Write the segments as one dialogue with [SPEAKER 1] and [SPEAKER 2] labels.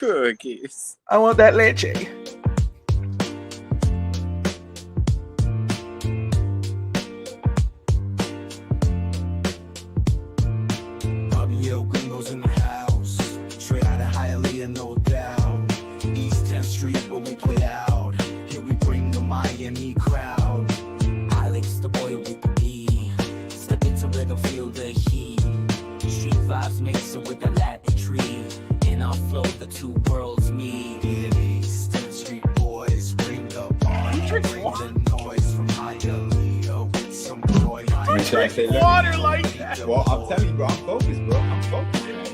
[SPEAKER 1] Cookies.
[SPEAKER 2] I want that leche.
[SPEAKER 3] Yo, Gringos in the house. Straight out of Hialeah, no doubt. East 10th Street, where we play out. Here we bring the Miami crowd. Alex, the boy with the B. Step into rhythm, feel the heat. Street vibes mixing with the Latin tree. In our flow, the two worlds meet. East 10th Street boys, bring the party. Bring the noise from Hialeah with some joy.
[SPEAKER 2] Drink water like that.
[SPEAKER 1] Well, I'm telling you, bro. I'm focused, bro. I'm focused, man.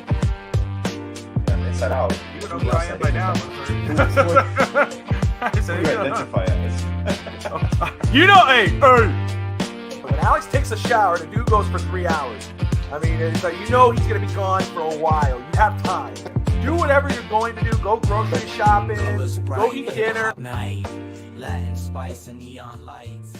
[SPEAKER 1] Yeah, inside out.
[SPEAKER 2] You know who I am by now.
[SPEAKER 1] Identify as.
[SPEAKER 2] You know, hey. When Alex takes a shower, the dude goes for 3 hours. I mean, it's like, you know he's going to be gone for a while. You have time. Do whatever you're going to do. Go grocery shopping. Go eat dinner.
[SPEAKER 3] Night, Latin spice and neon lights.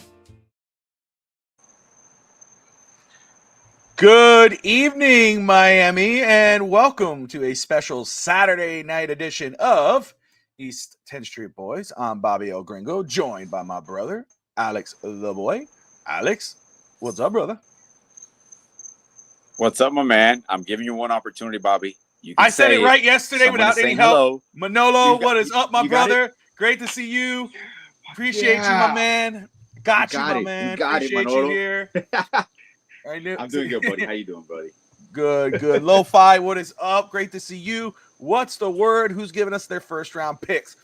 [SPEAKER 2] Good evening, Miami, and welcome to a special Saturday night edition of East 10th Street Boys. I'm Bobby El Gringo, joined by my brother, Alex the Boy. Alex, what's up, brother?
[SPEAKER 1] What's up, my man? I'm giving you one opportunity, Bobby. You can
[SPEAKER 2] I said it right yesterday without any help.
[SPEAKER 1] Hello.
[SPEAKER 2] Manolo, what is up, my brother? Great to see you. Appreciate you, my man. Got you, my man. Appreciate you here.
[SPEAKER 1] I'm doing good, buddy. How you doing, buddy?
[SPEAKER 2] Good. Lo-Fi, what is up? Great to see you. What's the word? Who's giving us their first round picks?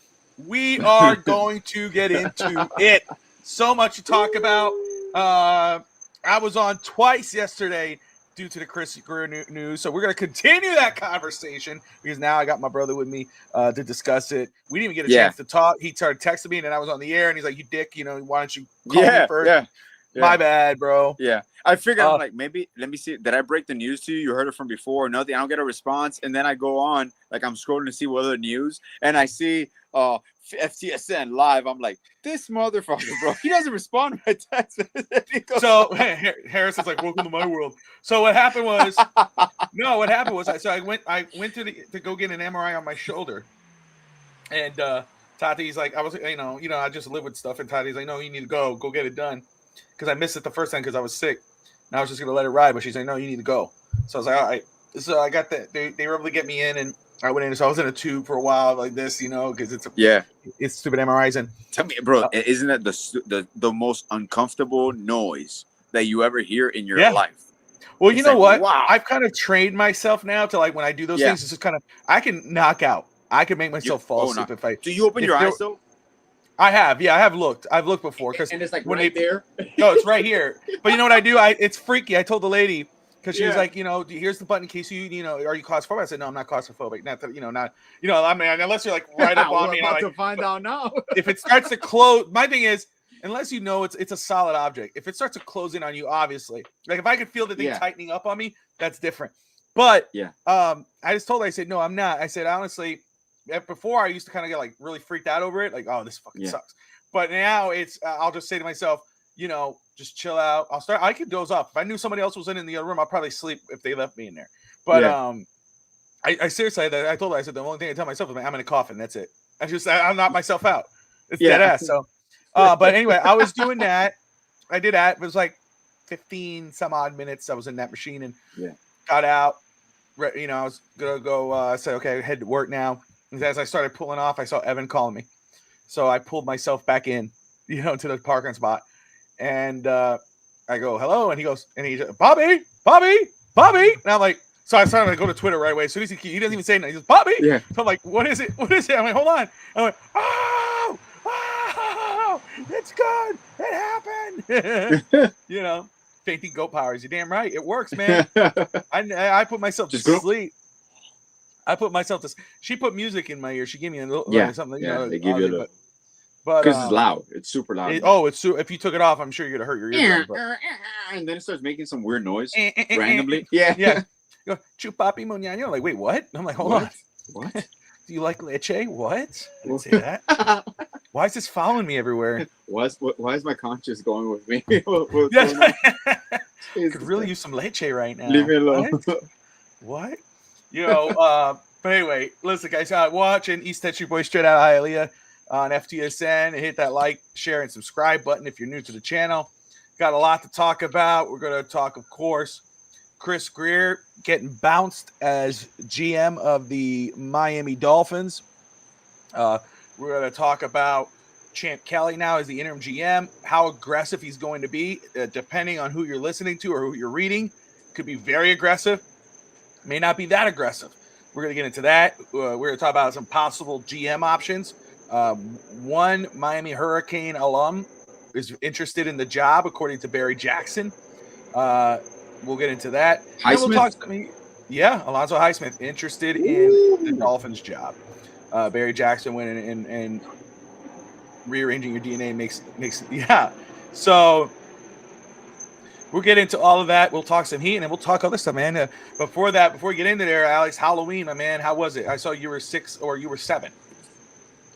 [SPEAKER 2] We are going to get into it. So much to talk about. I was on twice yesterday due to the Chris Grier news. So we're going to continue that conversation because now I got my brother with me to discuss it. We didn't even get a chance to talk. He started texting me and then I was on the air and he's like, you dick, why don't you call me first? Yeah. My bad, bro.
[SPEAKER 1] Yeah. I figured, I'm like, maybe, let me see. Did I break the news to you? You heard it from before or nothing? I don't get a response. And then I go on, like I'm scrolling to see what other news. And I see FTSN live. I'm like, this motherfucker, bro. He doesn't respond to my text.
[SPEAKER 2] So Harris is like, welcome to my world. So what happened was, I went to go get an MRI on my shoulder. And Tati's like, I just live with stuff. And Tati's like, no, you need to go get it done. Because I missed it the first time because I was sick. And I was just going to let it ride. But she's like, no, you need to go. So I was like, all right. So I got that. They were able to get me in. And I went in. So I was in a tube for a while like this, because it's stupid MRIs. And
[SPEAKER 1] tell me, bro, isn't that the most uncomfortable noise that you ever hear in your life?
[SPEAKER 2] Well, you know what? Wow. I've kind of trained myself now to like when I do those things, it's just kind of, I can knock out. I can make myself fall asleep if I.
[SPEAKER 1] Do you open your eyes though?
[SPEAKER 2] I have. Yeah, I have looked. I've looked before.
[SPEAKER 1] And it's like right there.
[SPEAKER 2] No, it's right here. But you know what I do? It's freaky. I told the lady because she was like, here's the button in case are you claustrophobic? I said, no, I'm not claustrophobic. Not, I mean, unless you're like right up on me.
[SPEAKER 1] I'm about to find out now.
[SPEAKER 2] If it starts to close, my thing is, unless it's a solid object. If it starts to close in on you, obviously, like if I could feel the thing tightening up on me, that's different. But I just told her, I said, no, I'm not. I said, honestly. Before I used to kind of get like really freaked out over it, like, oh, this fucking sucks. But now it's I'll just say to myself, just chill out. I could doze off. If I knew somebody else was in the other room, I'll probably sleep if they left me in there. But I seriously, I told her, I said the only thing I tell myself is I'm in a coffin. That's it. I'm not myself out. It's dead ass. So, but anyway, I was doing that. I did that. It was like 15 some odd minutes. I was in that machine and got out. I was gonna go. I said, okay, head to work now. As I started pulling off, I saw Evan calling me. So I pulled myself back in, to the parking spot. And I go, hello. And he goes, he's Bobby. And I'm like, so I started to go to Twitter right away. As soon as he doesn't even say anything. He goes, Bobby. Yeah. So I'm like, what is it? I'm like, hold on. I went, oh, it's good. It happened. Fainting goat powers. You're damn right. It works, man. I put myself to sleep. She put music in my ear. She gave me a little something.
[SPEAKER 1] They give you a little. But because it's loud. It's super loud.
[SPEAKER 2] If you took it off, I'm sure you're gonna hurt your eardrum.
[SPEAKER 1] And then it starts making some weird noise randomly. Yeah.
[SPEAKER 2] You go, Chupapi Moñano. Like, wait, what? I'm like, hold on.
[SPEAKER 1] What?
[SPEAKER 2] Do you like leche? What? I didn't say that. Why is this following me everywhere?
[SPEAKER 1] Why is my conscience going with me?
[SPEAKER 2] Could really use some leche right now.
[SPEAKER 1] Leave me alone.
[SPEAKER 2] What? But anyway, listen, guys, watching East Country Boys straight out of Hialeah on FTSN. Hit that like, share, and subscribe button if you're new to the channel. Got a lot to talk about. We're going to talk, of course, Chris Grier getting bounced as GM of the Miami Dolphins. We're going to talk about Champ Kelly now as the interim GM, how aggressive he's going to be, depending on who you're listening to or who you're reading. Could be very aggressive, may not be that aggressive. We're going to get into that. We're going to talk about some possible GM options. One Miami Hurricane alum is interested in the job, according to Barry Jackson. We'll get into that. We'll talk to me. Yeah, Alonzo Highsmith interested in the Dolphins job. Barry Jackson went in and rearranging your DNA makes yeah. So we'll get into all of that. We'll talk some Heat and then we'll talk other stuff, man. Before we get into there, Alex, Halloween, my man, how was it? I saw you were 6 or you were 7.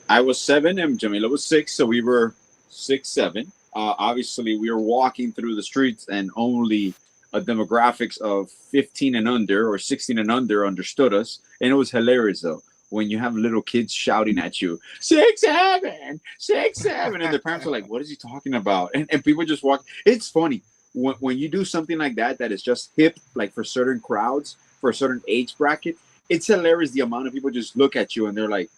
[SPEAKER 1] I was 7 and Jamila was 6, so we were 6, 7. Obviously, we were walking through the streets and only a demographics of 15 and under or 16 and under understood us. And it was hilarious, though, when you have little kids shouting at you, 6, 7, 6, 7. And the parents are like, what is he talking about? And people just walk. It's funny. When you do something like that is just hip, like for certain crowds, for a certain age bracket, it's hilarious the amount of people just look at you and they're like,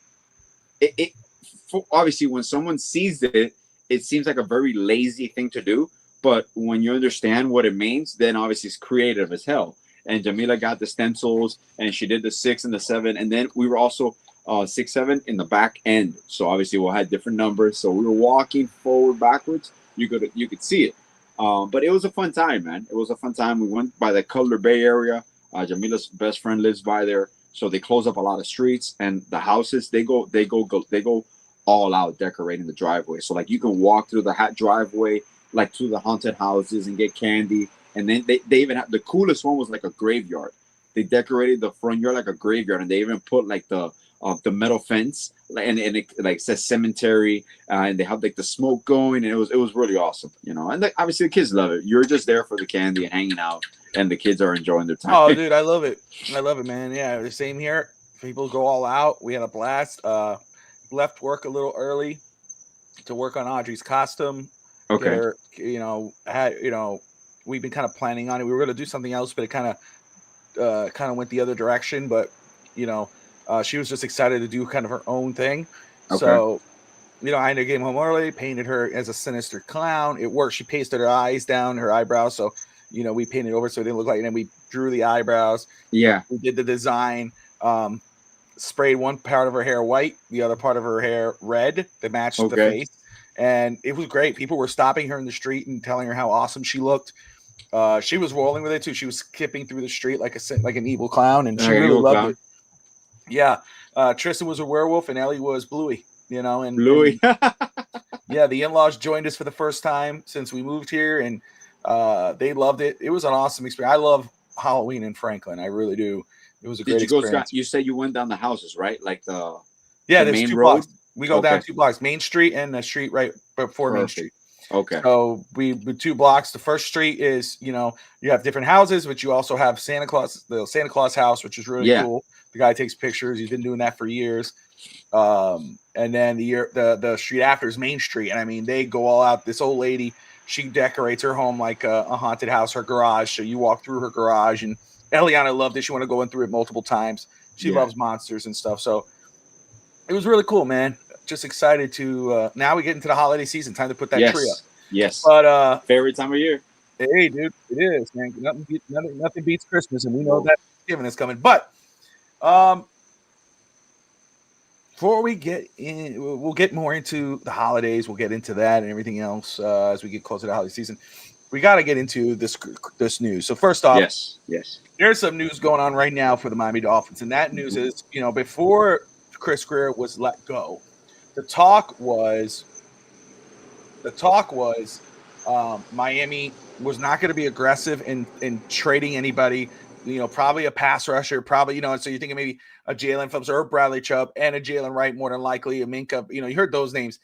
[SPEAKER 1] obviously, when someone sees it, it seems like a very lazy thing to do. But when you understand what it means, then obviously it's creative as hell. And Jamila got the stencils and she did the 6 and the 7. And then we were also 6, 7 in the back end. So obviously we'll have different numbers. So we were walking forward, backwards. You could see it. But it was a fun time, man. It was a fun time. We went by the Cutler Bay area. Jamila's best friend lives by there. So they close up a lot of streets and the houses, they go all out decorating the driveway. So like you can walk through the driveway, like to the haunted houses and get candy. And then they even have the coolest one was like a graveyard. They decorated the front yard like a graveyard, and they even put like the metal fence and it like says cemetery, and they have like the smoke going, and it was really awesome, you know. And obviously the kids love it. You're just there for the candy and hanging out, and the kids are enjoying their time.
[SPEAKER 2] Oh, dude, I love it, man. Yeah, the same here. People go all out. We had a blast. Left work a little early to work on Audrey's costume.
[SPEAKER 1] Okay.
[SPEAKER 2] We've been kind of planning on it. We were going to do something else, but it kind of went the other direction. But she was just excited to do kind of her own thing. Okay. So, I ended up getting home early, painted her as a sinister clown. It worked. She pasted her eyes down, her eyebrows. So, we painted over so it didn't look like. And then we drew the eyebrows.
[SPEAKER 1] Yeah.
[SPEAKER 2] We did the design. Sprayed one part of her hair white, the other part of her hair red to match the face. And it was great. People were stopping her in the street and telling her how awesome she looked. She was rolling with it too. She was skipping through the street like an evil clown, and she really loved it. Yeah. Tristan was a werewolf and Ellie was Bluey, and
[SPEAKER 1] Bluey.
[SPEAKER 2] Yeah, the in-laws joined us for the first time since we moved here, and they loved it. It was an awesome experience. I love Halloween in Franklin. I really do. It was a great experience.
[SPEAKER 1] You said you went down the houses, right? Like the
[SPEAKER 2] main road. We go down 2 blocks, Main Street and the street right before Main Street.
[SPEAKER 1] Okay.
[SPEAKER 2] So we 2 blocks. The first street is, you have different houses, but you also have Santa Claus house, which is really cool. The guy takes pictures. He's been doing that for years. And then the street after is Main Street. And I mean, they go all out. This old lady, she decorates her home like a haunted house, her garage. So you walk through her garage, and Eliana loved it. She wanted to go in through it multiple times. She loves monsters and stuff. So it was really cool, man. Just excited to now we get into the holiday season. Time to put that tree up.
[SPEAKER 1] Yes.
[SPEAKER 2] But
[SPEAKER 1] favorite time of year.
[SPEAKER 2] Hey, dude, it is, man. Nothing beats Christmas, and we know that Thanksgiving is coming. But before we get in, we'll get more into the holidays. We'll get into that and everything else as we get closer to the holiday season. We got to get into this news. So first off,
[SPEAKER 1] yes,
[SPEAKER 2] there's some news going on right now for the Miami Dolphins, and that news is, before Chris Grier was let go, the talk was Miami was not going to be aggressive in trading anybody. Probably a pass rusher, probably, so you're thinking maybe a Jalen Phillips or a Bradley Chubb and a Jalen Wright, more than likely, a Minka, you heard those names,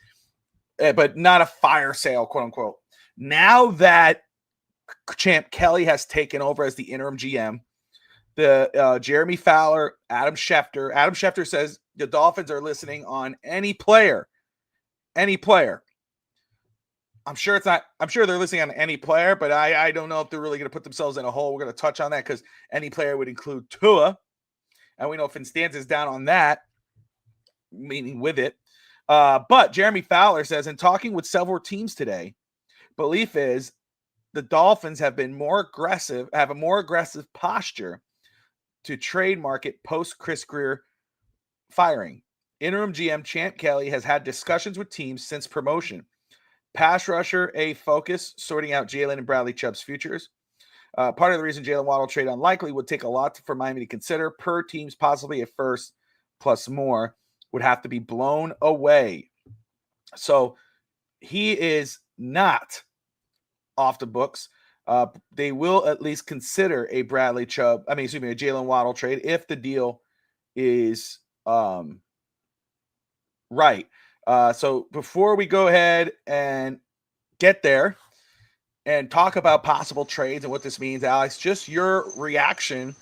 [SPEAKER 2] but not a fire sale, quote unquote. Now that Champ Kelly has taken over as the interim GM, The Jeremy Fowler, Adam Schefter. Adam Schefter says the Dolphins are listening on any player. Any player. I'm sure it's not. I'm sure they're listening on any player, but I don't know if they're really going to put themselves in a hole. We're going to touch on that because any player would include Tua, and we know Finstanz is down on that, meaning with it. But Jeremy Fowler says, in talking with several teams today, belief is the Dolphins have a more aggressive posture to trade market post Chris Grier firing. Interim GM Champ Kelly has had discussions with teams since promotion. Pass rusher, a focus, sorting out Jalen and Bradley Chubb's futures. Part of the reason Jalen Waddle trade unlikely would take a lot for Miami to consider. Per teams, possibly a first plus more would have to be blown away. So he is not off the books. They will at least consider a Jalen Waddle trade if the deal is right. So before we go ahead and get there and talk about possible trades and what this means, Alex, just your reaction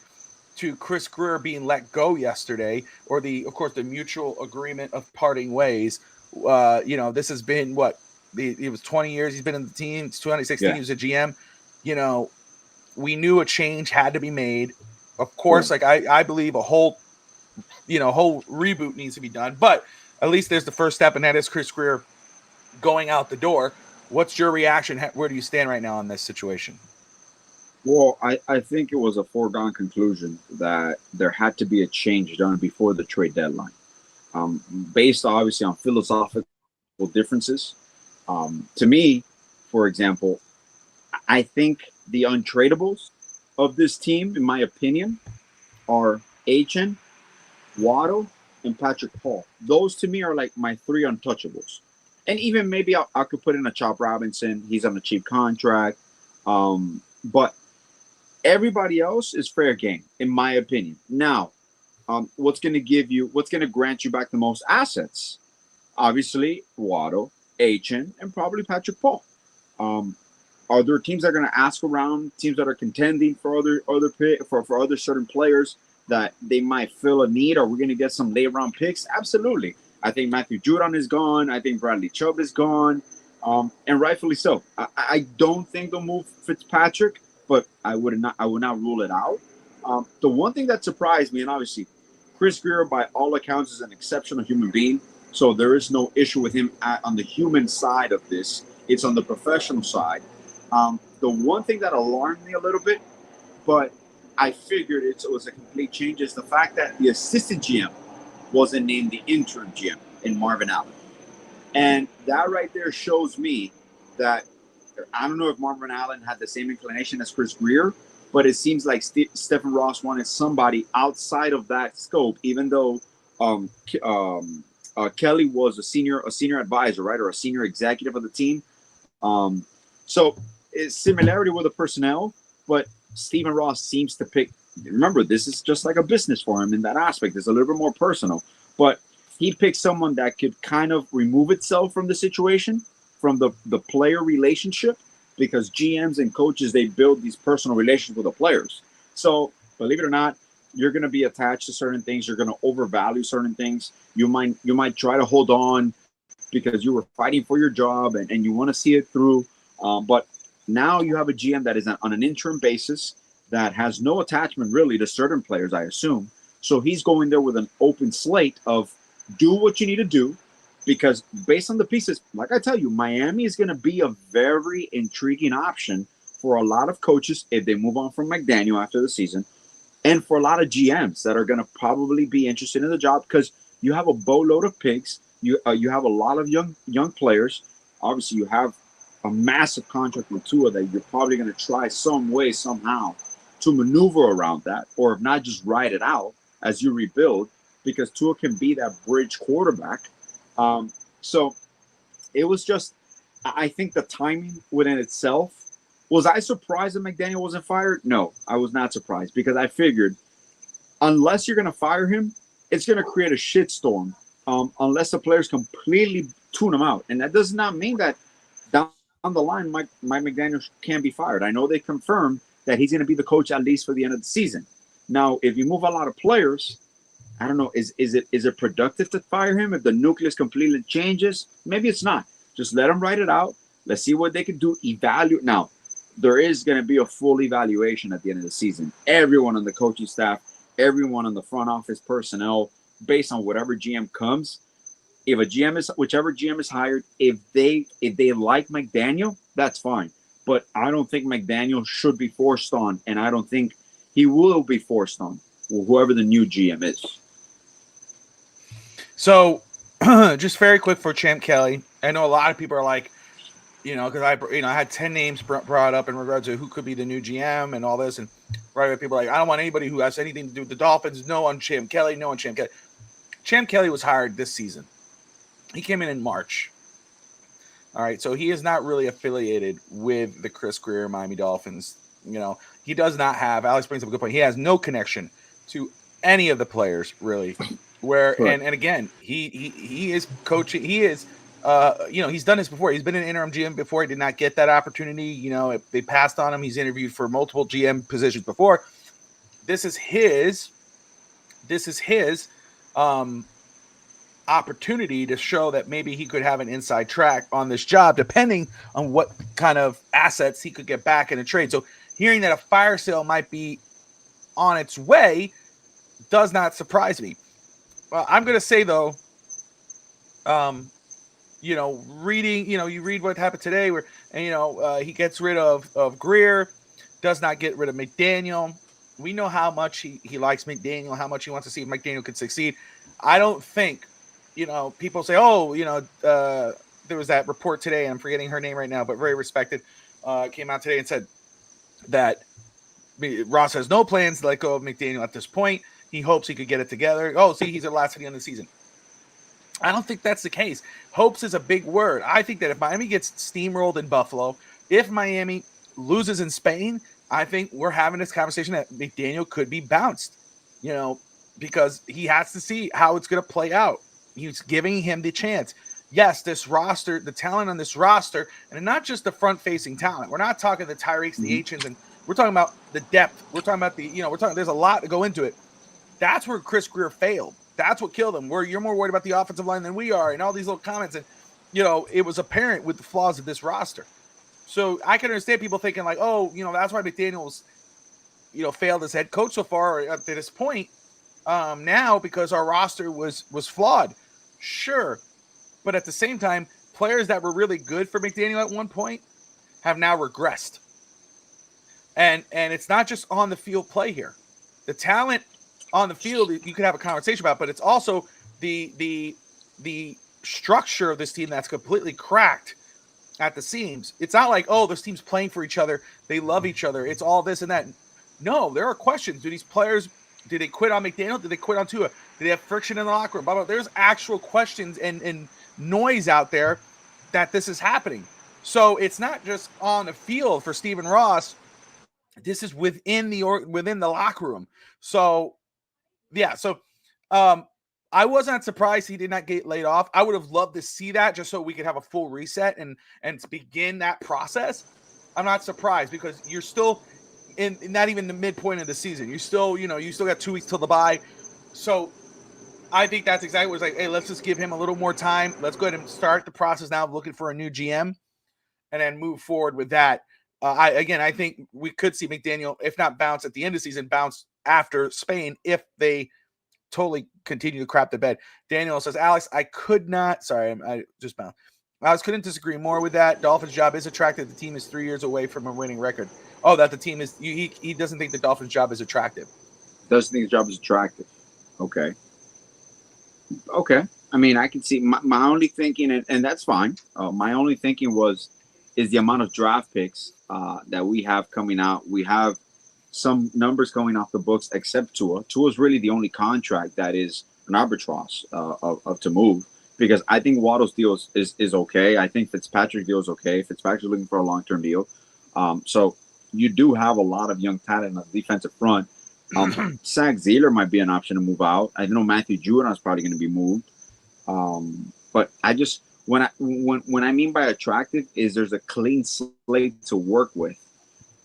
[SPEAKER 2] to Chris Grier being let go yesterday, or of course, the mutual agreement of parting ways. This has been it was 20 years he's been in the team. It's 2016. He was a GM. We knew a change had to be made. Of course, I believe a whole reboot needs to be done, but at least there's the first step, and that is Chris Grier going out the door. What's your reaction? Where do you stand right now on this situation?
[SPEAKER 1] Well, I think it was a foregone conclusion that there had to be a change done before the trade deadline, based obviously on philosophical differences. To me, for example, I think the untradables of this team, in my opinion, are Achane, Waddle, and Patrick Paul. Those to me are like my three untouchables. And even maybe I could put in a Chop Robinson. He's on a cheap contract. But everybody else is fair game, in my opinion. Now, what's going to grant you back the most assets? Obviously, Waddle, Achane, and probably Patrick Paul. Are there teams that are going to ask around, teams that are contending for other certain players that they might fill a need? Are we going to get some late round picks? Absolutely. I think Matthew Judon is gone. I think Bradley Chubb is gone, and rightfully so. I don't think they'll move Fitzpatrick, but I would not rule it out. The one thing that surprised me, and obviously Chris Grier, by all accounts, is an exceptional human being, so there is no issue with him on the human side of this. It's on the professional side. The one thing that alarmed me a little bit, but I figured it was a complete change, is the fact that the assistant GM wasn't named the interim GM in Marvin Allen. And that right there shows me that I don't know if Marvin Allen had the same inclination as Chris Grier, but it seems like Stephen Ross wanted somebody outside of that scope, even though Kelly was a senior advisor, right, or a senior executive of the team. So it's similarity with the personnel, but Stephen Ross seems to pick. Remember, this is just like a business for him in that aspect. It's a little bit more personal, but he picked someone that could kind of remove itself from the situation, from the player relationship, because GMs and coaches, they build these personal relations with the players. So believe it or not, you're going to be attached to certain things. You're going to overvalue certain things. You might try to hold on because you were fighting for your job and you want to see it through. But now you have a GM that is on an interim basis that has no attachment really to certain players, I assume. So he's going there with an open slate of do what you need to do, because based on the pieces, like I tell you, Miami is going to be a very intriguing option for a lot of coaches if they move on from McDaniel after the season, and for a lot of GMs that are going to probably be interested in the job because you have a boatload of picks. You have a lot of young players. Obviously, you have a massive contract with Tua that you're probably going to try some way, somehow, to maneuver around that, or if not, just ride it out as you rebuild, because Tua can be that bridge quarterback. So it was just, I think the timing within itself. Was I surprised that McDaniel wasn't fired? No, I was not surprised, because I figured unless you're going to fire him, it's going to create a shitstorm unless the players completely tune him out. And that does not mean that down the line, Mike McDaniel can be fired. I know they confirmed that he's going to be the coach at least for the end of the season. Now, if you move a lot of players, I don't know, is it productive to fire him if the nucleus completely changes? Maybe it's not. Just let him write it out. Let's see what they can do. Evaluate. Now, there is going to be a full evaluation at the end of the season. Everyone on the coaching staff, everyone on the front office personnel, based on whatever GM comes. If whichever GM is hired, if they like McDaniel, that's fine. But I don't think McDaniel should be forced on, and I don't think he will be forced on whoever the new GM is.
[SPEAKER 2] So, just very quick for Champ Kelly. I know a lot of people are like, because I had 10 names brought up in regards to who could be the new GM and all this, and right away people are like, I don't want anybody who has anything to do with the Dolphins. No on Champ Kelly. No on Champ Kelly. Champ Kelly was hired this season. He came in March. All right, so he is not really affiliated with the Chris Grier Miami Dolphins. He does not have. Alex brings up a good point. He has no connection to any of the players really. And again, he is coaching. He is, he's done this before. He's been an interim GM before. He did not get that opportunity. They passed on him. He's interviewed for multiple GM positions before. This is his opportunity to show that maybe he could have an inside track on this job, depending on what kind of assets he could get back in a trade. So hearing that a fire sale might be on its way does not surprise me. Well, I'm going to say though, reading, you read what happened today where, he gets rid of Grier, does not get rid of McDaniel. We know how much he likes McDaniel, how much he wants to see if McDaniel could succeed. I don't think, people say, there was that report today, and I'm forgetting her name right now, but very respected, came out today and said that Ross has no plans to let go of McDaniel at this point. He hopes he could get it together. He's at last at the end of the season. I don't think that's the case. Hopes is a big word. I think that if Miami gets steamrolled in Buffalo, if Miami loses in Spain, I think we're having this conversation that McDaniel could be bounced, because he has to see how it's going to play out. He's giving him the chance. Yes, this roster, the talent on this roster, and not just the front-facing talent. We're not talking the Tyreeks, the Achans, and we're talking about the depth. We're talking about there's a lot to go into it. That's where Chris Grier failed. That's what killed him. Where you're more worried about the offensive line than we are, and all these little comments. And, it was apparent with the flaws of this roster. So I can understand people thinking like, that's why McDaniel's, failed as head coach so far up to this point. Now because our roster was flawed. Sure. But at the same time, players that were really good for McDaniel at one point have now regressed. And it's not just on the field play here. The talent on the field you could have a conversation about, but it's also the structure of this team that's completely cracked at the seams. It's not like, this team's playing for each other. They love each other. It's all this and that. No, there are questions. Do these players, did they quit on McDaniel? Did they quit on Tua? Did they have friction in the locker room? Blah, blah. There's actual questions and noise out there that this is happening. So it's not just on the field for Stephen Ross. This is within the locker room. So, yeah. So, I was not surprised he did not get laid off. I would have loved to see that just so we could have a full reset and begin that process. I'm not surprised because you're still in not even the midpoint of the season. You still, you still got 2 weeks till the bye. So I think that's exactly what it's like. Hey, let's just give him a little more time. Let's go ahead and start the process now of looking for a new GM and then move forward with that. I think we could see McDaniel, if not bounce at the end of the season, bounce after Spain if they totally continue to crap the bed. Daniel says, Alex, I just bounced. Alex couldn't disagree more with that. Dolphins' job is attractive. The team is 3 years away from a winning record. Oh, that the team is, he doesn't think the Dolphins' job is attractive.
[SPEAKER 1] Doesn't think the job is attractive. Okay. I mean, I can see my only thinking, and that's fine. My only thinking is the amount of draft picks that we have coming out. We have some numbers going off the books except Tua. Tua is really the only contract that is an arbitrage of to move, because I think Waddle's deal is okay. I think Fitzpatrick's deal is okay. Fitzpatrick's looking for a long-term deal. So you do have a lot of young talent on the defensive front. Zach Zeller might be an option to move out. I know Matthew Judon is probably going to be moved. But I just, when I mean by attractive is there's a clean slate to work with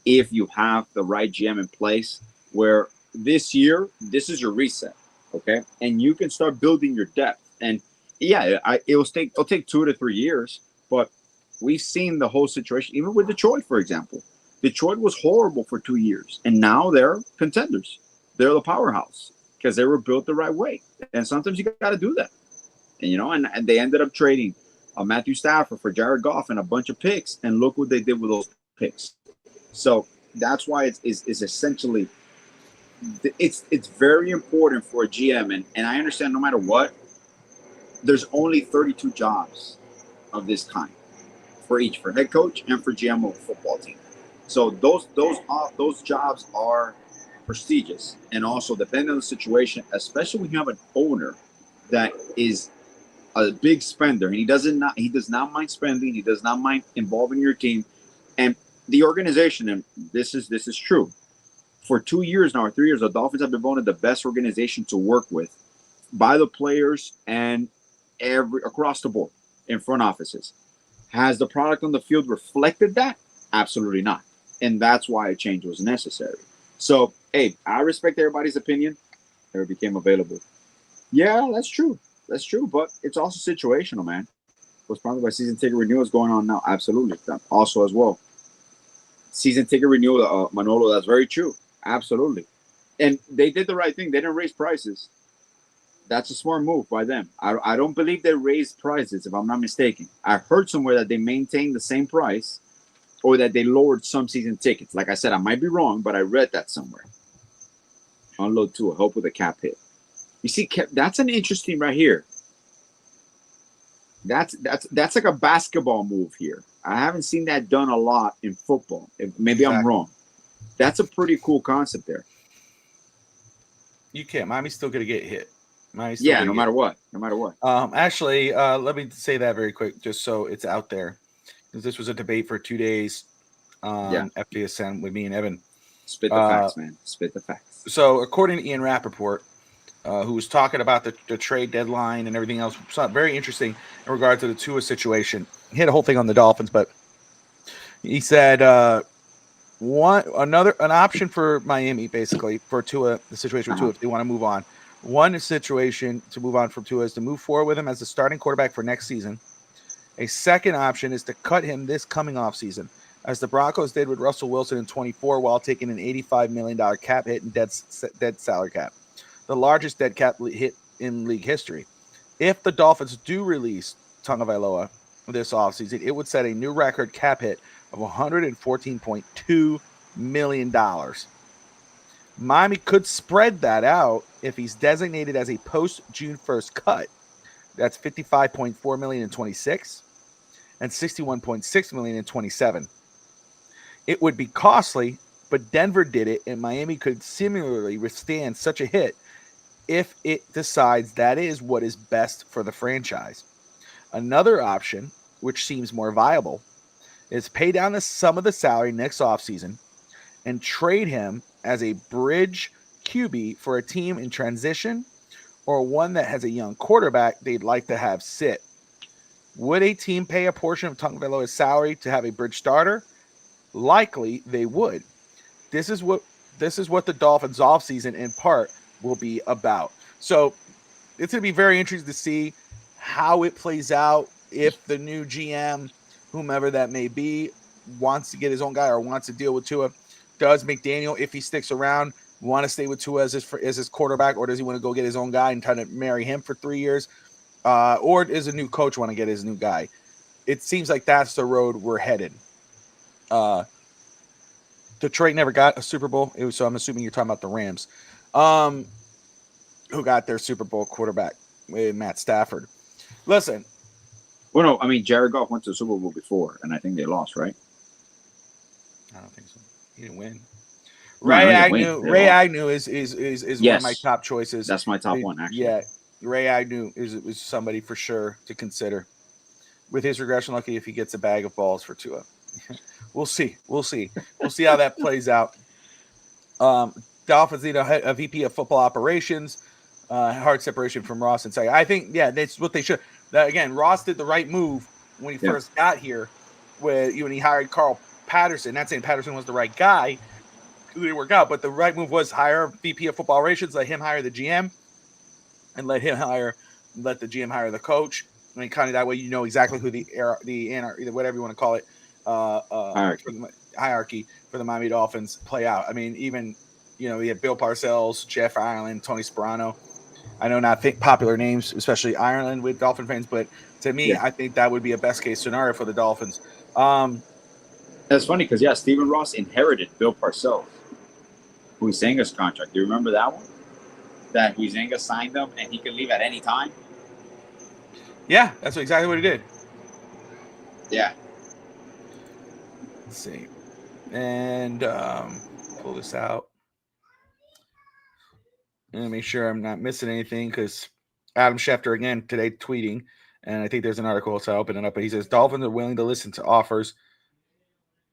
[SPEAKER 1] if you have the right GM in place, where this year, this is your reset, okay? And you can start building your depth. And yeah, it'll take 2 to 3 years, but we've seen the whole situation, even with Detroit, for example. Detroit was horrible for 2 years, and now they're contenders. They're the powerhouse because they were built the right way. And sometimes you got to do that. And, and they ended up trading Matthew Stafford for Jared Goff and a bunch of picks, and look what they did with those picks. So that's why it's essentially it's very important for a GM, and I understand no matter what, there's only 32 jobs of this kind for head coach and for GM of a football team. So those jobs are prestigious, and also depending on the situation, especially when you have an owner that is a big spender, and he does not mind spending, he does not mind involving your team and the organization. And this is true. For 2 years now, or 3 years, the Dolphins have been voted the best organization to work with by the players and across the board in front offices. Has the product on the field reflected that? Absolutely not. And that's why a change was necessary. So, hey, I respect everybody's opinion. Never became available. Yeah, that's true. That's true. But it's also situational, man. What's probably by season ticket renewals going on now? Absolutely. Also as well. Season ticket renewal, Manolo, that's very true. Absolutely. And they did the right thing. They didn't raise prices. That's a smart move by them. I don't believe they raised prices, if I'm not mistaken. I heard somewhere that they maintained the same price or that they lowered some season tickets. Like I said, I might be wrong, but I read that somewhere. Unload to a hope with a cap hit. You see, that's an interesting right here. That's like a basketball move here. I haven't seen that done a lot in football. Maybe exactly. I'm wrong. That's a pretty cool concept there.
[SPEAKER 2] You can't. Miami's still going to get hit.
[SPEAKER 1] Yeah, no matter what. No matter what.
[SPEAKER 2] Actually, let me say that very quick, just so it's out there. Because this was a debate for 2 days on FTSN with me and Evan.
[SPEAKER 1] Spit the facts, man. Spit the facts.
[SPEAKER 2] So, according to Ian Rappaport, who was talking about the trade deadline and everything else, something very interesting in regard to the Tua situation. He had a whole thing on the Dolphins, but he said an option for Miami, basically, for Tua, the situation with Tua, if they want to move on. One situation to move on from Tua is to move forward with him as the starting quarterback for next season. A second option is to cut him this coming offseason, as the Broncos did with Russell Wilson in 24 while taking an $85 million cap hit and dead salary cap, the largest dead cap hit in league history. If the Dolphins do release Tagovailoa this offseason, it would set a new record cap hit of $114.2 million. Miami could spread that out if he's designated as a post-June 1st cut. That's $55.4 million in 26 and $61.6 million in 27. It would be costly, but Denver did it, and Miami could similarly withstand such a hit if it decides that is what is best for the franchise. Another option, which seems more viable, is pay down some of the salary next offseason and trade him as a bridge QB for a team in transition or one that has a young quarterback they'd like to have sit. Would a team pay a portion of Tagovailoa's salary to have a bridge starter? Likely they would. This is what the Dolphins offseason in part will be about. So it's going to be very interesting to see how it plays out if the new GM, whomever that may be, wants to get his own guy or wants to deal with Tua. Does McDaniel, if he sticks around, want to stay with Tua as his quarterback, or does he want to go get his own guy and try to marry him for 3 years? Or does a new coach want to get his new guy? It seems like that's the road we're headed. Detroit never got a Super Bowl, so I'm assuming you're talking about the Rams, who got their Super Bowl quarterback with Matt Stafford. Listen.
[SPEAKER 1] Well, no, I mean, Jared Goff went to the Super Bowl before, and I think they lost, right?
[SPEAKER 2] I don't think so. He didn't win. Ray Agnew is one of my top choices.
[SPEAKER 1] That's my top one, actually.
[SPEAKER 2] Yeah, Ray Agnew is somebody for sure to consider. With his regression, lucky if he gets a bag of balls for Tua. We'll see how that plays out. Dolphins need a VP of football operations, hard separation from Ross and say, I think, that's what they should. Again, Ross did the right move when he first got here when he hired Carl Patterson. Not saying Patterson was the right guy, didn't work out. But the right move was hire VP of football operations, let him hire the GM, and let the GM hire the coach. I mean, kind of that way you know exactly who the whatever you want to call it, hierarchy for the Miami Dolphins play out. I mean, even we had Bill Parcells, Jeff Ireland, Tony Sperano. I know not popular names, especially Ireland with Dolphin fans, but to me, I think that would be a best case scenario for the Dolphins.
[SPEAKER 1] That's funny because Stephen Ross inherited Bill Parcells, Huizenga's contract. Do you remember that one? That Huizenga signed them and he could leave at any time.
[SPEAKER 2] Yeah, that's exactly what he did.
[SPEAKER 1] Yeah.
[SPEAKER 2] Let's see. And pull this out. And make sure I'm not missing anything because Adam Schefter, again, today tweeting, and I think there's an article, so I'll open it up. But he says, Dolphins are willing to listen to offers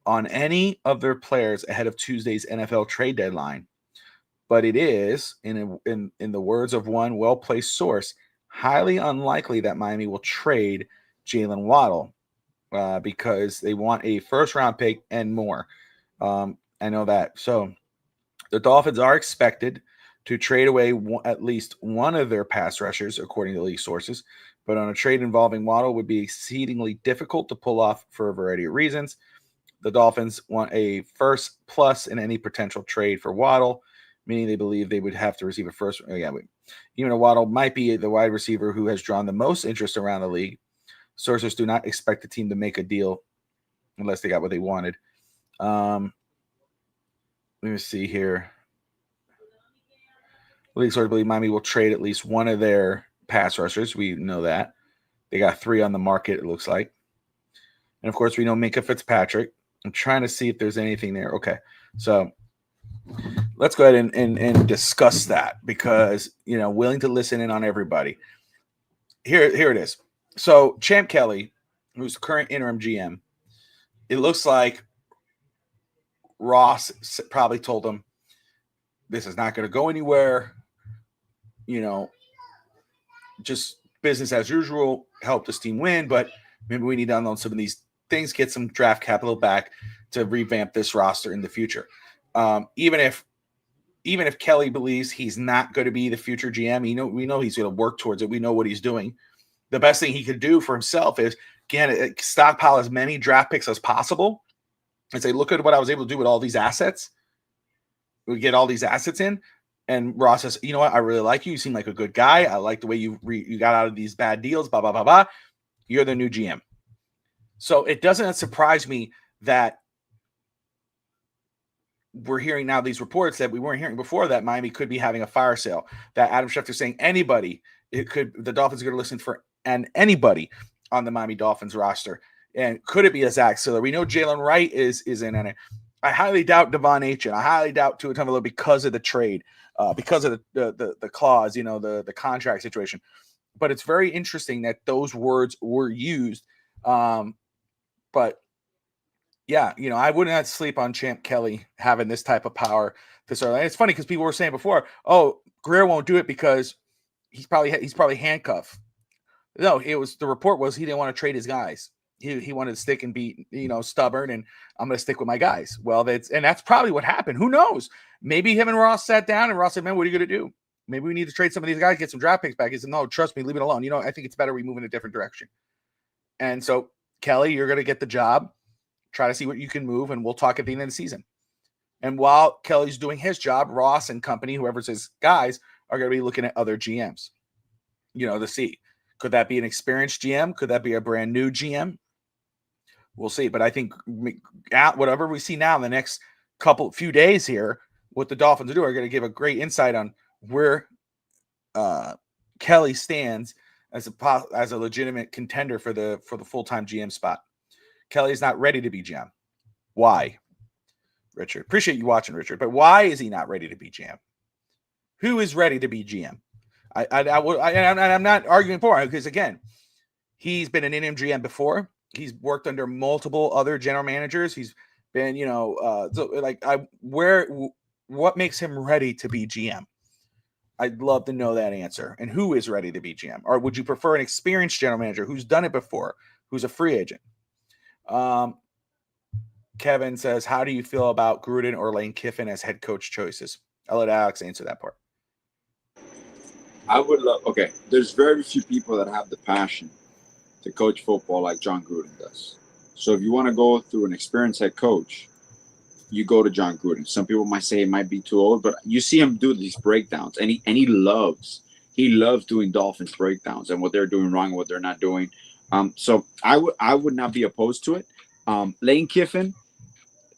[SPEAKER 2] on any of their players ahead of Tuesday's NFL trade deadline. But it is, in the words of one well-placed source, highly unlikely that Miami will trade Jalen Waddle because they want a first-round pick and more. I know that. So the Dolphins are expected to trade away at least one of their pass rushers, according to league sources. But on a trade involving Waddle would be exceedingly difficult to pull off for a variety of reasons. The Dolphins want a first plus in any potential trade for Waddle, meaning they believe they would have to receive a first. Even a Waddle might be the wide receiver who has drawn the most interest around the league. Sources do not expect the team to make a deal unless they got what they wanted. Let me see here. League sources believe Miami will trade at least one of their pass rushers. We know that. They got 3 on the market, it looks like. And, of course, we know Minkah Fitzpatrick. I'm trying to see if there's anything there. Okay, so let's go ahead and discuss that because, willing to listen in on everybody. Here it is. So Champ Kelly, who's the current interim GM, it looks like Ross probably told him this is not going to go anywhere. Just business as usual, help this team win, but maybe we need to unload some of these things, get some draft capital back to revamp this roster in the future. Even if Kelly believes he's not going to be the future GM, we know he's going to work towards it. We know what he's doing. The best thing he could do for himself is, again, stockpile as many draft picks as possible and say, look at what I was able to do with all these assets. We get all these assets in. And Ross says, you know what? I really like you. You seem like a good guy. I like the way you got out of these bad deals, blah, blah, blah, blah. You're the new GM. So it doesn't surprise me that we're hearing now these reports that we weren't hearing before that Miami could be having a fire sale, that Adam Schefter saying the Dolphins are going to listen for anybody on the Miami Dolphins roster. And could it be a Zach Siller? We know Jalen Wright is in it. I highly doubt Devon Achane. I highly doubt Tua Tagovailoa because of the trade, because of the clause, the contract situation. But it's very interesting that those words were used. But yeah, I wouldn't have to sleep on Champ Kelly having this type of power this early. And it's funny because people were saying before, oh, Grier won't do it because he's probably handcuffed. No, the report was he didn't want to trade his guys. He wanted to stick and be, stubborn, and I'm going to stick with my guys. Well, that's probably what happened. Who knows? Maybe him and Ross sat down and Ross said, man, what are you going to do? Maybe we need to trade some of these guys, get some draft picks back. He said, no, trust me, leave it alone. I think it's better we move in a different direction. And so, Kelly, you're going to get the job. Try to see what you can move, and we'll talk at the end of the season. And while Kelly's doing his job, Ross and company, whoever's his guys, are going to be looking at other GMs, to see. Could that be an experienced GM? Could that be a brand new GM? We'll see. But I think whatever we see now in the next few days here, what the Dolphins do are going to give a great insight on where Kelly stands as a legitimate contender for the full-time GM spot. Kelly's not ready to be GM. Why, Richard? Appreciate you watching, Richard. But why is he not ready to be GM? Who is ready to be GM? I'm not arguing for him because, again, he's been an interim GM before. He's worked under multiple other general managers. He's been, what makes him ready to be GM? I'd love to know that answer. And who is ready to be GM? Or would you prefer an experienced general manager who's done it before, who's a free agent? Kevin says, how do you feel about Gruden or Lane Kiffin as head coach choices? I'll let Alex answer that part.
[SPEAKER 1] I would love. Okay, there's very few people that have the passion to coach football like John Gruden does. So if you want to go through an experienced head coach, you go to John Gruden. Some people might say it might be too old, but you see him do these breakdowns, and he loves doing Dolphins breakdowns and what they're doing wrong and what they're not doing. So I would not be opposed to it. Lane Kiffin,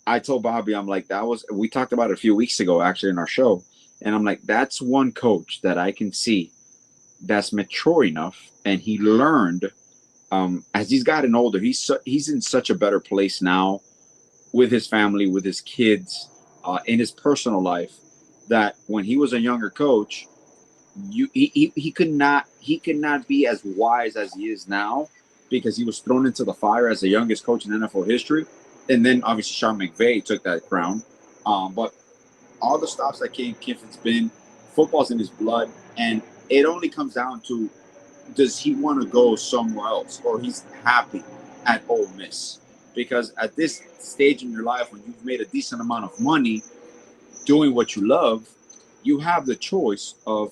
[SPEAKER 1] I told Bobby, I'm like, we talked about it a few weeks ago actually in our show, and I'm like, that's one coach that I can see that's mature enough, and he learned as he's gotten older. He's in such a better place now with his family, with his kids, in his personal life, that when he was a younger coach, he could not be as wise as he is now, because he was thrown into the fire as the youngest coach in NFL history, and then obviously Sean McVay took that crown. But all the stops that Kiffin's been, football's in his blood, and it only comes down to, does he want to go somewhere else, or he's happy at Ole Miss? Because at this stage in your life, when you've made a decent amount of money doing what you love, you have the choice of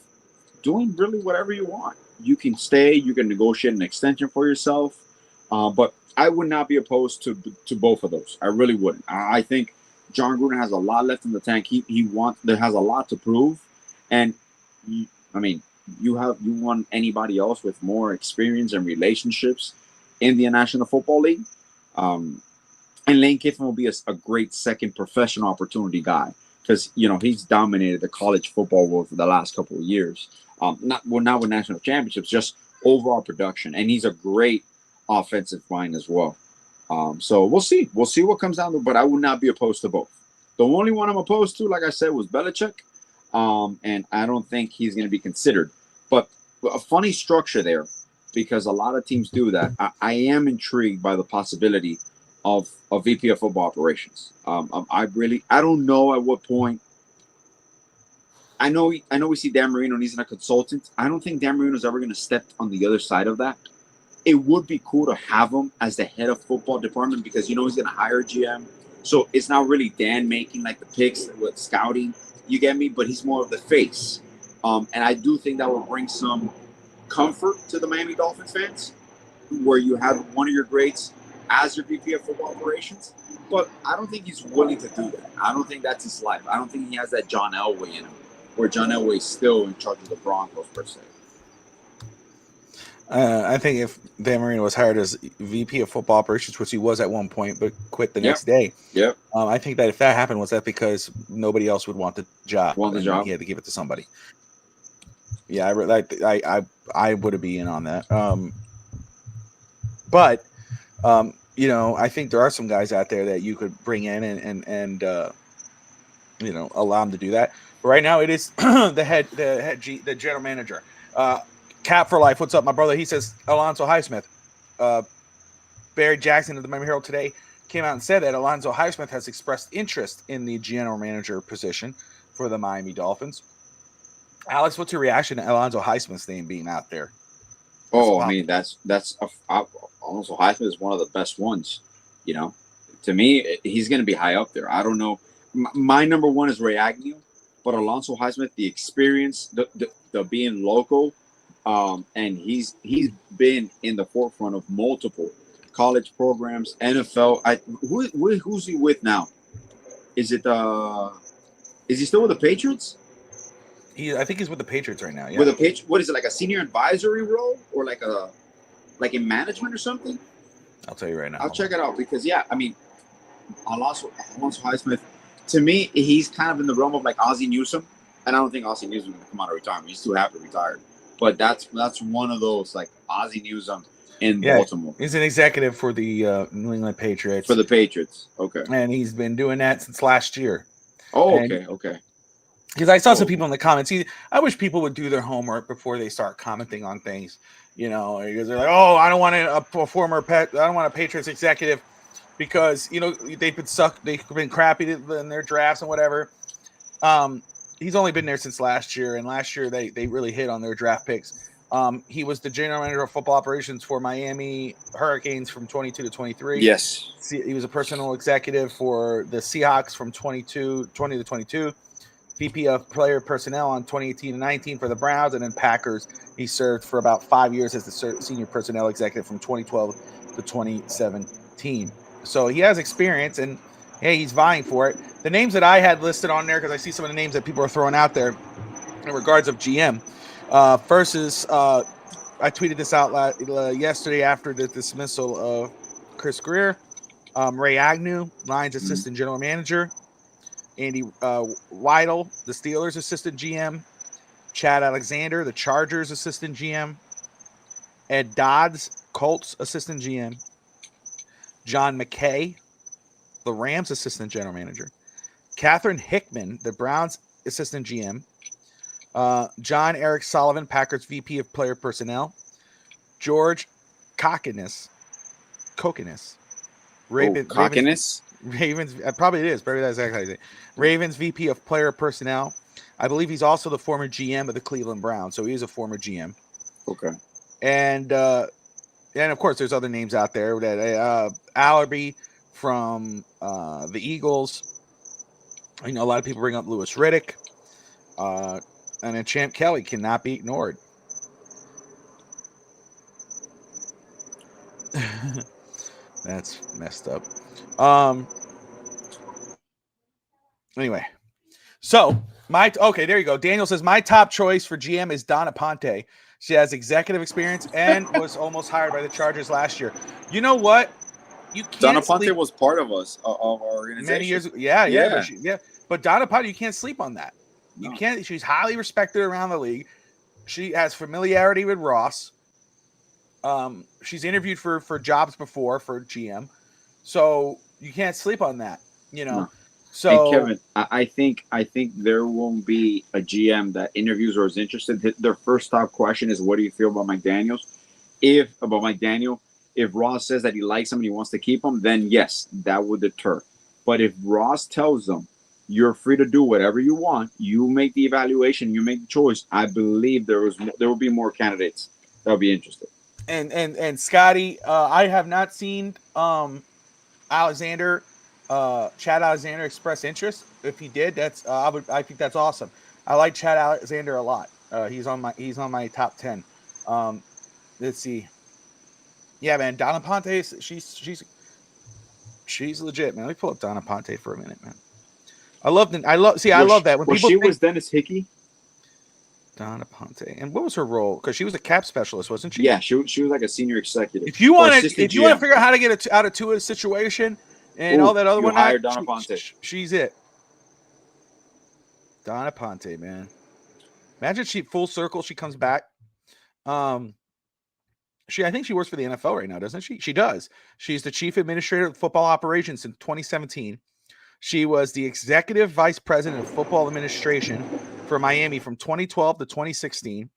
[SPEAKER 1] doing really whatever you want. You can stay, you can negotiate an extension for yourself, but I would not be opposed to both of those. I really wouldn't. I think John Gruden has a lot left in the tank. He has a lot to prove, and I mean, you want anybody else with more experience and relationships in the National Football League. And Lane Kiffin will be a great second professional opportunity guy, because he's dominated the college football world for the last couple of years. Not with national championships, just overall production, and he's a great offensive mind as well. So we'll see what comes down to, but I would not be opposed to both. The only one I'm opposed to, like I said, was Belichick, and I don't think he's going to be considered. But a funny structure there, because a lot of teams do that. I am intrigued by the possibility of a VP of football operations. I don't know at what point. I know we see Dan Marino, and he's a consultant. I don't think Dan Marino is ever going to step on the other side of that. It would be cool to have him as the head of football department, because he's going to hire a GM. So it's not really Dan making like the picks with scouting. You get me? But he's more of the face. And I do think that will bring some comfort to the Miami Dolphins fans, where you have one of your greats as your VP of football operations. But I don't think he's willing to do that. I don't think that's his life. I don't think he has that John Elway in him, where John Elway is still in charge of the Broncos per se.
[SPEAKER 2] I think if Dan Marino was hired as VP of football operations, which he was at one point, but quit the next day.
[SPEAKER 1] Yep.
[SPEAKER 2] I think that if that happened, was that because nobody else would want the job? He had to give it to somebody. Yeah, I would be in on that. But I think there are some guys out there that you could bring in and allow them to do that. But right now, it is the general manager. Cap for life. What's up, my brother? He says Alonzo Highsmith. Barry Jackson of the Miami Herald today came out and said that Alonzo Highsmith has expressed interest in the general manager position for the Miami Dolphins. Alex, what's your reaction to Alonzo Highsmith's name being out there?
[SPEAKER 1] I mean, Alonzo Highsmith is one of the best ones. To me, he's going to be high up there. I don't know. My number one is Ray Agnew, but Alonzo Highsmith, the experience, the being local. And he's been in the forefront of multiple college programs, NFL. Who's he with now? Is he still with the Patriots?
[SPEAKER 2] I think he's with the Patriots right now. Yeah.
[SPEAKER 1] With the Patriots, what is it, like a senior advisory role, or like in management or something?
[SPEAKER 2] I'll tell you right now.
[SPEAKER 1] I'll check it out, because Alonzo Highsmith, to me, he's kind of in the realm of like Ozzie Newsome, and I don't think Ozzie Newsome is going to come out of retirement. He's too happy retired. But that's one of those, like Ozzie Newsome in Baltimore.
[SPEAKER 2] He's an executive for the New England Patriots.
[SPEAKER 1] For the Patriots, okay.
[SPEAKER 2] And he's been doing that since last year.
[SPEAKER 1] Oh, okay.
[SPEAKER 2] Because I saw some people in the comments. I wish people would do their homework before they start commenting on things. Because they're like, "Oh, I don't want I don't want a Patriots executive because they've been crappy in their drafts and whatever." He's only been there since last year, and last year they really hit on their draft picks. He was the general manager of football operations for Miami Hurricanes from 22 to 23.
[SPEAKER 1] Yes.
[SPEAKER 2] He was a personal executive for the Seahawks from 20 to 22. VP of player personnel on 2018 and 19 for the Browns, and then Packers. He served for about 5 years as the senior personnel executive from 2012 to 2017. So he has experience, and hey, he's vying for it. The names that I had listed on there, because I see some of the names that people are throwing out there in regards of GM. First is I tweeted this out yesterday after the dismissal of Chris Grier. Ray Agnew, Lions assistant general manager. Andy Weidel, the Steelers assistant GM. Chad Alexander, the Chargers assistant GM. Ed Dodds, Colts assistant GM. John McKay, the Rams assistant general manager. Catherine Hickman, the Browns assistant GM. John Eric Sullivan, Packers VP of player personnel. George Kokinis. Ravens, probably it is. Probably that's exactly it. Ravens VP of player personnel. I believe he's also the former GM of the Cleveland Browns, so he is a former GM.
[SPEAKER 1] Okay.
[SPEAKER 2] And of course, there's other names out there. That Allerby from the Eagles. You know, a lot of people bring up Louis Riddick. And then Champ Kelly cannot be ignored. That's messed up. Anyway, so there you go. Daniel says my top choice for GM is Donna Ponte. She has executive experience and was almost hired by the Chargers last year. You know what? You can't.
[SPEAKER 1] Donna Ponte was part of us of our organization
[SPEAKER 2] many years. Yeah. But Donna Ponte, you can't sleep on that. No. You can't. She's highly respected around the league. She has familiarity with Ross. She's interviewed for jobs before for GM, so you can't sleep on that. You know. No. So,
[SPEAKER 1] and Kevin, I think there won't be a GM that interviews or is interested. Their first top question is, "What do you feel about McDaniel?" If Ross says that he likes him and he wants to keep him, then yes, that would deter. But if Ross tells them, "You're free to do whatever you want. You make the evaluation. You make the choice," I believe there will be more candidates that will be interested.
[SPEAKER 2] And Scotty, I have not seen Chad Alexander express interest. If he did, that's I think that's awesome. I like Chad Alexander a lot. He's on my top 10. Let's see. Yeah, man, Donna Ponte, she's legit, man. Let me pull up Donna Ponte for a minute, man. I love that when people
[SPEAKER 1] she was Dennis Hickey.
[SPEAKER 2] Donna Ponte, and what was her role? Because she was a cap specialist, wasn't she?
[SPEAKER 1] Yeah, she was like a senior executive.
[SPEAKER 2] If you want to figure out how to get out of Tua's situation and all that other one,
[SPEAKER 1] Donna Ponte.
[SPEAKER 2] She's it. Donna Ponte, man. Imagine she full circle. She comes back. I think she works for the NFL right now, doesn't she? She does. She's the chief administrator of football operations in 2017. She was the executive vice president of football administration for Miami from 2012 to 2016.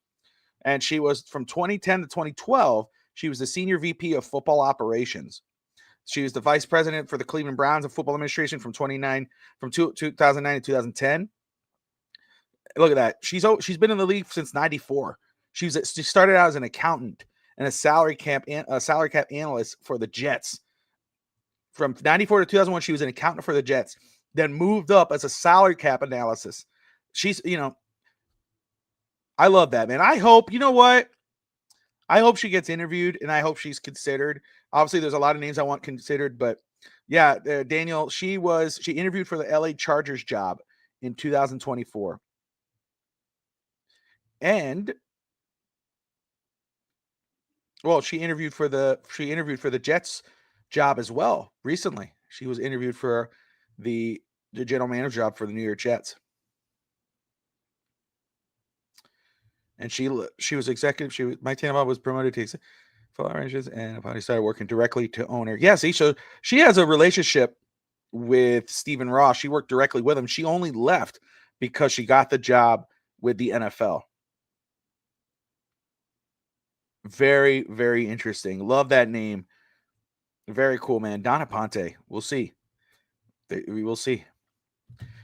[SPEAKER 2] And she was from 2010 to 2012. She was the senior VP of football operations. She was the vice president for the Cleveland Browns of football administration from 2009 to 2010. Look at that. She's been in the league since 94. She started out as an accountant and a salary cap analyst for the Jets. From 94 to 2001, she was an accountant for the Jets, then moved up as a salary cap analysis. She's, I love that, man. I hope she gets interviewed and I hope she's considered. Obviously, there's a lot of names I want considered, but yeah, Daniel, she interviewed for the LA Chargers job in 2024. And well, she interviewed for the Jets job as well recently. She was interviewed for the general manager job for the New York Jets. And she was executive. My Tampa was promoted to full arrangements and finally started working directly to owner. Yeah, see, so she has a relationship with Stephen Ross. She worked directly with him. She only left because she got the job with the NFL. Very, very interesting. Love that name. Very cool, man. Donna Ponte. We'll see. We will see.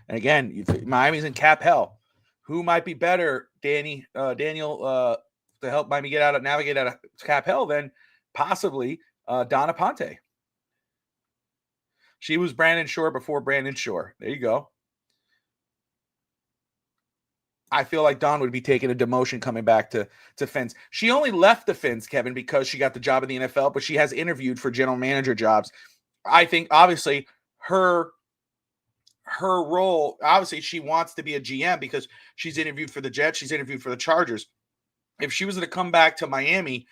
[SPEAKER 2] And again, Miami's in cap hell. Who might be better, Daniel? to help Miami navigate out of cap hell, then possibly Donna Ponte. She was Brandon Shore before Brandon Shore. There you go. I feel like Dawn would be taking a demotion coming back to Fins. She only left the Fins, Kevin, because she got the job in the NFL, but she has interviewed for general manager jobs. I think, obviously, her role, obviously, she wants to be a GM because she's interviewed for the Jets. She's interviewed for the Chargers. If she was going to come back to Miami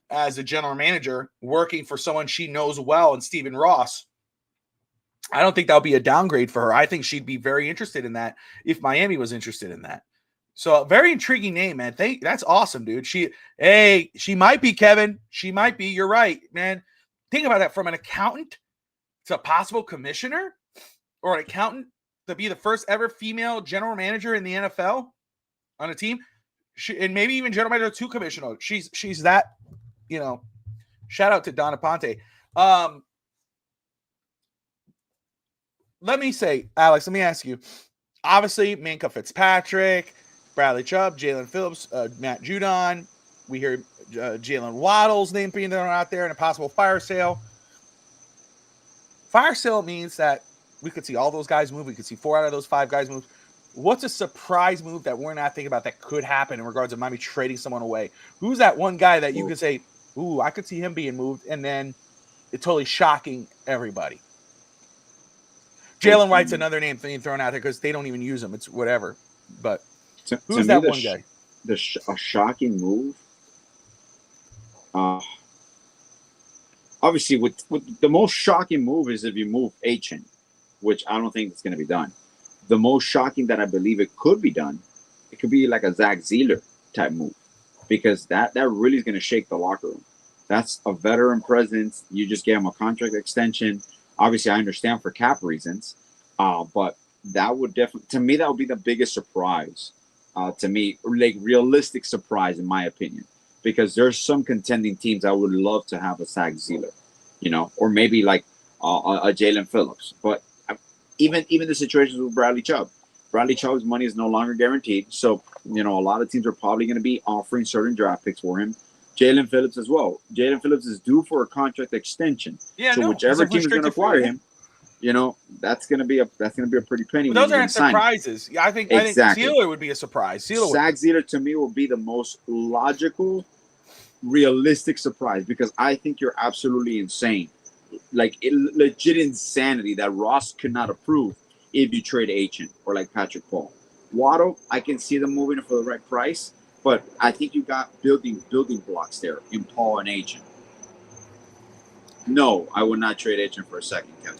[SPEAKER 2] as a general manager, working for someone she knows well, and Stephen Ross, I don't think that would be a downgrade for her. I think she'd be very interested in that if Miami was interested in that. So very intriguing name, man. That's awesome, dude. She might be, Kevin. She might be. You're right, man. Think about that, from an accountant to a possible commissioner, or an accountant to be the first ever female general manager in the NFL on a team. And maybe even general manager to commissioner. She's that, shout out to Donna Ponte. Let me say, Alex, let me ask you. Obviously, Minkah Fitzpatrick, Bradley Chubb, Jalen Phillips, Matt Judon. We hear Jalen Waddle's name being thrown out there in a possible fire sale. Fire sale means that we could see all those guys move. We could see 4 out of those 5 guys move. What's a surprise move that we're not thinking about that could happen in regards to Miami trading someone away? Who's that one guy that you could say, ooh, I could see him being moved, and then it's totally shocking everybody? Jalen Wright's another name being thrown out there because they don't even use him. It's whatever. But who's that one guy?
[SPEAKER 1] A shocking move. Obviously, with the most shocking move is if you move Achin, which I don't think it's going to be done. The most shocking that I believe it could be done, it could be like a Zach Zeeler type move, because that really is going to shake the locker room. That's a veteran presence. You just gave him a contract extension. Obviously, I understand for cap reasons, but that would definitely, to me, that would be the biggest surprise. To me, like realistic surprise, in my opinion, because there's some contending teams I would love to have a Zach Zeeler, or maybe like a Jalen Phillips. But even the situations with Bradley Chubb. Bradley Chubb's money is no longer guaranteed, so a lot of teams are probably going to be offering certain draft picks for him. Jalen Phillips as well. Jalen Phillips is due for a contract extension. Yeah, so whichever team is going to acquire him, that's going to be a pretty penny.
[SPEAKER 2] But those aren't surprises. I think Zeeler would be a surprise.
[SPEAKER 1] Zach Zeeler to me will be the most logical, realistic surprise, because I think you're absolutely insane, like legit insanity that Ross could not approve if you trade Achin or like Patrick Paul. Waddle, I can see them moving it for the right price. But I think you got building blocks there in Paul and Achin. No, I would not trade Achin for a second, Kevin.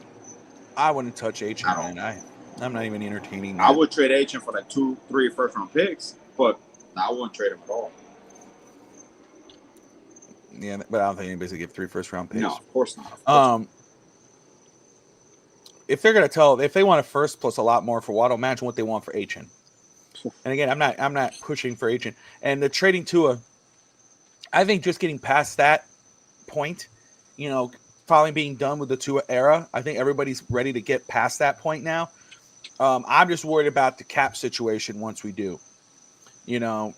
[SPEAKER 2] I wouldn't touch Achin, man. I'm not even entertaining that.
[SPEAKER 1] I would trade Achin for like 2-3 first-round picks, but I wouldn't trade him at all.
[SPEAKER 2] Yeah, but I don't think anybody's going to give 3 first-round picks.
[SPEAKER 1] No, of course not.
[SPEAKER 2] If they want a first plus a lot more for Waddle, imagine what they want for Achin. And again, I'm not pushing for Achin. And the trading Tua, I think just getting past that point, finally being done with the Tua era, I think everybody's ready to get past that point now. I'm just worried about the cap situation once we do. I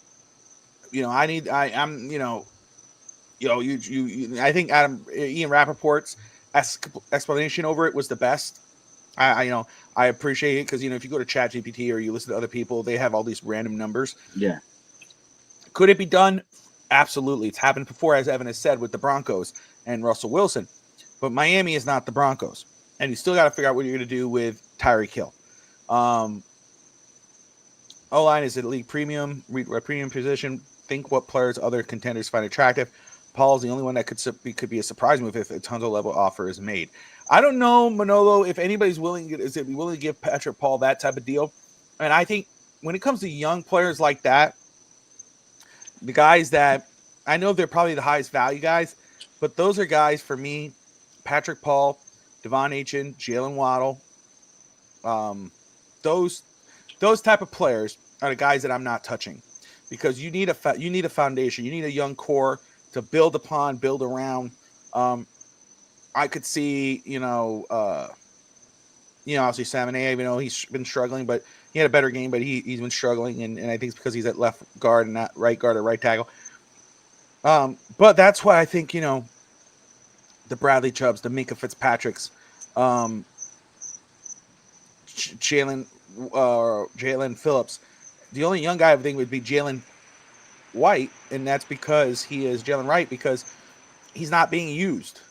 [SPEAKER 2] think Ian Rappaport's explanation over it was the best. I appreciate it because, if you go to ChatGPT or you listen to other people, they have all these random numbers.
[SPEAKER 1] Yeah.
[SPEAKER 2] Could it be done? Absolutely. It's happened before, as Evan has said, with the Broncos and Russell Wilson. But Miami is not the Broncos. And you still got to figure out what you're going to do with Tyreek Hill. O-line is at league premium position. Think what players other contenders find attractive. Paul's the only one that could be a surprise move if a Tunzo level offer is made. I don't know, Manolo, if anybody's willing to give Patrick Paul that type of deal. And I think when it comes to young players like that, the guys that I know they're probably the highest value guys, but those are guys for me, Patrick Paul, Devon Achin, Jalen Waddle, those type of players are the guys that I'm not touching, because you need a foundation, you need a young core to build upon, build around. I could see, obviously Salmon, he's been struggling, but he had a better game, but he's been struggling, and I think it's because he's at left guard and not right guard or right tackle. But that's why I think, the Bradley Chubbs, the Minka Fitzpatricks, Jalen Phillips. The only young guy I think would be Jalen White, and that's because he is Jalen Wright, because he's not being used,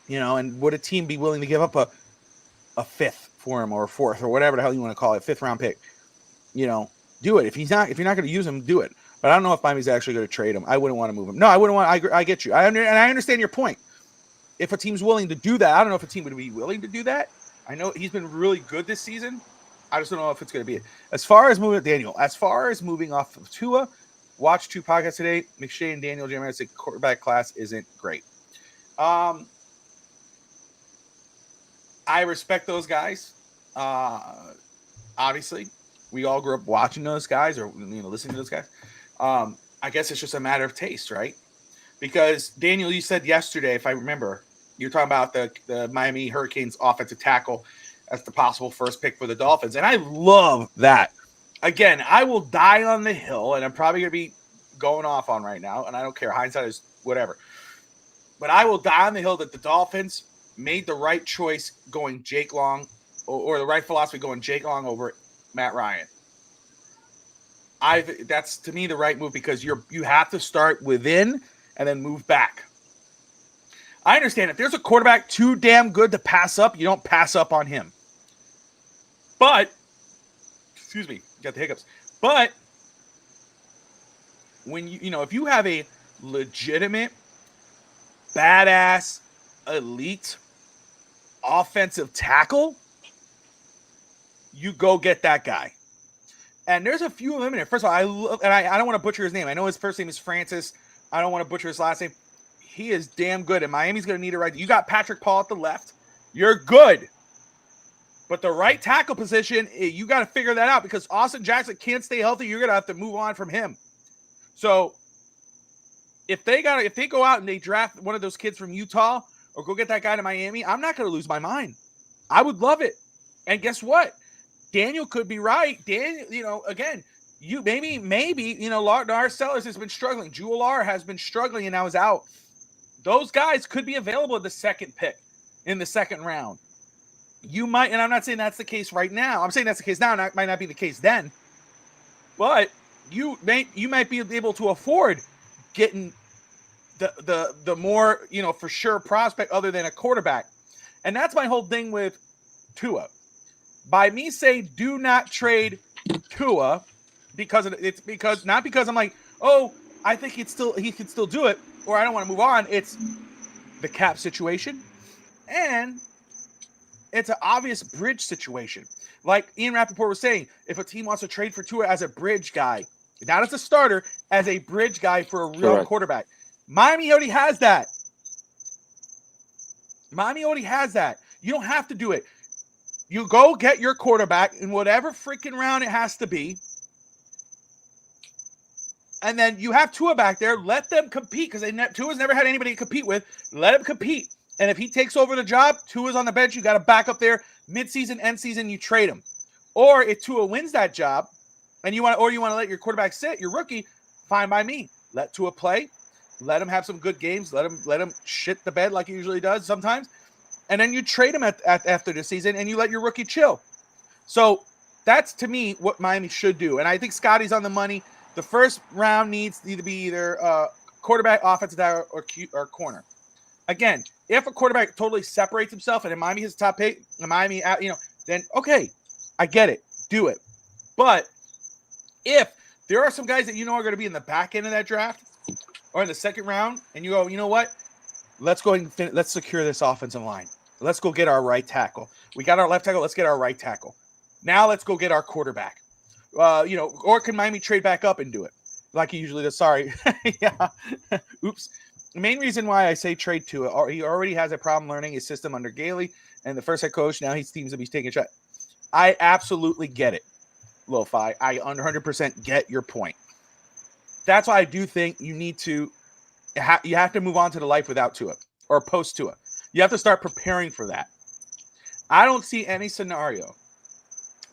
[SPEAKER 2] and would a team be willing to give up a fifth for him, or a fourth, or whatever the hell you want to call it, fifth round pick? Do it. If you're not going to use him, do it. But I don't know if Miami's actually going to trade him. I wouldn't want to move him. No, I wouldn't want. I get you. I understand your point. If a team's willing to do that, I don't know if a team would be willing to do that. I know he's been really good this season. I just don't know if it's going to be it. As far as moving off of Tua, watch 2 podcasts today. McShay and Daniel Jeremiah said quarterback class isn't great. I respect those guys. Obviously, we all grew up watching those guys, or listening to those guys. I guess it's just a matter of taste, right? Because Daniel, you said yesterday, if I remember, you're talking about the Miami Hurricanes offensive tackle as the possible first pick for the Dolphins, and I love that. Again, I will die on the hill, and I'm probably going to be going off on right now, and I don't care. Hindsight is whatever. But I will die on the hill that the Dolphins made the right choice going Jake Long, or the right philosophy going Jake Long over Matt Ryan. That's to me the right move, because you have to start within and then move back. I understand if there's a quarterback too damn good to pass up, you don't pass up on him. But, excuse me, got the hiccups. But when if you have a legitimate, badass, elite offensive tackle, you go get that guy. And there's a few of them in there. First of all, I don't want to butcher his name. I know his first name is Francis. I don't want to butcher his last name. He is damn good, and Miami's going to need it right. You got Patrick Paul at the left. You're good. But the right tackle position, you got to figure that out, because Austin Jackson can't stay healthy. You're going to have to move on from him. So if they go out and they draft one of those kids from Utah or go get that guy to Miami, I'm not going to lose my mind. I would love it. And guess what? Daniel could be right. Daniel, again, Lars Sellers has been struggling. Jewel has been struggling and now is out. Those guys could be available in the second pick, in the second round. You might, and I'm not saying that's the case right now. I'm saying that's the case now, and that might not be the case then. But you might be able to afford getting the more, for sure prospect other than a quarterback. And that's my whole thing with Tua. By me saying do not trade Tua, not because I'm like, oh, I think he can still do it, or I don't want to move on. It's the cap situation, and it's an obvious bridge situation. Like Ian Rappaport was saying, if a team wants to trade for Tua as a bridge guy, not as a starter, as a bridge guy for a real quarterback, Miami already has that. You don't have to do it. You go get your quarterback in whatever freaking round it has to be. And then you have Tua back there. Let them compete, because Tua's never had anybody to compete with. Let him compete. And if he takes over the job, Tua's on the bench. You got to back up there. Mid-season, end season, you trade him. Or if Tua wins that job, and you want to let your quarterback sit, your rookie, fine by me. Let Tua play. Let him have some good games. Let him shit the bed like he usually does sometimes. And then you trade him after the season, and you let your rookie chill. So that's, to me, what Miami should do. And I think Scotty's on the money. The first round needs to be either quarterback, offensive tackle, or corner. Again, if a quarterback totally separates himself and Miami his top pick, and Miami, then okay, I get it. Do it. But if there are some guys that are going to be in the back end of that draft or in the second round, and you go, you know what? Let's go ahead and let's secure this offensive line. Let's go get our right tackle. We got our left tackle. Let's get our right tackle. Now let's go get our quarterback. Or can Miami trade back up and do it like he usually does? Sorry. Yeah. Oops. The main reason why I say trade to it, he already has a problem learning his system under Gailey and the first head coach. Now he seems to be taking a shot. I absolutely get it, Lo-Fi. I 100% get your point. That's why I do think you need to you have to move on to the life without Tua or post Tua. You have to start preparing for that. I don't see any scenario,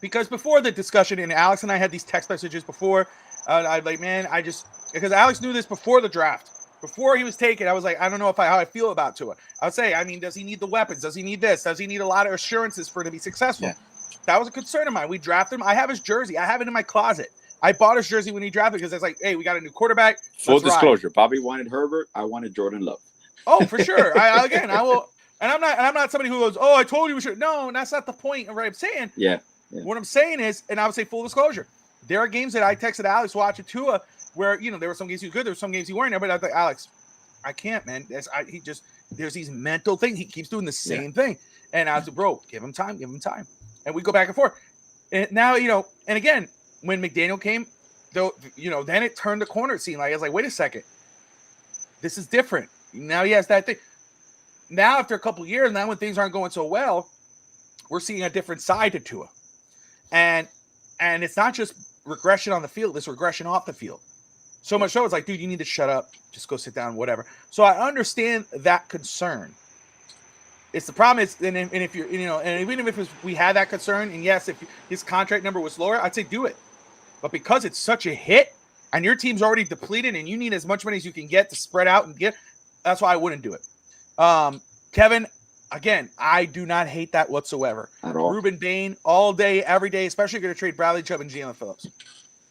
[SPEAKER 2] because before the discussion, and Alex and I had these text messages before, I'm like, man, because Alex knew this before the draft. Before he was taken, I was like, I don't know how I feel about Tua. I would say, I mean, does he need the weapons? Does he need this? Does he need a lot of assurances for to be successful?
[SPEAKER 1] Yeah.
[SPEAKER 2] That was a concern of mine. We drafted him. I have his jersey. I have it in my closet. I bought his jersey when he drafted because I was like, hey, we got a new quarterback.
[SPEAKER 1] Full disclosure, Bobby wanted Herbert. I wanted Jordan Love.
[SPEAKER 2] Oh, for sure. I will. And I'm not somebody who goes, oh, I told you we should. No, that's not the point of what I'm saying.
[SPEAKER 1] Yeah.
[SPEAKER 2] What I'm saying is, and I would say full disclosure, there are games that I texted Alex watching Tua where, there were some games he was good, there were some games he weren't. But I was like, Alex, I can't, man. There's these mental things. He keeps doing the same thing. And I was like, bro, give him time. And we go back and forth. And now, and again, when McDaniel came, though, then it turned the corner. It seemed like I was like, wait a second, this is different. Now he has that thing. Now after a couple of years, now when things aren't going so well, we're seeing a different side to Tua, and it's not just regression on the field; it's regression off the field. So much so, it's like, dude, you need to shut up, just go sit down, whatever. So I understand that concern. It's the problem is, and if you're, and even if we had that concern, and yes, if his contract number was lower, I'd say do it. But because it's such a hit, and your team's already depleted, and you need as much money as you can get to spread out and get, that's why I wouldn't do it. Kevin, again, I do not hate that whatsoever.
[SPEAKER 1] At all.
[SPEAKER 2] Ruben Bain, all day, every day, especially going to trade Bradley Chubb and Jalen Phillips.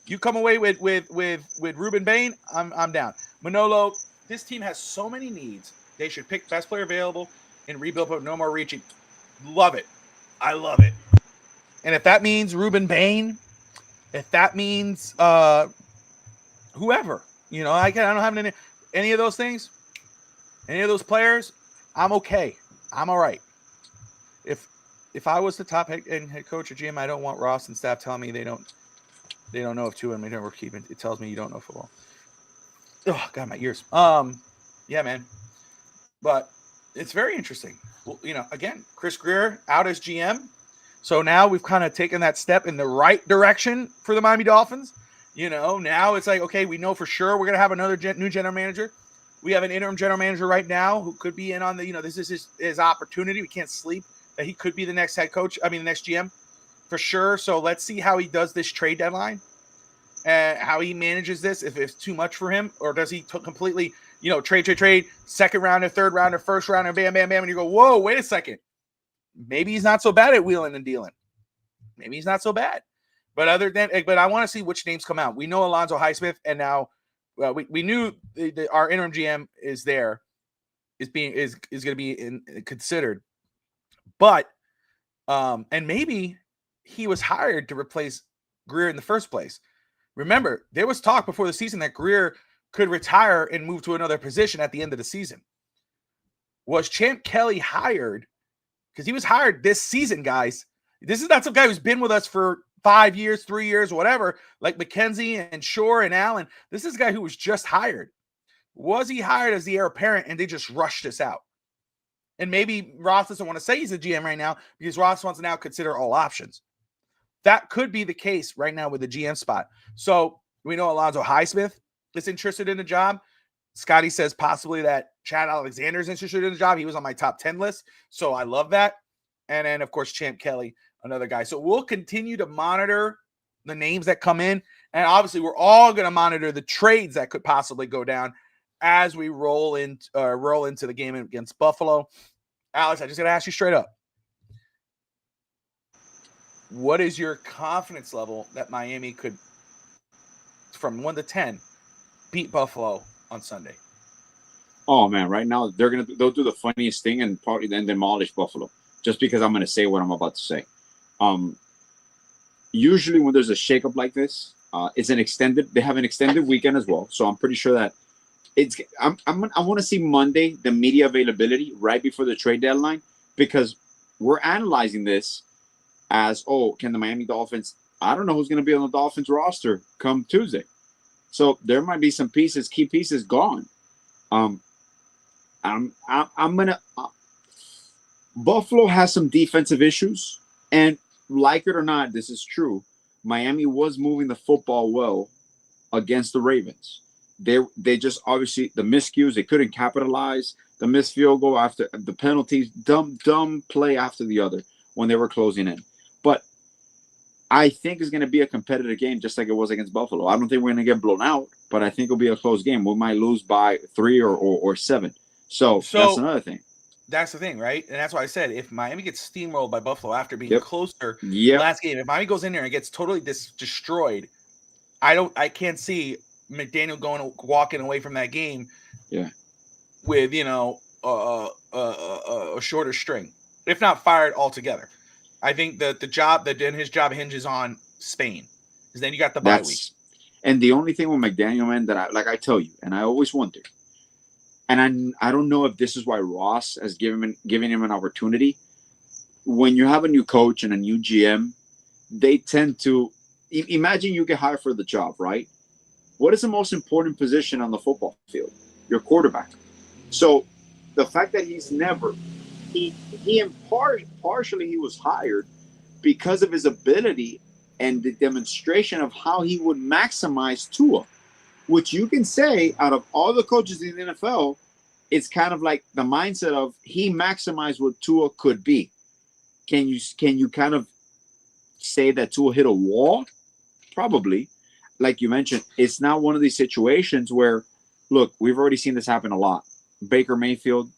[SPEAKER 2] You come away with Ruben Bain, I'm down. Manolo, this team has so many needs. They should pick best player available and rebuild, but no more reaching. Love it. I love it. And if that means Ruben Bain, if that means whoever, I don't have any of those things, any of those players, I'm okay. I'm all right. If I was the top head coach or GM, I don't want Ross and staff telling me they don't know if Tua and me we're keeping. It tells me you don't know football. Oh God, my ears. Yeah, man. But it's very interesting. Well, again, Chris Grier out as GM. So now we've kind of taken that step in the right direction for the Miami Dolphins. Now it's like, okay, we know for sure we're going to have another new general manager. We have an interim general manager right now who could be in on the, this is his opportunity. We can't sleep that he could be the next head coach. The next GM for sure. So let's see how he does this trade deadline and how he manages this. If it's too much for him, or does he completely, trade, second rounder, third rounder, first rounder, bam, bam, bam. And you go, whoa, wait a second. Maybe he's not so bad at wheeling and dealing. Maybe he's not so bad. But I want to see which names come out. We know Alonzo Highsmith, and now we knew our interim GM is going to be considered. But and maybe he was hired to replace Grier in the first place. Remember, there was talk before the season that Grier could retire and move to another position at the end of the season. Was Champ Kelly hired? Because he was hired this season, guys. This is not some guy who's been with us for 5 years, 3 years, whatever, like McKenzie and Shore and Allen. This is a guy who was just hired. Was he hired as the heir apparent and they just rushed us out? And maybe Ross doesn't want to say he's a GM right now because Ross wants to now consider all options. That could be the case right now with the GM spot. So we know Alonzo Highsmith is interested in the job. Scotty says possibly that Chad Alexander is interested in the job. He was on my top 10 list. So I love that. And then, of course, Champ Kelly, another guy. So we'll continue to monitor the names that come in. And obviously, we're all going to monitor the trades that could possibly go down as we roll into the game against Buffalo. Alex, I just got to ask you straight up. What is your confidence level that Miami could, from 1 to 10, beat Buffalo on Sunday?
[SPEAKER 1] Oh man, right now they'll do the funniest thing and probably then demolish Buffalo just because I'm gonna say what I'm about to say. Usually when there's a shakeup like this, they have an extended weekend as well. So I'm pretty sure that I want to see Monday the media availability right before the trade deadline, because we're analyzing this as, can the Miami Dolphins, I don't know who's going to be on the Dolphins roster come Tuesday. So there might be some key pieces gone. Buffalo has some defensive issues, and like it or not, this is true. Miami was moving the football well against the Ravens. They just obviously the miscues, they couldn't capitalize, the missed field goal after the penalties, dumb play after the other when they were closing in. But I think it's going to be a competitive game, just like it was against Buffalo. I don't think we're going to get blown out, but I think it'll be a close game. We might lose by 3 or 7. So that's another thing.
[SPEAKER 2] That's the thing, right? And that's why I said if Miami gets steamrolled by Buffalo after being closer last game, if Miami goes in there and gets totally destroyed, I can't see McDaniel walking away from that game with a shorter string, if not fired altogether. I think that his job hinges on Spain, because then you got the bye week.
[SPEAKER 1] And the only thing with McDaniel, man, that I tell you, and I always wonder, and I don't know if this is why Ross has giving him an opportunity. When you have a new coach and a new GM, they tend to imagine you get hired for the job, right? What is the most important position on the football field? Your quarterback. So the fact that partially he was hired because of his ability and the demonstration of how he would maximize Tua, which you can say out of all the coaches in the NFL, it's kind of like the mindset of he maximized what Tua could be. Can you kind of say that Tua hit a wall? Probably. Like you mentioned, it's not one of these situations where, look, we've already seen this happen a lot. Baker Mayfield,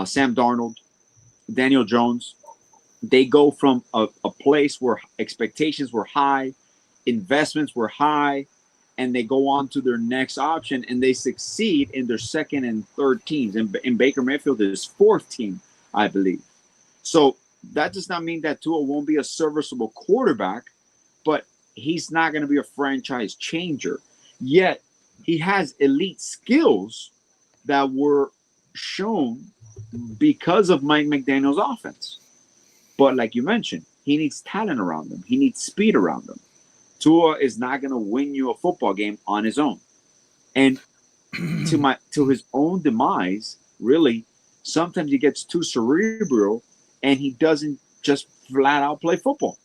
[SPEAKER 1] Sam Darnold, Daniel Jones, they go from a place where expectations were high, investments were high, and they go on to their next option, and they succeed in their second and third teams. And Baker Mayfield is fourth team, I believe. So that does not mean that Tua won't be a serviceable quarterback, but he's not going to be a franchise changer. Yet he has elite skills that were shown because of Mike McDaniel's offense. But like you mentioned, he needs talent around him. He needs speed around him. Tua is not going to win you a football game on his own. And to his own demise, really, sometimes he gets too cerebral and he doesn't just flat out play football.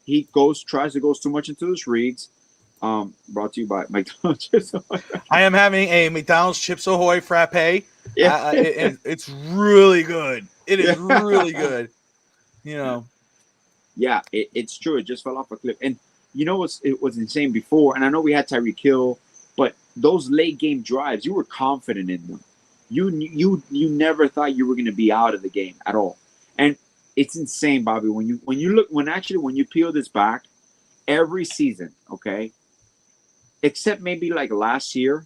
[SPEAKER 1] He tries to go too much into his reads. Brought to you by McDonald's Chips Ahoy. I
[SPEAKER 2] am having a McDonald's Chips Ahoy frappe.
[SPEAKER 1] Yeah.
[SPEAKER 2] It's really good. It is really good.
[SPEAKER 1] Yeah, it's true. It just fell off a cliff. And it was insane before, and I know we had Tyreek Hill, but those late game drives, you were confident in them. You never thought you were going to be out of the game at all. And it's insane, Bobby, when you peel this back, every season, okay, except maybe like last year,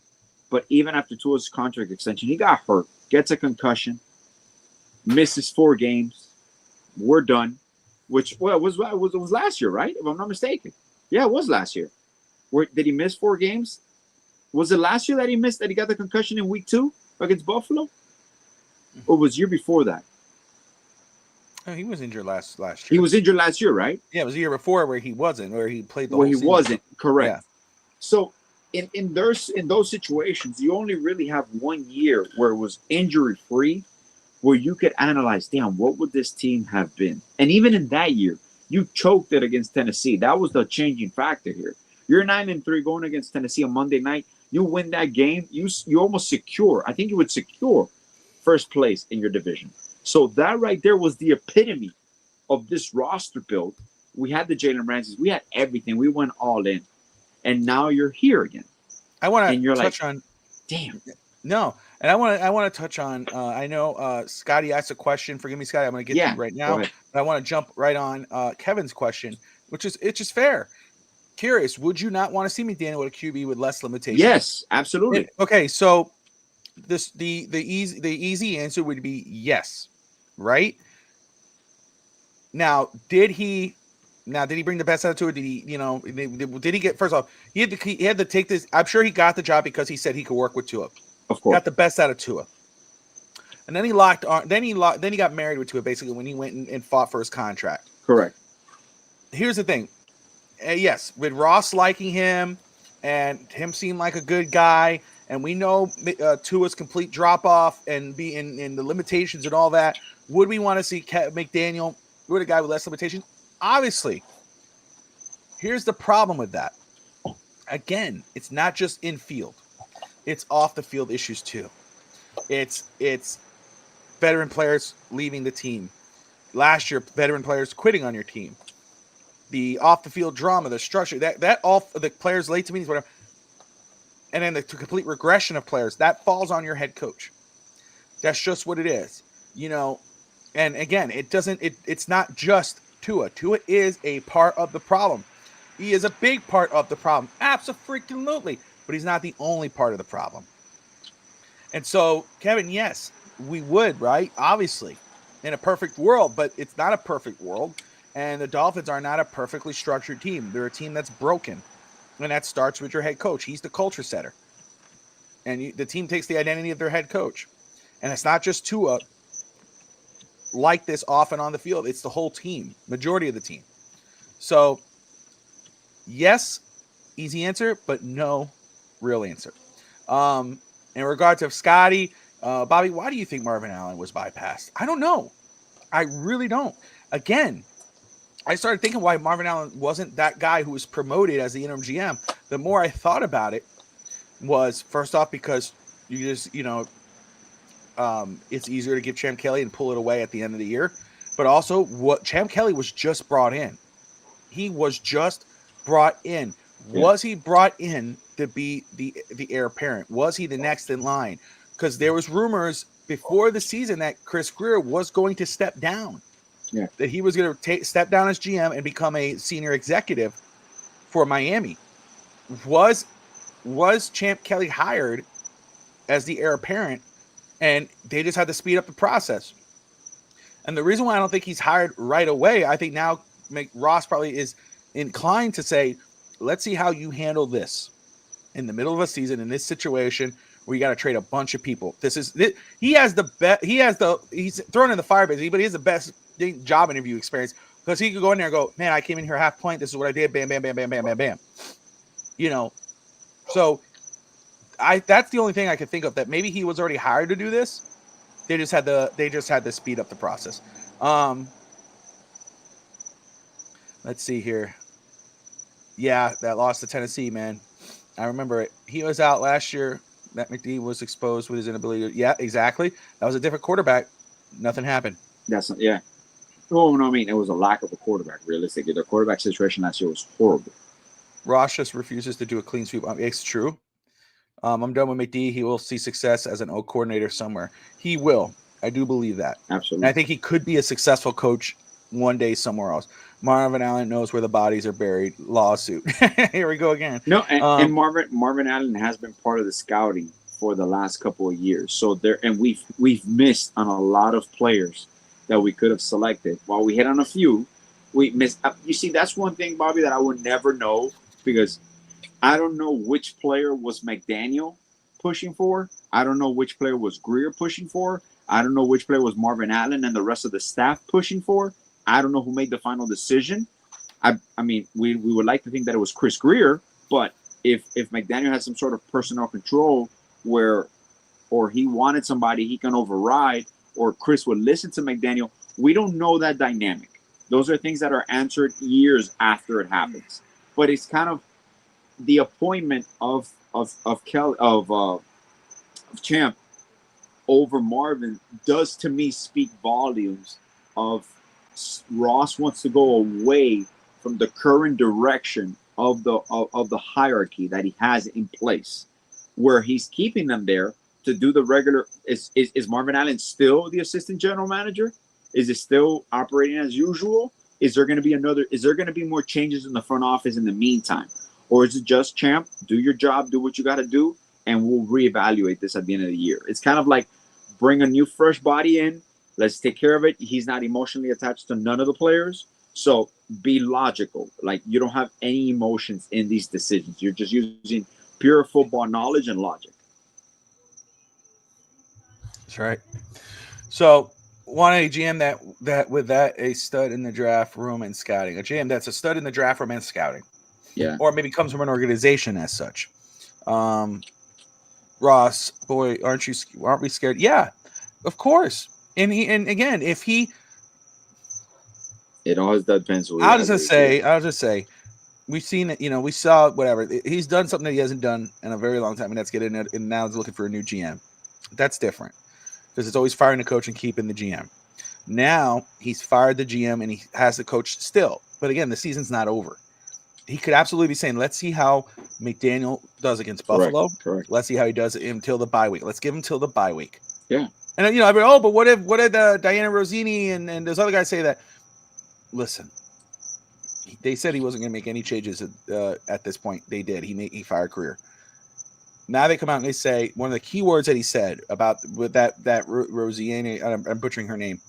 [SPEAKER 1] but even after Tua's contract extension, he got hurt, gets a concussion, misses 4 games. We're done. Which was last year, right? If I'm not mistaken. Yeah, it was last year. Did he miss 4 games? Was it last year that he missed, that he got the concussion in week 2 against Buffalo? Or was year before that?
[SPEAKER 2] Oh, he was injured last year.
[SPEAKER 1] He was injured last year, right?
[SPEAKER 2] Yeah, it was the year before where he wasn't, where he played the
[SPEAKER 1] whole
[SPEAKER 2] season.
[SPEAKER 1] Where he wasn't, correct.
[SPEAKER 2] Yeah.
[SPEAKER 1] So in those situations, you only really have 1 year where it was injury-free, where you could analyze, damn, what would this team have been? And even in that year, you choked it against Tennessee. That was the changing factor here. You're 9-3 going against Tennessee on Monday night. You win that game, you almost secure. I think you would secure first place in your division. So that right there was the epitome of this roster build. We had the Jalen Ramseys. We had everything. We went all in. And now you're here again.
[SPEAKER 2] I want to touch on.
[SPEAKER 1] Damn.
[SPEAKER 2] No. And I want to touch on. I know Scotty asked a question. Forgive me, Scotty. I'm going to get to you right now. But I want to jump right on Kevin's question, it's just fair. Curious, would you not want to see McDaniel with a QB with less limitations?
[SPEAKER 1] Yes, absolutely.
[SPEAKER 2] Okay, so the easy answer would be yes, right? Now, did he bring the best out of Tua? Did he, did he get, first off, he had to take this. I'm sure he got the job because he said he could work with Tua.
[SPEAKER 1] Of course.
[SPEAKER 2] Got the best out of Tua. And then he got married with Tua basically when he went and fought for his contract.
[SPEAKER 1] Correct.
[SPEAKER 2] Here's the thing. Yes, with Ross liking him and him seem like a good guy, and we know Tua's complete drop off and be in the limitations and all that, would we want to see McDaniel with a guy with less limitations? Obviously. Here's the problem with that. Again, it's not just in field. It's off the field issues too. It's veteran players leaving the team. Last year, veteran players quitting on your team. the off the field drama, the structure, that all the players late to meetings, whatever, and then the complete regression of players, that falls on your head coach. That's just what it is, And again, it's not just Tua. Tua is a part of the problem. He is a big part of the problem, absolutely, but he's not the only part of the problem. And so, Kevin, yes, we would, right? Obviously, in a perfect world, but it's not a perfect world. And the Dolphins are not a perfectly structured team. They're a team that's broken. And that starts with your head coach. He's the culture setter. And the team takes the identity of their head coach. And it's not just Tua like this off and on the field. It's the whole team, majority of the team. So, yes, easy answer, but no real answer. In regards of Scotty, Bobby, why do you think Marvin Allen was bypassed? I don't know. I really don't. Again, I started thinking why Marvin Allen wasn't that guy who was promoted as the interim GM. The more I thought about it was, first off, because you just, it's easier to give Champ Kelly and pull it away at the end of the year. But also, what Champ Kelly was just brought in. He was just brought in. Yeah. Was he brought in to be the heir apparent? Was he the next in line? Because there was rumors before the season that Chris Grier was going to step down. Yeah. That he was going to step down as GM and become a senior executive for Miami. Was Champ Kelly hired as the heir apparent, and they just had to speed up the process? And the reason why I don't think he's hired right away, I think now Ross probably is inclined to say, let's see how you handle this in the middle of a season in this situation where you got to trade a bunch of people. He's thrown in the fire basically, but he has the best job interview experience because he could go in there and go, man, I came in here half point. This is what I did. Bam, bam, bam, bam, bam, bam, bam. So that's the only thing I could think of, that maybe he was already hired to do this. They just had to speed up the process. Let's see here. Yeah, that loss to Tennessee, man. I remember it. He was out last year. Matt McD was exposed with his inability to, yeah, exactly. That was a different quarterback. Nothing happened.
[SPEAKER 1] Yeah. Oh, no, I mean, it was a lack of a quarterback, realistically. The quarterback situation last year was horrible.
[SPEAKER 2] Ross just refuses to do a clean sweep. It's true. I'm done with McD. He will see success as an O coordinator somewhere. He will. I do believe that.
[SPEAKER 1] Absolutely.
[SPEAKER 2] And I think he could be a successful coach one day somewhere else. Marvin Allen knows where the bodies are buried. Lawsuit. Here we go again.
[SPEAKER 1] No, and Marvin Allen has been part of the scouting for the last couple of years. So we've missed on a lot of players that we could have selected. While we hit on a few, we missed. You see, that's one thing, Bobby, that I would never know, because I don't know which player was McDaniel pushing for. I don't know which player was Grier pushing for. I don't know which player was Marvin Allen and the rest of the staff pushing for. I don't know who made the final decision. I mean, we would like to think that it was Chris Grier, but if McDaniel has some sort of personnel control or he wanted somebody he can override, or Chris would listen to McDaniel, we don't know that dynamic. Those are things that are answered years after it happens. But it's kind of the appointment of Champ over Marvin does to me speak volumes of Ross wants to go away from the current direction of the hierarchy that he has in place, where he's keeping them there to do the regular. Is Marvin Allen still the assistant general manager? Is it still operating as usual? Is there going to be more changes in the front office in the meantime? Or is it just, Champ, do your job, do what you got to do, and we'll reevaluate this at the end of the year? It's kind of like bring a new fresh body in. Let's take care of it. He's not emotionally attached to none of the players. So be logical. Like, you don't have any emotions in these decisions. You're just using pure football knowledge and logic.
[SPEAKER 2] That's right. So want a GM that with that, a stud in the draft room and scouting. A GM that's a stud in the draft room and scouting.
[SPEAKER 1] Yeah.
[SPEAKER 2] Or maybe comes from an organization as such. Ross, boy, aren't we scared? Yeah, of course. And again, if he,
[SPEAKER 1] it always depends.
[SPEAKER 2] I'll just say, we've seen it. We saw whatever he's done, something that he hasn't done in a very long time, and that's getting it. And now he's looking for a new GM. That's different, because it's always firing the coach and keeping the GM. Now he's fired the GM and he has the coach still. But again, the season's not over. He could absolutely be saying, let's see how McDaniel does against Buffalo.
[SPEAKER 1] Correct.
[SPEAKER 2] Let's see how he does until the bye week. Let's give him till the bye week.
[SPEAKER 1] Yeah.
[SPEAKER 2] And I mean, oh, but what did Diana Rosini and those other guys say that? Listen, they said he wasn't going to make any changes at this point. They did. He fired Grier. Now they come out and they say one of the key words that he said about with that Rosini, I'm butchering her name,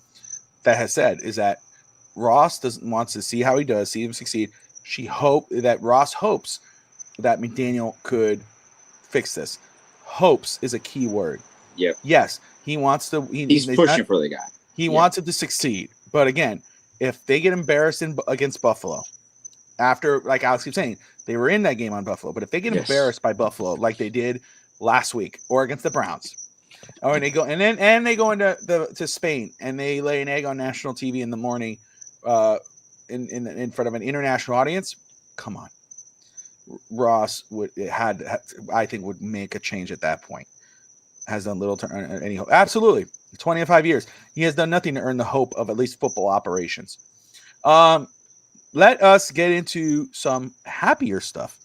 [SPEAKER 2] that has said is that Ross wants to see how he does, see him succeed. Ross hopes that McDaniel could fix this. Hopes is a key word.
[SPEAKER 1] Yep.
[SPEAKER 2] Yes, he wants to.
[SPEAKER 1] He's pushing for the guy.
[SPEAKER 2] He wants it to succeed. But again, if they get embarrassed against Buffalo, after, like Alex keeps saying, they were in that game on Buffalo, but if they get embarrassed by Buffalo like they did last week or against the Browns, or they go they go into Spain and they lay an egg on national TV in the morning, in front of an international audience, come on, Ross would make a change at that point. Has done little to earn any hope. Absolutely, 25 years, he has done nothing to earn the hope of at least football operations. Let us get into some happier stuff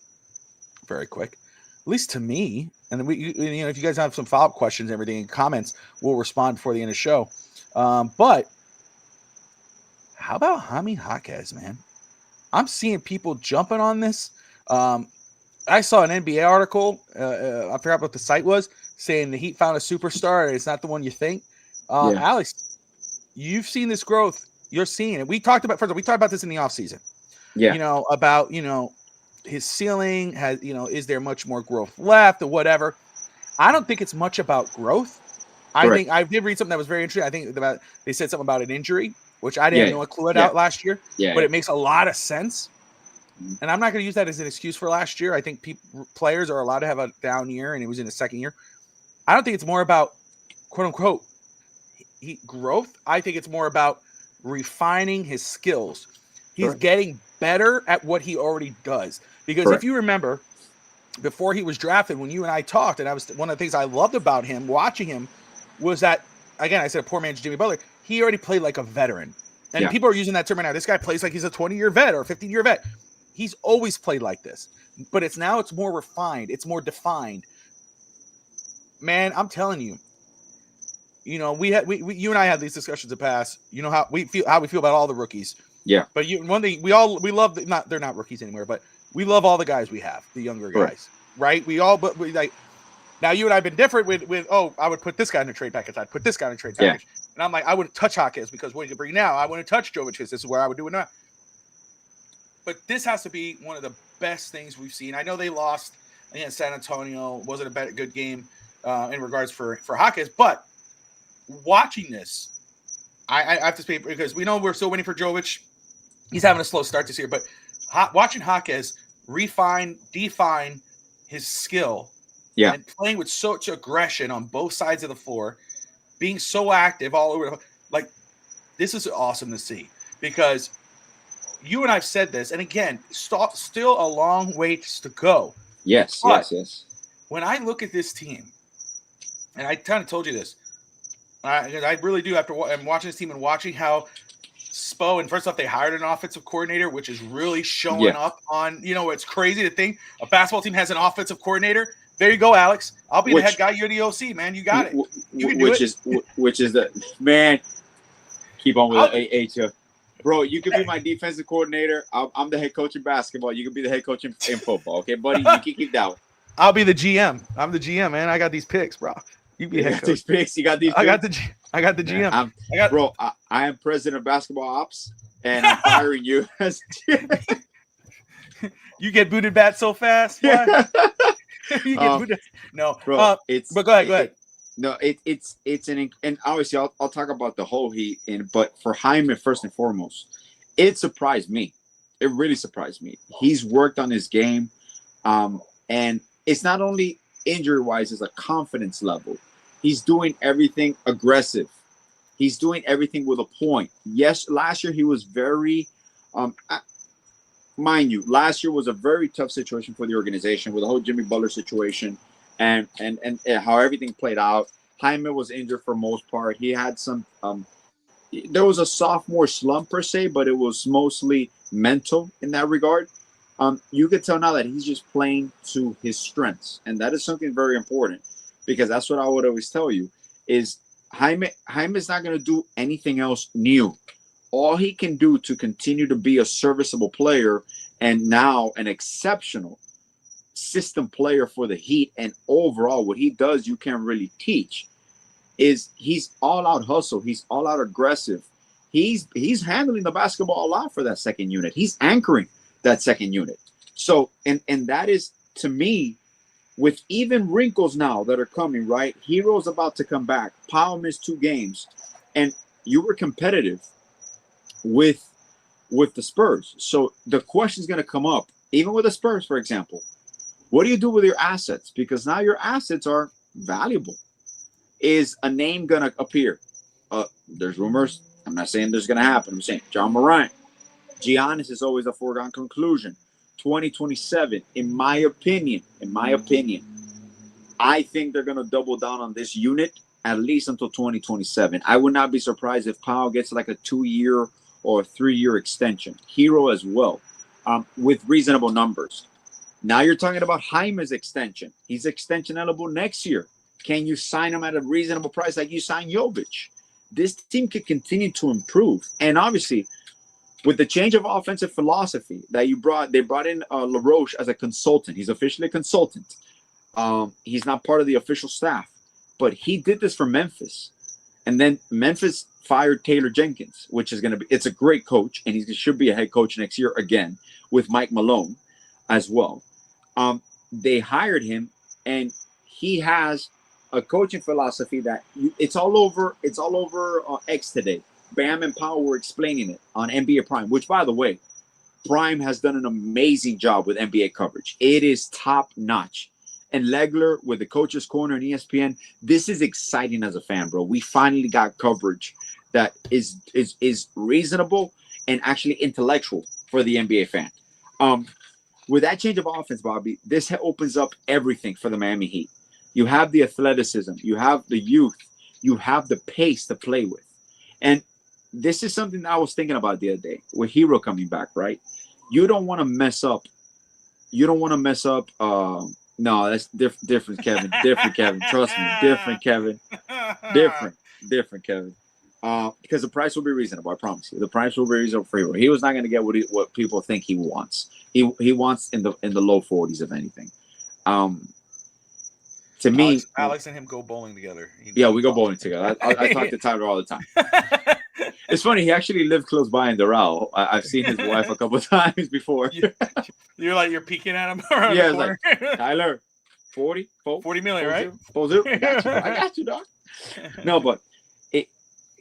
[SPEAKER 2] very quick, at least to me. And then if you guys have some follow-up questions and everything in comments, we'll respond before the end of the show. But how about Jaime Jaquez, man? I'm seeing people jumping on this. I saw an NBA article. I forgot what the site was, saying the Heat found a superstar and it's not the one you think. Alex, you've seen this growth. You're seeing it. We talked about this in the offseason. Yeah. About his ceiling has, is there much more growth left or whatever? I don't think it's much about growth. I think I did read something that was very interesting. I think they said something about an injury, which I didn't know a clue out last year. But it makes a lot of sense. And I'm not going to use that as an excuse for last year. I think players are allowed to have a down year, and it was in his second year. I don't think it's more about quote unquote growth. I think it's more about refining his skills. He's getting better at what he already does. Because if you remember, before he was drafted, when you and I talked, and one of the things I loved about him, watching him, was that, again, I said a poor man's Jimmy Butler. He already played like a veteran. And people are using that term right now. This guy plays like he's a 20-year vet or a 15-year vet. He's always played like this. But it's more refined. It's more defined. Man, I'm telling you, you and I had these discussions in the past. You know how we feel about all the rookies. Yeah. But one thing we love, they're not rookies anymore, but we love all the guys we have, the younger guys, right? Now you and I have been different with I would put this guy in a trade package. I'd put this guy in a trade package. And I'm like, I wouldn't touch Hawkins because what you bring now, I wouldn't touch Jovic because this is where I would do it now. But this has to be one of the best things we've seen. I know they lost against San Antonio. Wasn't a good game in regards for Hawkins, but watching this, I have to speak because we know we're still waiting for Jovic. He's having a slow start this year, but watching Hawkins define his skill, and playing with such aggression on both sides of the floor, being so active all over, like this is awesome to see because you and I've said this, and again, still a long ways to go. Yes. When I look at this team, and I kind of told you this, because I really do after I'm watching this team and watching how Spo, and first off, they hired an offensive coordinator, which is really showing up on, it's crazy to think a basketball team has an offensive coordinator. There you go, Alex. I'll be the head guy. You're the OC, man. You got it. You can do it. Which is the man. Keep on with it. Bro, you can be my defensive coordinator. I'm the head coach in basketball. You can be the head coach in football. Okay, buddy? You can keep that one. I'll be the GM. I'm the GM, man. I got these picks, bro. You be head coach. These picks. You got these picks? I got the GM. I am president of basketball ops, and I'm hiring you as GM. You get booted back so fast? Yeah. You get booted. No, bro. But go ahead. And obviously I'll talk about the whole Heat, but for Hyman first and foremost, it surprised me. It really surprised me. He's worked on his game, and it's not only injury wise; it's a confidence level. He's doing everything aggressive. He's doing everything with a point. Yes, last year he was very, mind you, last year was a very tough situation for the organization with the whole Jimmy Butler situation. And how everything played out. Jaime was injured for most part. He had some there was a sophomore slump per se, but it was mostly
[SPEAKER 1] mental in that regard. You could tell now that he's just playing to his strengths, and that is something very important, because that's what I would always tell you is Jaime's not going to do anything else new. All he can do to continue to be a serviceable player and now an exceptional system player for the Heat, and overall what he does you can't really teach, is he's all out hustle. He's all out aggressive. He's handling the basketball a lot for that second unit. He's anchoring that second unit. So, and that is, to me, with even wrinkles now that are coming, right? Hero's about to come back. Powell missed 2 games, and you were competitive with the Spurs. So the question is going to come up, even with the Spurs, for example. What do you do with your assets? Because now your assets are valuable. Is a name going to appear? There's rumors. I'm not saying there's going to happen. I'm saying John Morant. Giannis is always a foregone conclusion. 2027, in my opinion, I think they're going to double down on this unit at least until 2027. I would not be surprised if Powell gets like a 2-year or a 3-year extension. Hero as well, with reasonable numbers. Now you're talking about Jaime's extension. He's extension eligible next year. Can you sign him at a reasonable price like you signed Jovic? This team could continue to improve. And obviously, with the change of offensive philosophy that they brought in LaRoche as a consultant. He's officially a consultant. He's not part of the official staff, but he did this for Memphis. And then Memphis fired Taylor Jenkins, which is it's a great coach, and he should be a head coach next year again with Mike Malone as well. They hired him, and he has a coaching philosophy that it's all over X today. Bam and Powell were explaining it on NBA Prime, which, by the way, Prime has done an amazing job with NBA coverage. It is top notch. And Legler with the Coach's Corner and ESPN, this is exciting as a fan, bro. We finally got coverage that is reasonable and actually intellectual for the NBA fan. With that change of offense, Bobby, this opens up everything for the Miami Heat. You have the athleticism, you have the youth, you have the pace to play with. And this is something I was thinking about the other day with Hero coming back, right? You don't want to mess up. No, that's different, Kevin. Different, Kevin. Trust me. Different, Kevin. Different, Kevin. Because the price will be reasonable. I promise you. The price will be reasonable for Hero. He was not going to get what people think he wants. He wants in the low 40s, if anything. To me,
[SPEAKER 2] Alex and him go bowling together.
[SPEAKER 1] Yeah, we go bowling together. I talk to Tyler all the time. It's funny. He actually lived close by in Doral. I've seen his wife a couple of times before.
[SPEAKER 2] You're peeking at him around
[SPEAKER 1] the
[SPEAKER 2] corner.
[SPEAKER 1] Like, Tyler, 40
[SPEAKER 2] million, right?
[SPEAKER 1] I got you, dog. No, but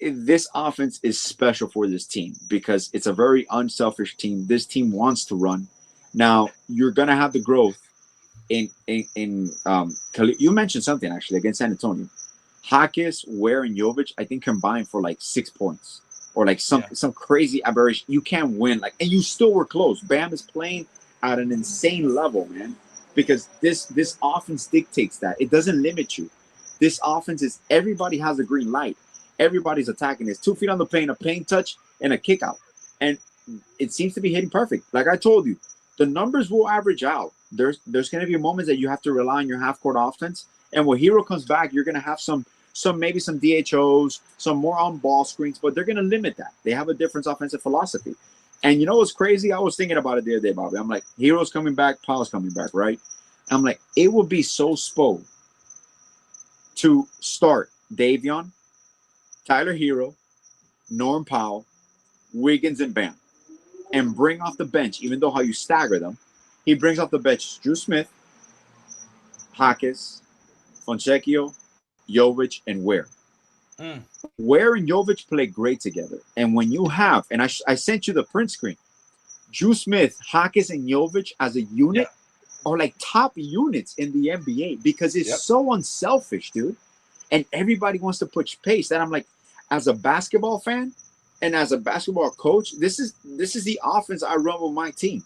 [SPEAKER 1] this offense is special for this team because it's a very unselfish team. This team wants to run. Now you're gonna have the growth in you mentioned something actually against San Antonio. Hakis, Ware, and Jovic, I think combined for like 6 points or like some crazy aberration. You can't win and you still were close. Bam is playing at an insane level, man, because this offense dictates that. It doesn't limit you. This offense is everybody has a green light. Everybody's attacking. It's 2 feet on the paint, a paint touch, and a kick out. And it seems to be hitting perfect. Like I told you, the numbers will average out. There's going to be moments that you have to rely on your half-court offense. And when Hero comes back, you're going to have maybe some DHOs, some more on-ball screens, but they're going to limit that. They have a different offensive philosophy. And you know what's crazy? I was thinking about it the other day, Bobby. I'm like, Hero's coming back, Powell's coming back, right? I'm like, it would be so spo to start Davion, Tyler Hero, Norm Powell, Wiggins, and Bam, and bring off the bench, even though how you stagger them, he brings off the bench Drew Smith, Hakis, Fontecchio, Jovic, and Ware. Ware and Jovic play great together. And when you have, and I sent you the print screen, Drew Smith, Hakis, and Jovic as a unit are like top units in the NBA because it's so unselfish, dude. And everybody wants to push pace. That I'm like, as a basketball fan and as a basketball coach, this is the offense I run with my team.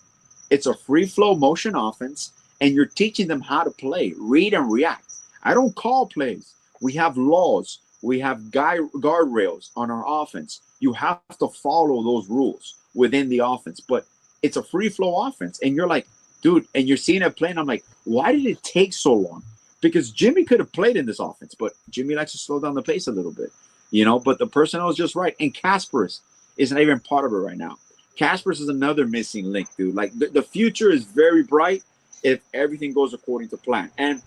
[SPEAKER 1] It's a free flow motion offense, and you're teaching them how to play, read and react. I don't call plays. We have laws. We have guardrails on our offense. You have to follow those rules within the offense. But it's a free flow offense. And you're like, dude, and you're seeing it playing. I'm like, why did it take so long? Because Jimmy could have played in this offense, but Jimmy likes to slow down the pace a little bit, but the personnel is just right. And Kasparis isn't even part of it right now. Kasparis is another missing link, dude. Like the future is very bright if everything goes according to plan. And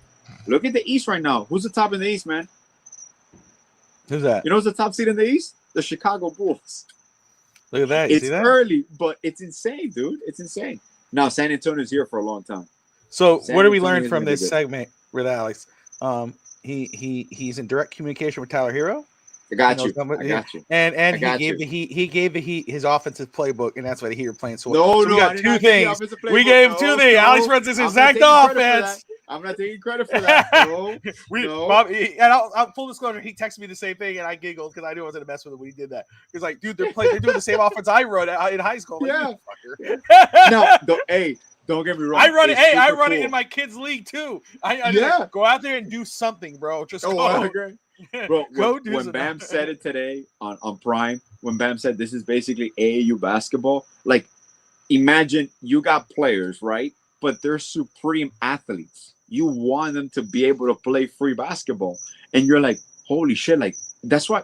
[SPEAKER 1] look at the East right now. Who's the top in the East, man?
[SPEAKER 2] Who's that?
[SPEAKER 1] You know who's the top seed in the East? The Chicago Bulls.
[SPEAKER 2] Look at that. You
[SPEAKER 1] it's
[SPEAKER 2] see that?
[SPEAKER 1] Early, but it's insane, dude. It's insane. Now, San Antonio's here for a long time.
[SPEAKER 2] So
[SPEAKER 1] San
[SPEAKER 2] what do we
[SPEAKER 1] Antonio
[SPEAKER 2] learn
[SPEAKER 1] is
[SPEAKER 2] from
[SPEAKER 1] gonna be
[SPEAKER 2] this
[SPEAKER 1] good.
[SPEAKER 2] segment with Alex? He's in direct communication with Tyler Hero.
[SPEAKER 1] I got you.
[SPEAKER 2] And he gave the Heat his offensive playbook, and that's why the Heat are playing so well. So we got two things. We gave him two things. Alex runs his exact offense.
[SPEAKER 1] I'm not taking credit for that. No.
[SPEAKER 2] Bobby, and I'll full disclosure, he texted me the same thing, and I giggled because I knew I was going to mess with him when he did that. He's like, dude, they're doing the same offense I run in high school. Like,
[SPEAKER 1] No, don't get me wrong.
[SPEAKER 2] I run it. Hey, I run it in my kids' league too. I just go out there and do something, bro. Just go.
[SPEAKER 1] I agree. Bro, when Bam said it today on Prime, when Bam said this is basically AAU basketball, like imagine you got players, right? But they're supreme athletes. You want them to be able to play free basketball. And you're like, holy shit. Like, that's why,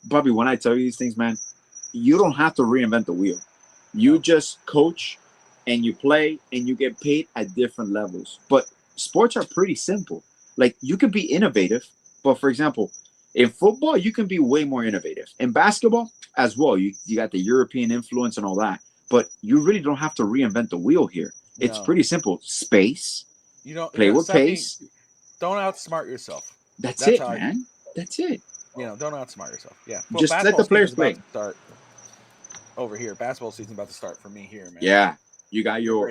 [SPEAKER 1] Bobby, when I tell you these things, man, you don't have to reinvent the wheel. You just coach and you play and you get paid at different levels. But sports are pretty simple. Like, you can be innovative, but for example, in football, you can be way more innovative. In basketball as well, you got the European influence and all that. But you really don't have to reinvent the wheel here. It's pretty simple. Space. Play with pace.
[SPEAKER 2] Don't outsmart yourself.
[SPEAKER 1] That's it, man. That's it.
[SPEAKER 2] Don't outsmart yourself. Yeah. Well,
[SPEAKER 1] just let the players play.
[SPEAKER 2] Start over here. Basketball season's about to start for me here, man.
[SPEAKER 1] Yeah. You got your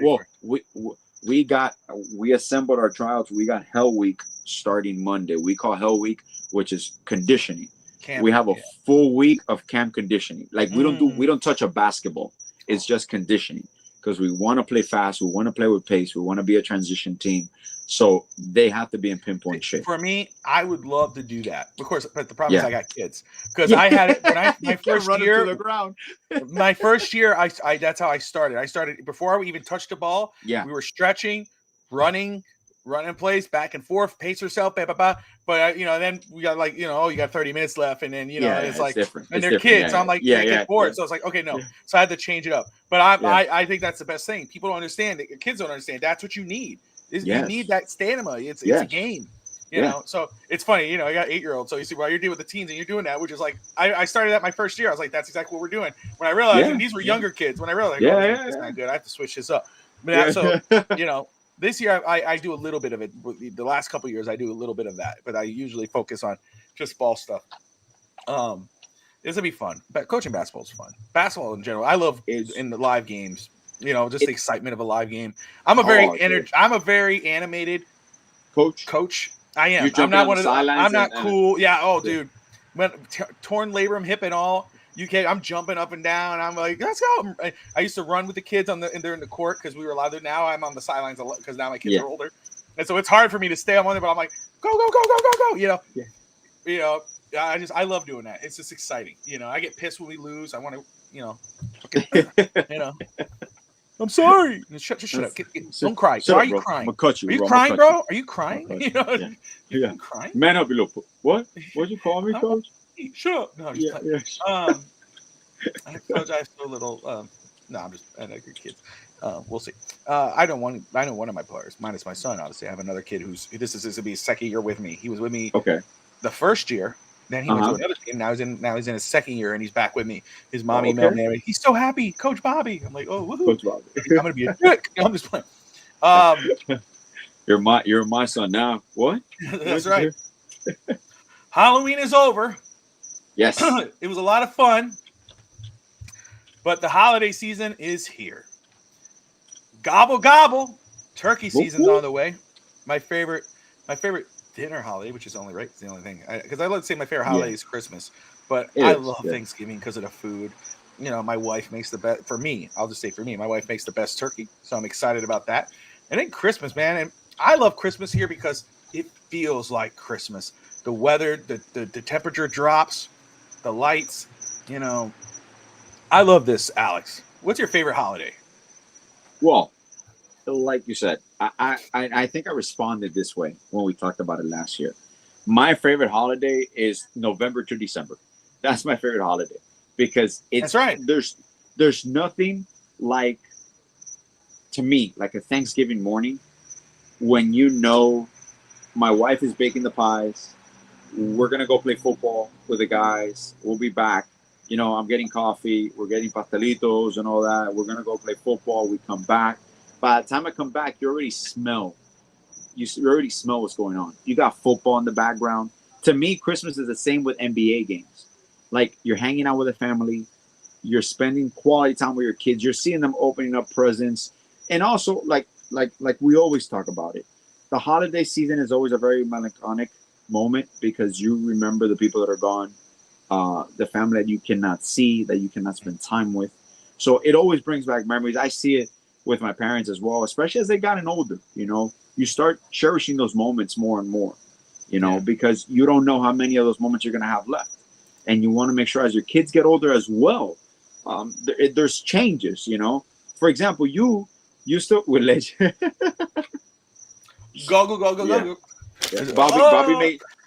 [SPEAKER 1] we assembled our tryouts. We got Hell Week starting Monday. We call Hell Week, which is conditioning. We have a full week of camp conditioning. Like we don't touch a basketball. It's just conditioning because we want to play fast. We want to play with pace. We want to be a transition team. So they have to be in pinpoint shape.
[SPEAKER 2] For me, I would love to do that. Of course, but the problem is I got kids. Because I had it when my first year.
[SPEAKER 1] To the ground.
[SPEAKER 2] My first year, I that's how I started. I started before we even touched the ball.
[SPEAKER 1] Yeah.
[SPEAKER 2] We were stretching, running plays back and forth, pace yourself, blah, blah, blah. But then we got you got 30 minutes left, and then it's like
[SPEAKER 1] different.
[SPEAKER 2] And they're kids. So I'm like, get bored. So I was like, okay, no. So I had to change it up. But I think that's the best thing. People don't understand. Kids don't understand. That's what you need. You need that stamina. It's a game. You know, so it's funny. I got 8-year-olds. So you see, while you're dealing with the teens and you're doing that, which is like, I started that my first year. I was like, that's exactly what we're doing. When I realized these were younger kids, when I realized, it's not good. I have to switch this up. But this year I do a little bit of it. The last couple of years I do a little bit of that, but I usually focus on just ball stuff. This will be fun. But coaching basketball is fun. Basketball in general, I love in the live games. Just the excitement of a live game. I'm a very animated coach. I am. I'm not one of the. I'm not cool. Yeah. Oh, dude. When torn labrum, hip, and all. I'm jumping up and down. I'm like, let's go. I used to run with the kids they're in the court because we were allowed to. Now I'm on the sidelines because now my kids are older, and so it's hard for me to stay on there. But I'm like, go, go, go, go, go, go. I love doing that. It's just exciting. I get pissed when we lose. I want to, I'm sorry. Just shut up. Don't cry. Why are you crying?
[SPEAKER 1] I'm cut you.
[SPEAKER 2] Are you crying, bro? Are you crying?
[SPEAKER 1] Yeah.
[SPEAKER 2] Crying?
[SPEAKER 1] Man up, you little. What? What'd you call me, Coach?
[SPEAKER 2] Shut up. No, I'm just Coach, I have so little. No, I'm just. I like your kids. We'll see. I know one of my players, minus my son. Obviously, I have another kid who's this is to be his second year with me. He was with me. The first year. Then he went to another team. Now he's in his second year, and he's back with me. His mom emailed me. He's so happy, Coach Bobby. I'm like, oh, woohoo.
[SPEAKER 1] Coach Bobby.
[SPEAKER 2] I'm gonna be a dick. I'm just playing.
[SPEAKER 1] You're my son now. What?
[SPEAKER 2] That's right. Halloween is over.
[SPEAKER 1] Yes.
[SPEAKER 2] It was a lot of fun, but the holiday season is here. Gobble gobble. Turkey season's on the way. My favorite dinner holiday, which is only right. It's the only thing because I love to say my favorite holiday is Christmas, but I love Thanksgiving because of the food. My wife makes the best for me. I'll just say for me, my wife makes the best turkey, so I'm excited about that. And then Christmas, man, and I love Christmas here because it feels like Christmas. the weather, the temperature drops, the lights. You know, I love this, Alex. What's your favorite holiday?
[SPEAKER 1] Well, like you said, I think I responded this way when we talked about it last year. My favorite holiday is November to December. That's my favorite holiday because it's
[SPEAKER 2] That's right.
[SPEAKER 1] There's nothing like, to me, like a Thanksgiving morning when you know my wife is baking the pies. We're gonna go play football with the guys. We'll be back. You know, I'm getting coffee. We're getting pastelitos and all that. We're gonna go play football. We come back. By the time I come back, you already smell what's going on. You got football in the background. To me, Christmas is the same with NBA games. Like, you're hanging out with the family. You're spending quality time with your kids. You're seeing them opening up presents. And also, like we always talk about it, the holiday season is always a very melancholic moment because you remember the people that are gone, the family that you cannot see, that you cannot spend time with. So it always brings back memories. I see it with my parents as well, especially as they gotten older. You know, you start cherishing those moments more and more, you know, because you don't know how many of those moments you're going to have left. And you want to make sure as your kids get older as well, there's changes, you know. For example, you still with legend.
[SPEAKER 2] Go.
[SPEAKER 1] Yeah.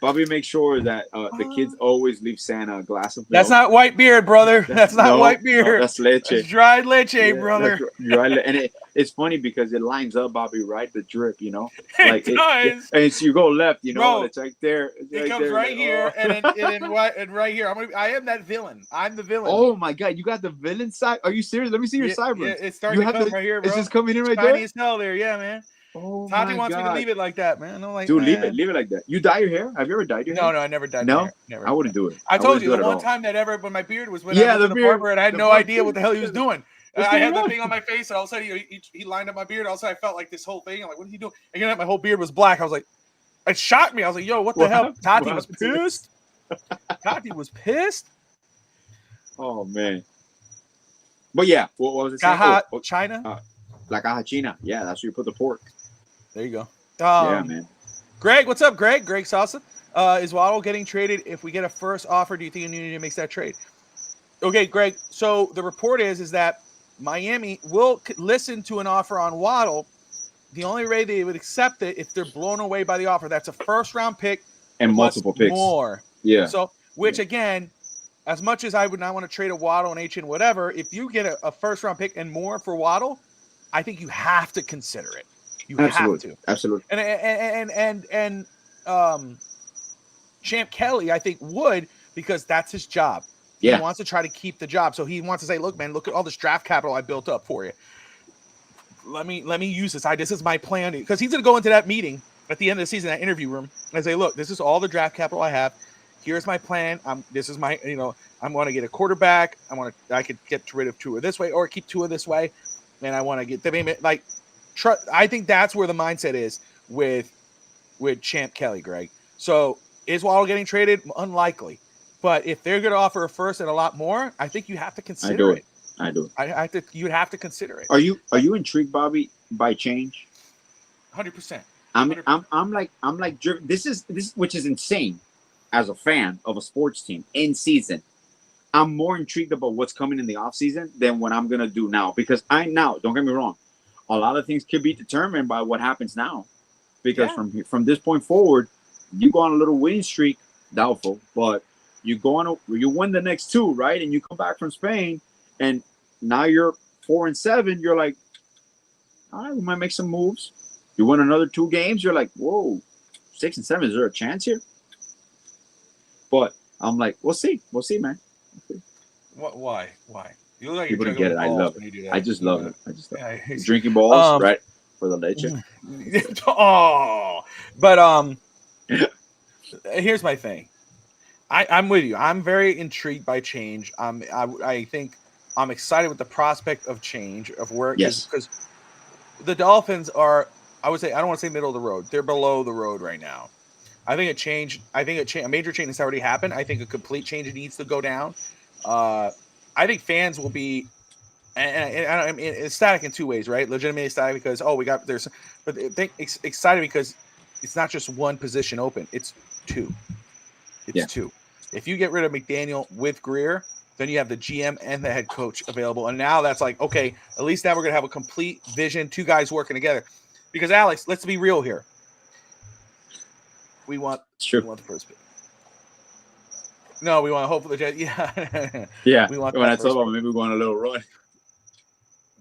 [SPEAKER 1] Bobby makes sure that the kids always leave Santa a glass of milk.
[SPEAKER 2] That's not white beard, brother. That's not white beard.
[SPEAKER 1] No, that's leche.
[SPEAKER 2] That's dried leche, brother.
[SPEAKER 1] And it's funny because it lines up, Bobby, right? The drip, you know.
[SPEAKER 2] Like it does.
[SPEAKER 1] And so you go left, you know,
[SPEAKER 2] Bro,
[SPEAKER 1] it's right there.
[SPEAKER 2] It comes right here, and right here. I am that villain. I'm the villain.
[SPEAKER 1] Oh my god, you got the villain side? Are you serious? Let me see your sideburns.
[SPEAKER 2] Yeah, it's starting to come right here, bro.
[SPEAKER 1] It's just coming in right there.
[SPEAKER 2] Tiny as hell there, yeah, man.
[SPEAKER 1] Oh
[SPEAKER 2] Tati
[SPEAKER 1] my
[SPEAKER 2] wants
[SPEAKER 1] God.
[SPEAKER 2] me to leave it like that, man. I'm like,
[SPEAKER 1] dude, leave it like that. You dye your hair? Have you ever dyed your hair?
[SPEAKER 2] No, I never dyed
[SPEAKER 1] my
[SPEAKER 2] my
[SPEAKER 1] hair.
[SPEAKER 2] hair. Never.
[SPEAKER 1] I wouldn't do it.
[SPEAKER 2] I told you the one time that ever when my beard was when I went to the barber and I had no idea what the hell he was doing. I had the thing on my face and all of a sudden he lined up my beard. All of a sudden I felt like this whole thing. I'm like, what is he doing? And my whole beard was black. I was like, it shocked me. I was like, yo, what the hell? Tati was pissed. Tati was pissed.
[SPEAKER 1] Oh man. But yeah, what was it saying?
[SPEAKER 2] China?
[SPEAKER 1] La caja china. Yeah, that's where you put the pork.
[SPEAKER 2] There you go.
[SPEAKER 1] Yeah, man.
[SPEAKER 2] Greg, what's up, Greg? Greg Salsa. Is Waddle getting traded? If we get a first offer, do you think Union makes that trade? Okay, Greg. So the report is that Miami will listen to an offer on Waddle. The only way they would accept it if they're blown away by the offer. That's a first-round pick
[SPEAKER 1] and multiple picks.
[SPEAKER 2] More.
[SPEAKER 1] Yeah.
[SPEAKER 2] So, which again, as much as I would not want to trade a Waddle and HN whatever, if you get a first-round pick and more for Waddle, I think you have to consider it. You have to.
[SPEAKER 1] Absolutely.
[SPEAKER 2] And Champ Kelly, I think, would, because that's his job.
[SPEAKER 1] Yeah.
[SPEAKER 2] He wants to try to keep the job. So he wants to say, look, man, look at all this draft capital I built up for you. Let me use this. This is my plan. Because he's going to go into that meeting at the end of the season, that interview room, and say, look, this is all the draft capital I have. Here's my plan. This is my, I'm going to get a quarterback. I could get rid of Tua this way or keep Tua this way. And I want to get the I think that's where the mindset is with Champ Kelly, Greg. So is Waddle getting traded? Unlikely. But if they're going to offer a first and a lot more, I think you have to consider it.
[SPEAKER 1] I do.
[SPEAKER 2] You'd have to consider it.
[SPEAKER 1] Are you intrigued, Bobby, by change?
[SPEAKER 2] 100%.
[SPEAKER 1] I'm like this which is insane as a fan of a sports team in season. I'm more intrigued about what's coming in the offseason than what I'm gonna do now. Because don't get me wrong, a lot of things could be determined by what happens now. Because from this point forward, you go on a little winning streak, doubtful, but you win the next two, right? And you come back from Spain, and now you're 4-7. You're like, all right, we might make some moves. You win another 2 games, you're like, whoa, 6-7. Is there a chance here? But I'm like, we'll see, man.
[SPEAKER 2] Why? You look like
[SPEAKER 1] people
[SPEAKER 2] you're
[SPEAKER 1] get it. I love it. I just love it. Drinking balls, right? For the legend.
[SPEAKER 2] But here's my thing. I'm with you. I'm very intrigued by change. I think I'm excited with the prospect of change of work.
[SPEAKER 1] Yes.
[SPEAKER 2] Because the Dolphins are, I would say, I don't want to say middle of the road. They're below the road right now. I think a major change has already happened. I think a complete change needs to go down. I think fans will be, and I mean, ecstatic in 2 ways, right? Legitimately ecstatic because but I think excited because it's not just one position open; it's 2. It's 2. If you get rid of McDaniel with Grier, then you have the GM and the head coach available. And now that's like, okay, at least now we're going to have a complete vision, 2 guys working together. Because, Alex, let's be real here. We want the first pick. No, we want to hope for the Jets. Yeah.
[SPEAKER 1] Yeah.
[SPEAKER 2] We want
[SPEAKER 1] when I told them maybe we're going on a little run.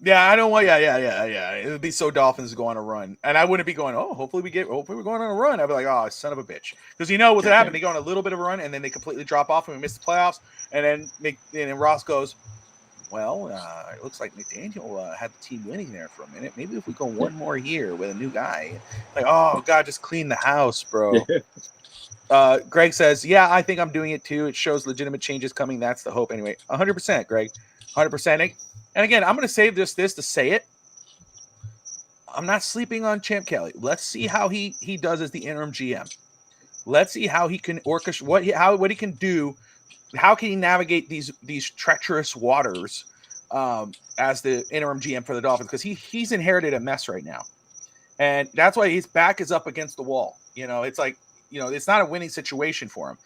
[SPEAKER 2] Yeah, I don't want. Yeah. It would be so Dolphins to go on a run, and I wouldn't be going. Oh, hopefully we're going on a run. I'd be like, oh, son of a bitch, because you know what's gonna happen. They go on a little bit of a run, and then they completely drop off, and we miss the playoffs. And then Ross goes, well, it looks like McDaniel had the team winning there for a minute. Maybe if we go one more year with a new guy, like, oh God, just clean the house, bro. Greg says, yeah, I think I'm doing it too. It shows legitimate changes coming. That's the hope, anyway. 100%, Greg, 100%. And again, I'm going to save this to say it. I'm not sleeping on Champ Kelly. Let's see how he does as the interim GM. Let's see how he can orchestrate what he can do. How can he navigate these treacherous waters as the interim GM for the Dolphins? Because he's inherited a mess right now, and that's why his back is up against the wall. It's like it's not a winning situation for him.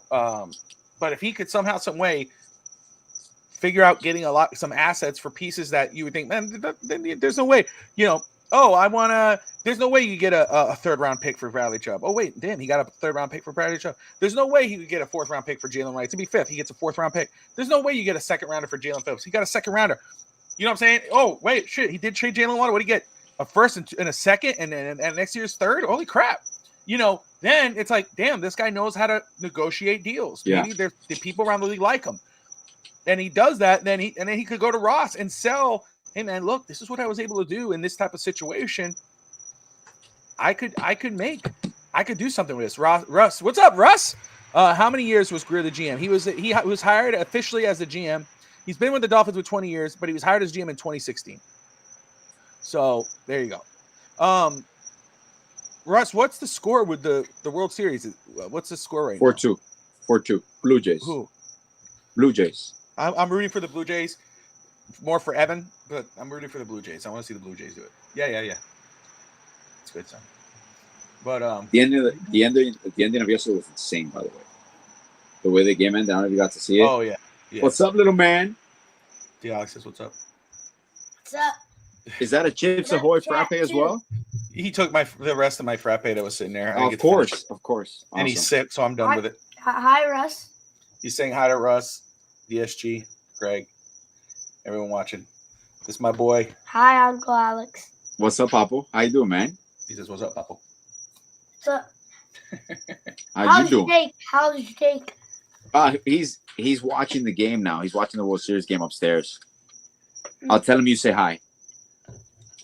[SPEAKER 2] But if he could somehow, some way, figure out getting some assets for pieces that you would think, man, there's no way, there's no way you get a 3rd round pick for Bradley Chubb. Oh wait, damn, he got a 3rd round pick for Bradley Chubb. There's no way he could get a 4th round pick for Jalen Wright. To be 5th, he gets a 4th round pick. There's no way you get a 2nd rounder for Jalen Phillips. He got a 2nd rounder. You know what I'm saying? Oh wait, shit, he did trade Jalen Waddle. What did he get? A 1st and a 2nd, and next year's 3rd. Holy crap! Then it's like, damn, this guy knows how to negotiate deals.
[SPEAKER 1] Yeah.
[SPEAKER 2] Maybe the people around the league like him. And he does that, then he could go to Ross and sell. Hey man, look, this is what I was able to do in this type of situation. I could do something with this. Russ, what's up, Russ? How many years was Grier the GM? He was hired officially as the GM. He's been with the Dolphins for 20 years, but he was hired as GM in 2016. So there you go. Russ, what's the score with the World Series? What's the score right
[SPEAKER 1] 4-2. 4-2. Blue Jays.
[SPEAKER 2] Who?
[SPEAKER 1] Blue Jays.
[SPEAKER 2] I'm rooting for the Blue Jays, more for Evan, but I'm rooting for the Blue Jays. I want to see the Blue Jays do it. Yeah. It's good, son. But
[SPEAKER 1] the ending of yesterday was insane, by the way. The way the game ended, I don't know if you got to see it.
[SPEAKER 2] Oh yeah.
[SPEAKER 1] What's up, little man?
[SPEAKER 2] The Alex says, "What's up?"
[SPEAKER 4] What's up?
[SPEAKER 1] Is that a Chips Ahoy frappe as well?
[SPEAKER 2] He took the rest of my frappe that was sitting there.
[SPEAKER 1] Of course. Awesome.
[SPEAKER 2] And he's sick, so I'm done with it.
[SPEAKER 4] Hi, Russ.
[SPEAKER 2] He's saying hi to Russ, DSG, Greg, everyone watching. This is my boy.
[SPEAKER 4] Hi, Uncle Alex.
[SPEAKER 1] What's up, Papo? How you doing, man?
[SPEAKER 2] He says, "What's up, Papo?"
[SPEAKER 4] What's up?
[SPEAKER 1] How you doing?
[SPEAKER 4] How's your take?
[SPEAKER 1] He's watching the game now. He's watching the World Series game upstairs. I'll tell him you say hi.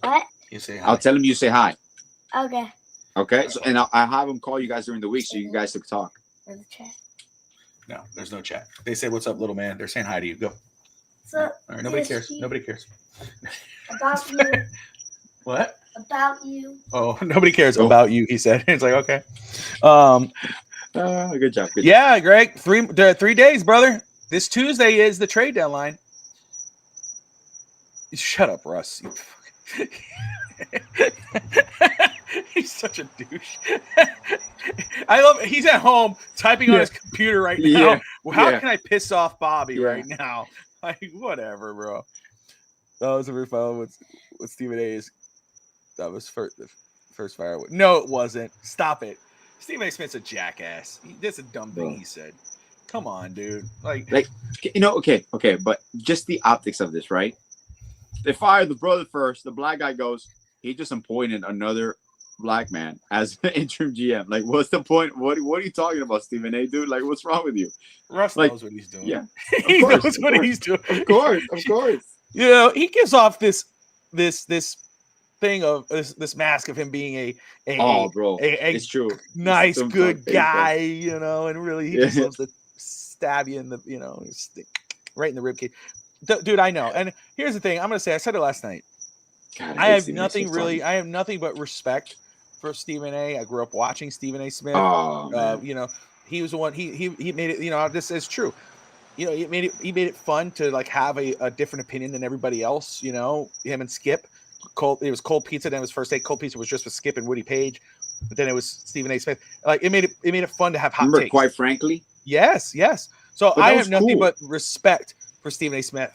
[SPEAKER 4] What?
[SPEAKER 2] You say hi.
[SPEAKER 1] I'll tell him you say hi.
[SPEAKER 4] Okay.
[SPEAKER 1] Okay. So, and I'll have him call you guys during the week so you guys can talk.
[SPEAKER 4] There's a chat.
[SPEAKER 2] No, there's no chat. They say, "What's up, little man?" They're saying hi to you. Go.
[SPEAKER 4] What's up?
[SPEAKER 2] All right. Nobody cares. Nobody cares.
[SPEAKER 4] About you.
[SPEAKER 2] What?
[SPEAKER 4] About you.
[SPEAKER 2] Oh, nobody cares about you. He said. It's like, okay.
[SPEAKER 1] Good job.
[SPEAKER 2] Yeah, Greg. 3 days, brother. This Tuesday is the trade deadline. Shut up, Russ. He's such a douche. I love it. He's at home typing on his computer right now. Yeah. How can I piss off Bobby right now? Like, whatever, bro. That was a roof with Stephen A's. That was first firewood. No, it wasn't. Stop it. Stephen A. Smith's a jackass. That's a dumb thing he said. Come on, dude. Like
[SPEAKER 1] okay, but just the optics of this, right? They fired the brother first. The black guy goes, he just appointed another black man as an interim GM. Like, what's the point? What are you talking about, Stephen A, dude? Like, what's wrong with you?
[SPEAKER 2] Russ knows what he's doing.
[SPEAKER 1] Yeah.
[SPEAKER 2] He knows what he's doing.
[SPEAKER 1] Of course.
[SPEAKER 2] You know, he gives off this thing of this mask of him being
[SPEAKER 1] it's true.
[SPEAKER 2] Nice, good guy, you know, and really he just loves to stab you in the, stick right in the ribcage. Dude, I know. And here's the thing. I'm gonna say, I said it last night.
[SPEAKER 1] God,
[SPEAKER 2] I have nothing but respect for Stephen A. I grew up watching Stephen A. Smith. He was the one. He made it. This is true. He made it fun to like have a different opinion than everybody else. Him and Skip. It was Cold Pizza. Then his first day. Cold Pizza was just with Skip and Woody Page. but then it was Stephen A. Smith. Like it made it fun to have hot
[SPEAKER 1] Remember,
[SPEAKER 2] takes.
[SPEAKER 1] quite frankly.
[SPEAKER 2] Yes. So
[SPEAKER 1] But
[SPEAKER 2] I
[SPEAKER 1] that
[SPEAKER 2] have
[SPEAKER 1] was
[SPEAKER 2] nothing
[SPEAKER 1] cool.
[SPEAKER 2] but respect for Stephen A. Smith,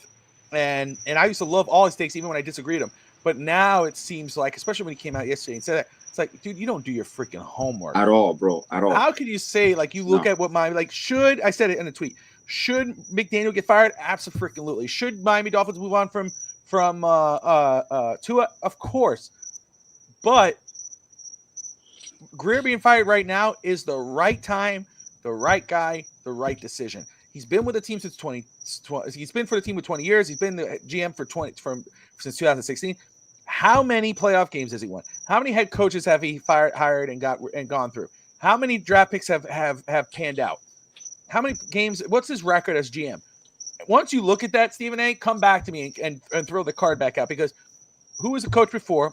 [SPEAKER 2] and I used to love all his takes, even when I disagreed with him. But now it seems like, especially when he came out yesterday and said that, it's like, dude, you don't do your freaking homework
[SPEAKER 1] At all, bro. At all.
[SPEAKER 2] How can you say, like, you look at what should, I said it in a tweet, should McDaniel get fired? Absolutely. Should Miami Dolphins move on from Tua? Of course. But Grier being fired right now is the right time, the right guy, the right decision. He's been with the team since 20. He's been for the team with 20 years. He's been the GM since 2016. How many playoff games has he won? How many head coaches have he hired and gone through? How many draft picks have panned out? How many games? What's his record as GM? Once you look at that, Stephen A., come back to me and throw the card back out, because who was the coach before?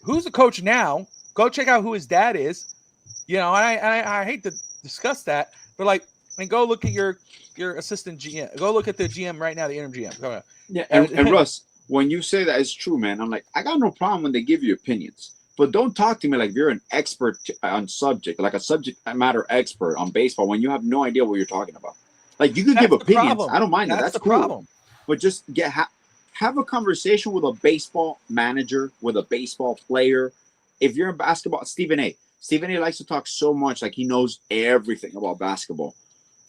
[SPEAKER 2] Who's the coach now? Go check out who his dad is. And I hate to discuss that, but and go look at your assistant GM. Go look at the GM right now, the interim GM. Go ahead.
[SPEAKER 1] Yeah, and Russ, when you say that, it's true, man. I'm like, I got no problem when they give you opinions, but don't talk to me like you're an expert on subject, like a subject matter expert on baseball, when you have no idea what you're talking about. Like, you can give opinions. I don't mind that. That's cool. Problem. But just have a conversation with a baseball manager, with a baseball player. If you're in basketball, Stephen A. likes to talk so much, like he knows everything about basketball.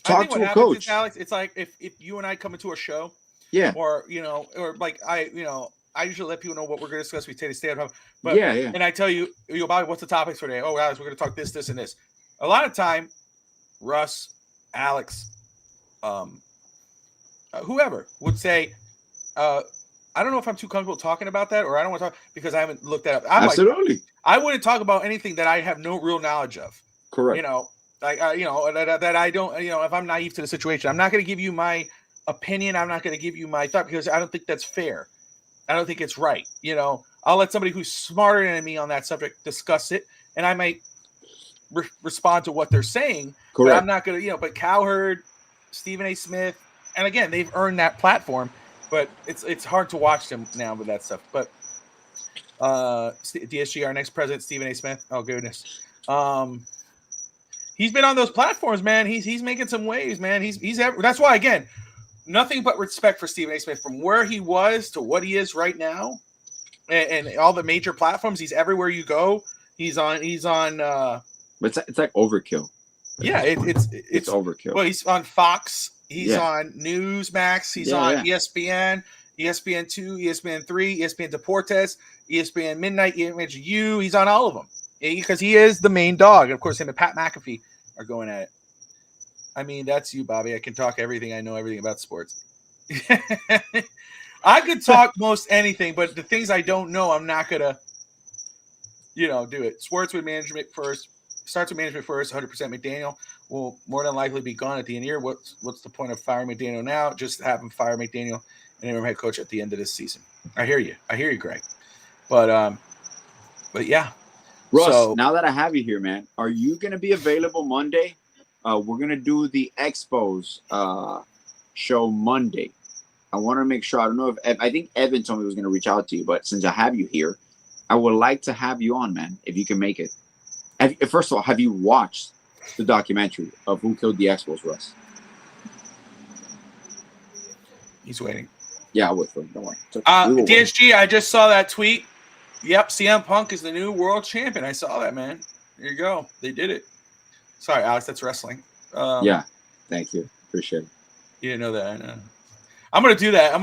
[SPEAKER 1] Talk to a coach.
[SPEAKER 2] Alex, it's like if you and I come into a show, or I usually let people know what we're going to discuss. We stay at home, but and I tell you, Bobby, what's the topics for today? Oh, Alex, we're going to talk this, and this. A lot of time, Russ, Alex, whoever would say, I don't know if I'm too comfortable talking about that, or I don't want to talk because I haven't looked that up.
[SPEAKER 1] Absolutely.
[SPEAKER 2] I wouldn't talk about anything that I have no real knowledge of.
[SPEAKER 1] Correct.
[SPEAKER 2] That I don't, if I'm naive to the situation, I'm not going to give you my opinion. I'm not going to give you my thought, because I don't think that's fair. I don't think it's right. I'll let somebody who's smarter than me on that subject discuss it, and I might respond to what they're saying. Correct. But I'm not going to, but Cowherd, Stephen A. Smith, and again, they've earned that platform, but it's hard to watch them now with that stuff. But DSG, our next president, Stephen A. Smith. Oh goodness. He's been on those platforms, man. He's making some waves, man. That's why, again, nothing but respect for Stephen A. Smith, from where he was to what he is right now, and all the major platforms. He's everywhere you go. He's on.
[SPEAKER 1] But it's like overkill.
[SPEAKER 2] Yeah, it's
[SPEAKER 1] overkill.
[SPEAKER 2] Well, he's on Fox. He's on Newsmax. He's on ESPN, ESPN2, ESPN3, ESPN Deportes, ESPN Midnight, ESPN. He's on all of them because he is the main dog. And of course, him and Pat McAfee are going at it. I mean, that's you, Bobby. I can talk everything. I know everything about sports. I could talk most anything, but the things I don't know, I'm not gonna, do it. Starts with management first. 100% McDaniel will more than likely be gone at the end of the year. What's the point of firing McDaniel now? Just have him fire McDaniel and interim head coach at the end of this season. I hear you, Greg. But yeah.
[SPEAKER 1] Russ, now that I have you here, man, are you gonna be available Monday? We're gonna do the Expos show Monday. I want to make sure. I don't know if I think Evan told me he was gonna reach out to you, but since I have you here, I would like to have you on, man, if you can make it. First of all, have you watched the documentary of Who Killed the Expos, Russ?
[SPEAKER 2] He's waiting.
[SPEAKER 1] Yeah, I'll wait for him. Don't worry.
[SPEAKER 2] DSG, I just saw that tweet. Yep, CM Punk is the new world champion. I saw that, man. There you go. They did it. Sorry, Alex, that's wrestling.
[SPEAKER 1] Yeah, thank you. Appreciate it.
[SPEAKER 2] You didn't know that. I know. I'm going to do that. I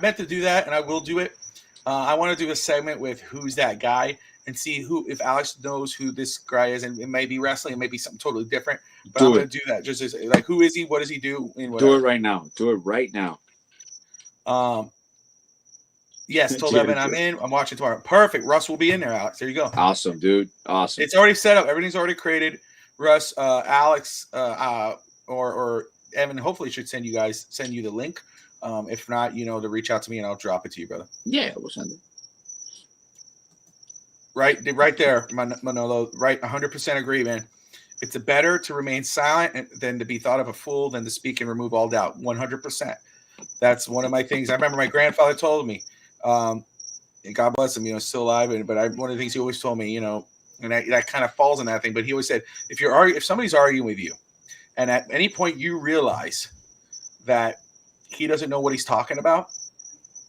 [SPEAKER 2] meant to do that, and I will do it. I want to do a segment with Who's That Guy, and see if Alex knows who this guy is, and it may be wrestling, it may be something totally different. But I'm going to do that. Just as, like, who is he? What does he do?
[SPEAKER 1] Do it right now.
[SPEAKER 2] Yes, told Evan I'm in. I'm watching tomorrow. Perfect. Russ will be in there, Alex. There you go.
[SPEAKER 1] Awesome, dude. Awesome.
[SPEAKER 2] It's already set up. Everything's already created. Russ, Alex, or Evan hopefully should send you the link. If not, to reach out to me and I'll drop it to you, brother.
[SPEAKER 1] Yeah, we'll send it.
[SPEAKER 2] Right there, Manolo. Right, 100% agree, man. It's better to remain silent than to be thought of a fool than to speak and remove all doubt. 100%. That's one of my things. I remember my grandfather told me, and God bless him, still alive. But one of the things he always told me, and that kind of falls in that thing. But he always said, if somebody's arguing with you, and at any point you realize that he doesn't know what he's talking about,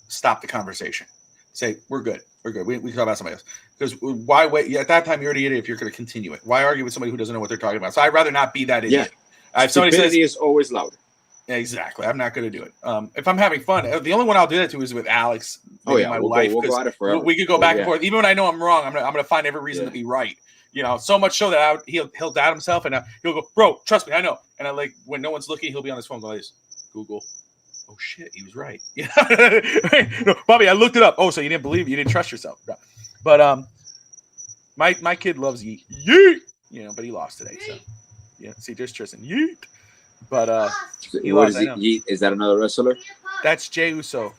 [SPEAKER 2] stop the conversation. Say, we're good. We can talk about somebody else. Because why wait? At that time, you're an idiot if you're going to continue it. Why argue with somebody who doesn't know what they're talking about? So I'd rather not be that idiot.
[SPEAKER 1] Yeah.
[SPEAKER 2] If somebody says,
[SPEAKER 1] is always loud.
[SPEAKER 2] Exactly. I'm not going to do it. If I'm having fun, the only one I'll do that to is with Alex.
[SPEAKER 1] My wife. We'll go at it forever.
[SPEAKER 2] We could go back and forth. Even when I know I'm wrong, I'm going to find every reason to be right. So much so that he'll doubt himself, and he'll go, bro, trust me, I know. And I when no one's looking, he'll be on his phone going, like this, Google. Oh shit, he was right. No, Bobby, I looked it up. Oh, so you didn't believe it? You didn't trust yourself. No. But my kid loves yeet. Yeet. But he lost today. So see, there's Tristan. Yeet. But he lost.
[SPEAKER 1] Yeet? Is that another wrestler?
[SPEAKER 2] That's Jey Uso.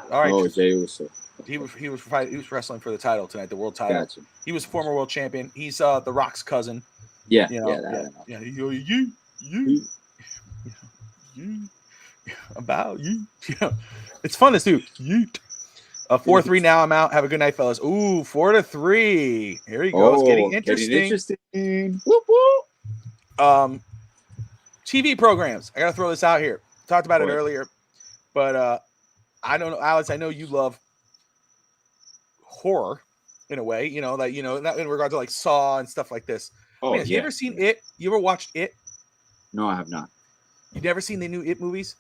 [SPEAKER 2] All right.
[SPEAKER 1] Oh, Jey Uso.
[SPEAKER 2] He was wrestling for the title tonight, the world title.
[SPEAKER 1] Gotcha.
[SPEAKER 2] He was former world champion. He's The Rock's cousin.
[SPEAKER 1] Yeah.
[SPEAKER 2] You. About you. It's fun to do. Yeet. 4-3 now. I'm out. Have a good night, fellas. Ooh, 4-3. Here he goes. Getting interesting.
[SPEAKER 1] Whoop, whoop.
[SPEAKER 2] TV programs. I gotta throw this out here. Talked about it earlier, but I don't know, Alex. I know you love horror in a way. Not in regard to like Saw and stuff like this.
[SPEAKER 1] Oh,
[SPEAKER 2] have you ever seen It? You ever watched It?
[SPEAKER 1] No, I have not.
[SPEAKER 2] You've never seen the new It movies?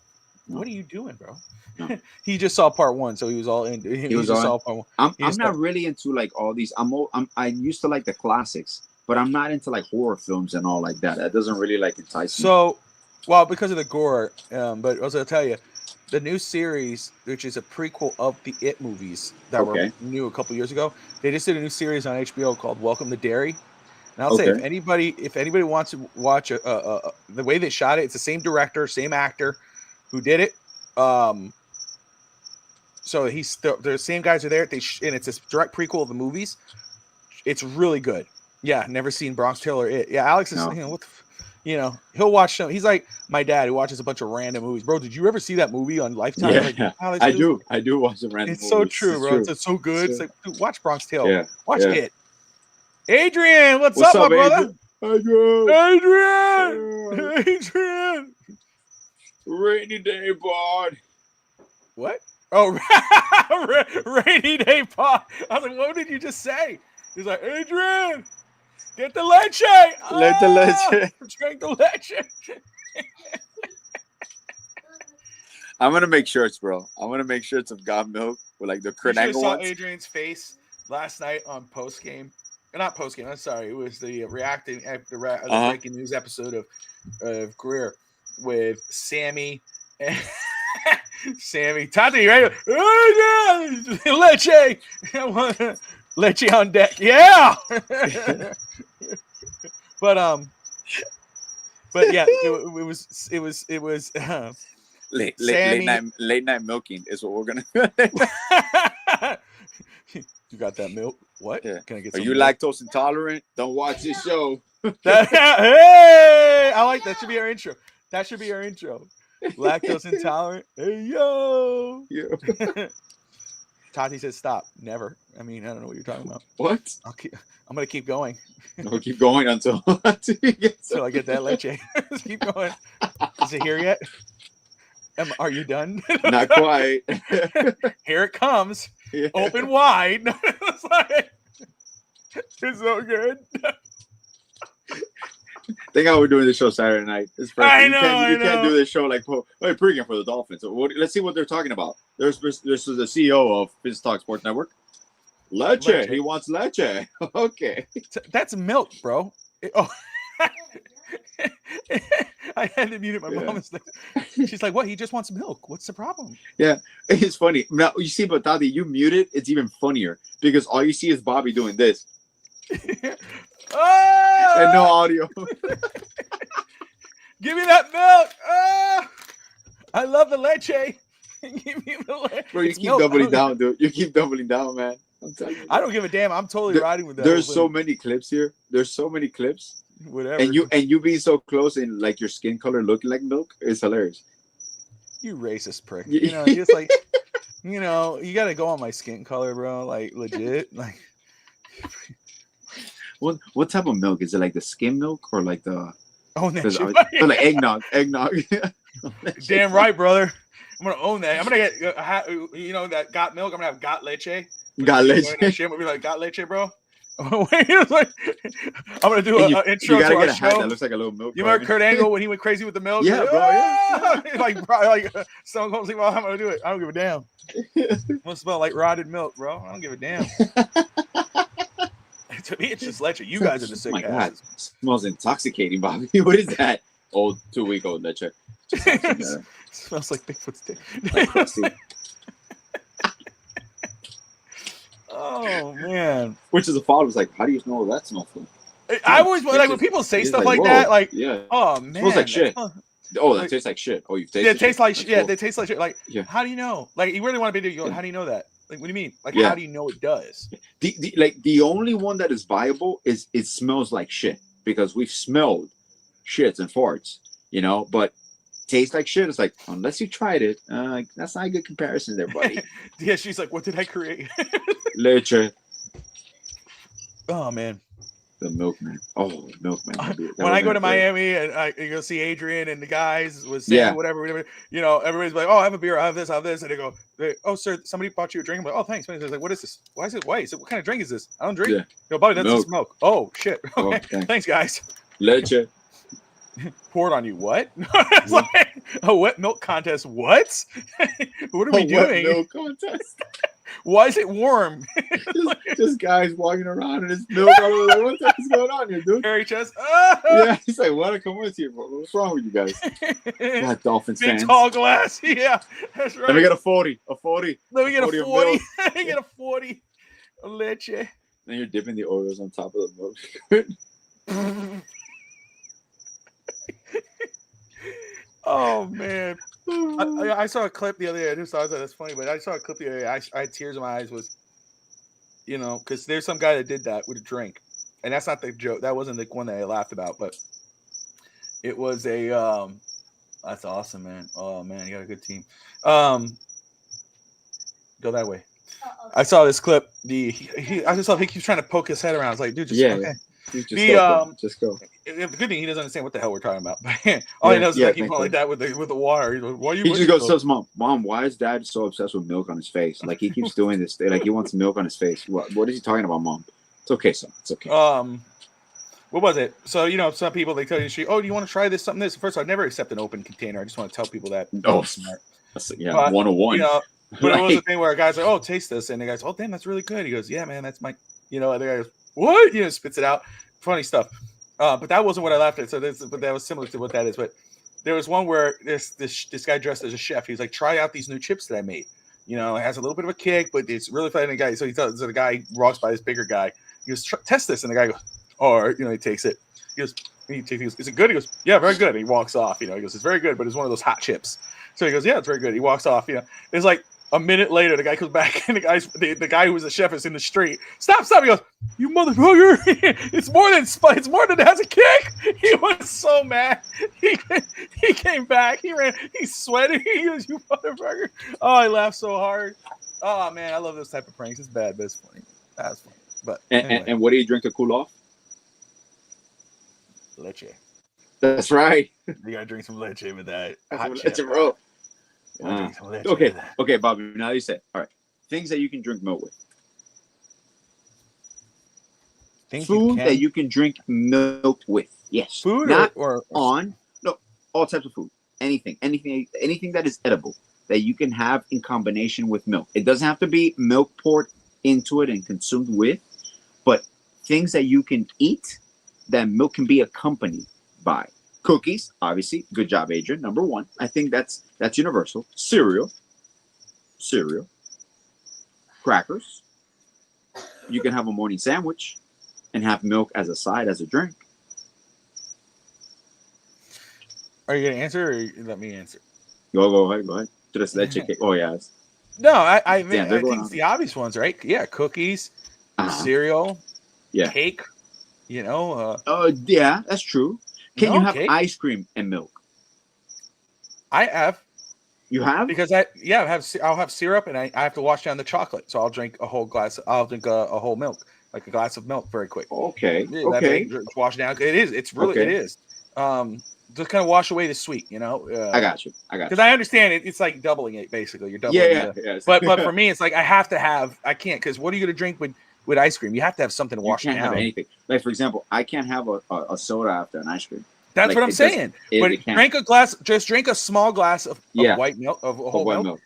[SPEAKER 2] No. What are you doing, bro?
[SPEAKER 1] No.
[SPEAKER 2] He just saw part 1, so he was all in. He was just saw part 1.
[SPEAKER 1] I'm not really into like all these. I used to like the classics, but I'm not into like horror films and all like that. That doesn't really like entice me.
[SPEAKER 2] So, well, because of the gore, but also I'll tell you, the new series, which is a prequel of the It movies that were new a couple years ago, they just did a new series on HBO called Welcome to Derry. And I'll say, if anybody wants to watch the way they shot it, it's the same director, same actor who did it. So the same guys are there. And it's a direct prequel of the movies. It's really good. Yeah, never seen Bronx Tale or It. Yeah, Alex is he'll watch some. He's like my dad who watches a bunch of random movies. Bro, did you ever see that movie on Lifetime?
[SPEAKER 1] Yeah, I do watch some random movies.
[SPEAKER 2] It's so true, bro. It's so good. It's like, dude, watch Bronx Tale. Yeah, watch It. Adrian, what's up, my brother? Adrian.
[SPEAKER 1] Rainy day pod.
[SPEAKER 2] What? Oh, rainy day pod. I was like, what did you just say? He's like, Adrian, get the leche.
[SPEAKER 1] Let the leche.
[SPEAKER 2] Drink the leche.
[SPEAKER 1] I'm gonna make shirts, bro. I'm gonna make shirts of God milk with like the Kernangle
[SPEAKER 2] saw
[SPEAKER 1] ones.
[SPEAKER 2] Adrian's face last night on post game. Not post game. I'm sorry. It was the reacting after the breaking news episode of Grier with Sammy and Sammy. Tati, you ready? Leche. Leche on deck. Yeah. But yeah, it was
[SPEAKER 1] late night milking is what we're gonna.
[SPEAKER 2] You got that milk? What?
[SPEAKER 1] Yeah.
[SPEAKER 2] Can I get?
[SPEAKER 1] Are you
[SPEAKER 2] milk?
[SPEAKER 1] lactose intolerant? Don't watch this show.
[SPEAKER 2] Hey, I like that. Should be our intro. That should be our intro. Lactose intolerant. Hey yo. Tati says stop. Never. I mean, I don't know what you're talking about.
[SPEAKER 1] What?
[SPEAKER 2] I'm gonna keep going.
[SPEAKER 1] No, keep going until
[SPEAKER 2] I get that leche. Keep going. Is it here yet? Are you done?
[SPEAKER 1] Not quite.
[SPEAKER 2] Here it comes.
[SPEAKER 1] Yeah.
[SPEAKER 2] Open wide. It's like, it's so good.
[SPEAKER 1] Think how we're doing the show Saturday night. It's perfect.
[SPEAKER 2] I
[SPEAKER 1] You
[SPEAKER 2] know.
[SPEAKER 1] can't do this show like pregame for the Dolphins. So let's see what they're talking about. This is the CEO of Biz Talk Sports Network. Leche. He wants leche. Okay.
[SPEAKER 2] That's milk, bro. I had to mute it. My mom is like, she's like, what? He just wants milk. What's the problem?
[SPEAKER 1] Yeah, it's funny. Now you see, but Tati, you mute it. It's even funnier because all you see is Bobby doing this.
[SPEAKER 2] Oh!
[SPEAKER 1] And no audio.
[SPEAKER 2] Give me that milk. Oh! I love the leche. Give me the leche.
[SPEAKER 1] Bro, you keep doubling down, dude. You keep doubling down, man. I'm telling you.
[SPEAKER 2] I don't give a damn. I'm totally riding with that.
[SPEAKER 1] There's so many clips here. There's so many clips.
[SPEAKER 2] Whatever.
[SPEAKER 1] And you being so close and like your skin color looking like milk is hilarious.
[SPEAKER 2] You racist prick. You know, just like, you know, you got to go on my skin color, bro. Like legit. Like,
[SPEAKER 1] What type of milk is it? Like the skim milk or like the?
[SPEAKER 2] Own that shit.
[SPEAKER 1] Like eggnog.
[SPEAKER 2] Damn right, brother. I'm gonna own that. I'm gonna get that got milk. I'm gonna have got leche.
[SPEAKER 1] Got leche.
[SPEAKER 2] That shit. I'm gonna be like got leche, bro. I'm gonna do an intro
[SPEAKER 1] you gotta
[SPEAKER 2] to
[SPEAKER 1] get
[SPEAKER 2] our
[SPEAKER 1] a hat
[SPEAKER 2] show.
[SPEAKER 1] that looks like a little milk.
[SPEAKER 2] You remember Kurt Angle when he went crazy with the milk?
[SPEAKER 1] Yeah,
[SPEAKER 2] like,
[SPEAKER 1] bro.
[SPEAKER 2] like Stone Cold Steve, I'm gonna do it. I don't give a damn. It must smell like rotted milk, bro. I don't give a damn. To me, it's just leche. You guys are the sick.
[SPEAKER 1] Oh my God, smells intoxicating, Bobby. What is that? Old 2-week-old leche.
[SPEAKER 2] Smells like Bigfoot's dick.
[SPEAKER 1] Like
[SPEAKER 2] Oh man.
[SPEAKER 1] Which is a thought was like, how do you know that smells like?
[SPEAKER 2] I always like when people say stuff like that, like, oh man,
[SPEAKER 1] smells like shit. Oh, that tastes like shit. Oh, you taste it.
[SPEAKER 2] Tastes like shit.
[SPEAKER 1] Cool.
[SPEAKER 2] They taste like shit. Like, how do you know? Like, you really want to be doing? How do you know that? Like, what do you mean? Like, how do you know it does?
[SPEAKER 1] The only one that is viable is it smells like shit, because we've smelled shits and farts, but tastes like shit. It's like, unless you tried it, that's not a good comparison there, buddy.
[SPEAKER 2] Yeah, she's like, what did I create?
[SPEAKER 1] Leche.
[SPEAKER 2] Oh man.
[SPEAKER 1] The milkman. Oh, milkman.
[SPEAKER 2] When I go to Miami and I go see Adrian and the guys was saying whatever, everybody's like, oh, I have a beer, I have this, and they go, oh, sir, somebody bought you a drink. I'm like, oh, thanks. He's like, what is this? Why is it white? So what kind of drink is this? I don't drink. Yeah. Go, buddy, that's just milk. Oh shit. Okay. Oh, thanks, guys.
[SPEAKER 1] Leche.
[SPEAKER 2] Poured on you. What? It's like a wet milk contest. What? What are we doing?
[SPEAKER 1] Wet milk contest.
[SPEAKER 2] Why is it warm?
[SPEAKER 1] just guys walking around and it's milk all over. What's going on here, dude?
[SPEAKER 2] Hairy chest.
[SPEAKER 1] Yeah, he's like, what? Come with you. What's wrong with you guys? God, Dolphins
[SPEAKER 2] Big
[SPEAKER 1] fans.
[SPEAKER 2] tall glass. Yeah, that's right.
[SPEAKER 1] Let me get a 40. A 40.
[SPEAKER 2] Let me get a 40. Let me get a 40. Leche.
[SPEAKER 1] Then you're dipping the Oreos on top of the milk.
[SPEAKER 2] Oh man. I saw a clip the other day. I just thought that's funny, but I saw a clip the other day. I had tears in my eyes. Was because there's some guy that did that with a drink, and that's not the joke. That wasn't the one that I laughed about, but it was a. That's awesome, man. Oh man, you got a good team. Go that way. I saw this clip. I just saw he keeps trying to poke his head around. I was like, dude, just okay.
[SPEAKER 1] Just go.
[SPEAKER 2] The good thing he doesn't understand what the hell we're talking about. All he knows is like keep going like that with the water. Like, why you?
[SPEAKER 1] He just goes, says, "Mom, why is Dad so obsessed with milk on his face? Like he keeps doing this. Like he wants milk on his face. What is he talking about, Mom? It's okay, son. It's okay."
[SPEAKER 2] What was it? So some people they tell you, "Oh, do you want to try this? Something this?" First, I'd never accept an open container. I just want to tell people that.
[SPEAKER 1] Oh, smart. But, 101.
[SPEAKER 2] But it was a thing where a guy's like, "Oh, taste this," and the guy's, "Oh, damn, that's really good." He goes, "Yeah, man, that's my," and the guy goes, "What?" Spits it out. Funny stuff. But that wasn't what I laughed at. But that was similar to what that is. But there was one where this guy dressed as a chef. He's like, "Try out these new chips that I made." It has a little bit of a kick, but it's really funny. Guy. So the guy walks by this bigger guy. He goes, "Test this," and the guy goes, "Or he takes it." He goes, "Is it good?" He goes, "Yeah, very good." And he walks off. He goes, "It's very good, but it's one of those hot chips." So he goes, "Yeah, it's very good." He walks off. It's like a minute later, the guy comes back, and the guy who was the chef is in the street. Stop! He goes, "You motherfucker! It's more than it has a kick." He was so mad. He came back. He ran. He's sweating. He goes, "You motherfucker!" Oh, I laughed so hard. Oh man, I love those type of pranks. It's bad, but it's funny. That's funny. But anyway.
[SPEAKER 1] And what do you drink to cool off?
[SPEAKER 2] Leche.
[SPEAKER 1] That's right.
[SPEAKER 2] You gotta drink some leche with that.
[SPEAKER 1] Leche, bro. Okay, Bobby. Now you said, all right, things that you can drink milk with. Food that you can drink milk with. Yes.
[SPEAKER 2] Food
[SPEAKER 1] not
[SPEAKER 2] or
[SPEAKER 1] no, all types of food. Anything that is edible that you can have in combination with milk. It doesn't have to be milk poured into it and consumed with, but things that you can eat that milk can be accompanied by. Cookies, obviously. Good job, Adrian. Number one. I think that's universal. Cereal. Crackers. You can have a morning sandwich and have milk as a side, as a drink.
[SPEAKER 2] Are you going to answer or let me answer?
[SPEAKER 1] Go ahead. Just let you kick. Oh, yes.
[SPEAKER 2] No, I think it's the obvious ones, right? Yeah, cookies, cereal, cake,
[SPEAKER 1] yeah, that's true. Can you have ice cream and milk?
[SPEAKER 2] I have.
[SPEAKER 1] You have?
[SPEAKER 2] Because I'll have syrup and I have to wash down the chocolate. So I'll drink a whole glass. I'll drink a whole milk. like a glass of milk, very quick.
[SPEAKER 1] Okay.
[SPEAKER 2] Yeah,
[SPEAKER 1] Okay.
[SPEAKER 2] Wash down. It is. It's really.
[SPEAKER 1] Okay.
[SPEAKER 2] It is. Just kind of wash away the sweet. You know.
[SPEAKER 1] I got you.
[SPEAKER 2] Because I understand it. It's like doubling it basically. You're doubling.
[SPEAKER 1] Yes.
[SPEAKER 2] But for me, it's like I have to have. I can't because what are you gonna drink with ice cream? You have to have something to wash it down.
[SPEAKER 1] You can't have anything. Like for example, I can't have a soda after an ice cream.
[SPEAKER 2] That's
[SPEAKER 1] like,
[SPEAKER 2] what I'm saying. But drink a glass. Just drink a small glass of white milk of whole milk.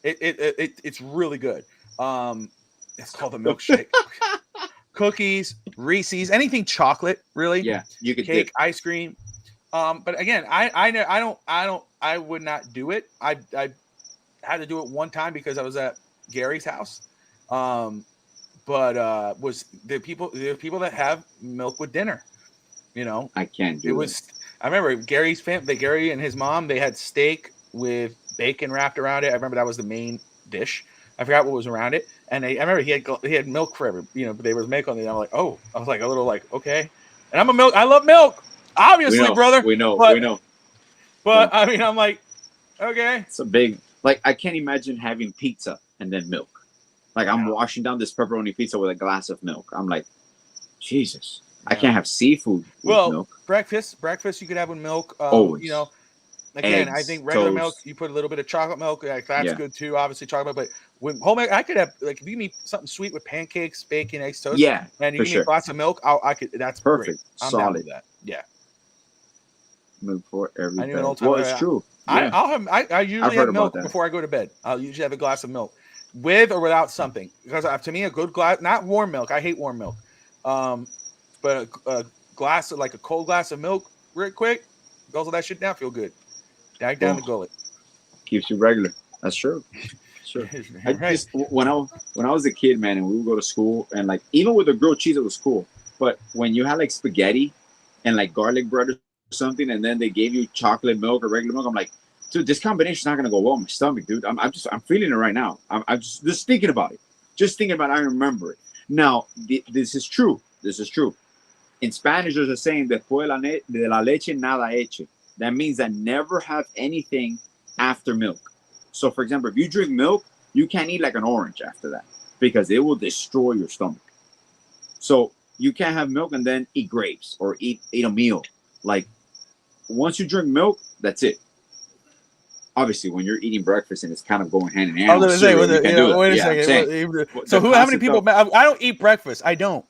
[SPEAKER 2] It's really good. It's called a milkshake. Cookies, Reese's, anything chocolate, really.
[SPEAKER 1] Yeah, you could
[SPEAKER 2] cake, ice cream. But again, I would not do it. I had to do it one time because I was at Gary's house. But was there people that have milk with dinner? You know,
[SPEAKER 1] I can't do it.
[SPEAKER 2] I remember Gary's family, Gary and his mom, they had steak with bacon wrapped around it. I remember that was the main dish. I forgot what was around it, and I remember he had milk forever. You know, but there was milk on it. And I'm like, oh, I was like a little like, okay. And I love milk, obviously, brother.
[SPEAKER 1] We know.
[SPEAKER 2] But
[SPEAKER 1] Yeah.
[SPEAKER 2] I mean, I'm like, okay.
[SPEAKER 1] It's a big like. I can't imagine having pizza and then milk. Like I'm washing down this pepperoni pizza with a glass of milk. I'm like, Jesus, I can't have seafood with milk.
[SPEAKER 2] Breakfast you could have with milk.
[SPEAKER 1] Always.
[SPEAKER 2] You know, again,
[SPEAKER 1] Eggs,
[SPEAKER 2] I think regular
[SPEAKER 1] toast.
[SPEAKER 2] milk, you put a little bit of chocolate milk. Like, that's good too. Obviously, chocolate, but with whole milk, I could have like if you need something sweet with pancakes, bacon, eggs, toast.
[SPEAKER 1] Yeah,
[SPEAKER 2] and you give me a glass of milk, I could. That's
[SPEAKER 1] perfect.
[SPEAKER 2] Great. I'm
[SPEAKER 1] solid.
[SPEAKER 2] down with that. Yeah.
[SPEAKER 1] Milk for everything.
[SPEAKER 2] Well,
[SPEAKER 1] it's true.
[SPEAKER 2] Yeah. I usually have milk before I go to bed. I'll usually have a glass of milk, with or without something, because to me a good glass, not warm milk. I hate warm milk. But a glass of like a cold glass of milk, real quick, guzzle that shit down, feel good. Dag down the gullet.
[SPEAKER 1] Keeps you regular. That's true. Sure. Just when I was a kid, man, and we would go to school, and like even with the grilled cheese, it was cool. But when you had like spaghetti and like garlic bread or something, and then they gave you chocolate milk or regular milk, I'm like, dude, this combination's not gonna go well in my stomach, dude. I'm feeling it right now. I'm just thinking about it. Just thinking about it, I remember it. Now, this is true. This is true. In Spanish, there's a saying, después de la leche, nada eche. That means that never have anything after milk. So, for example, if you drink milk, you can't eat like an orange after that because it will destroy your stomach. So you can't have milk and then eat grapes or eat a meal. Like, once you drink milk, that's it. Obviously, when you're eating breakfast and it's kind of going hand in hand.
[SPEAKER 2] I was going to say, wait a second. So, how many people? I don't eat breakfast. I don't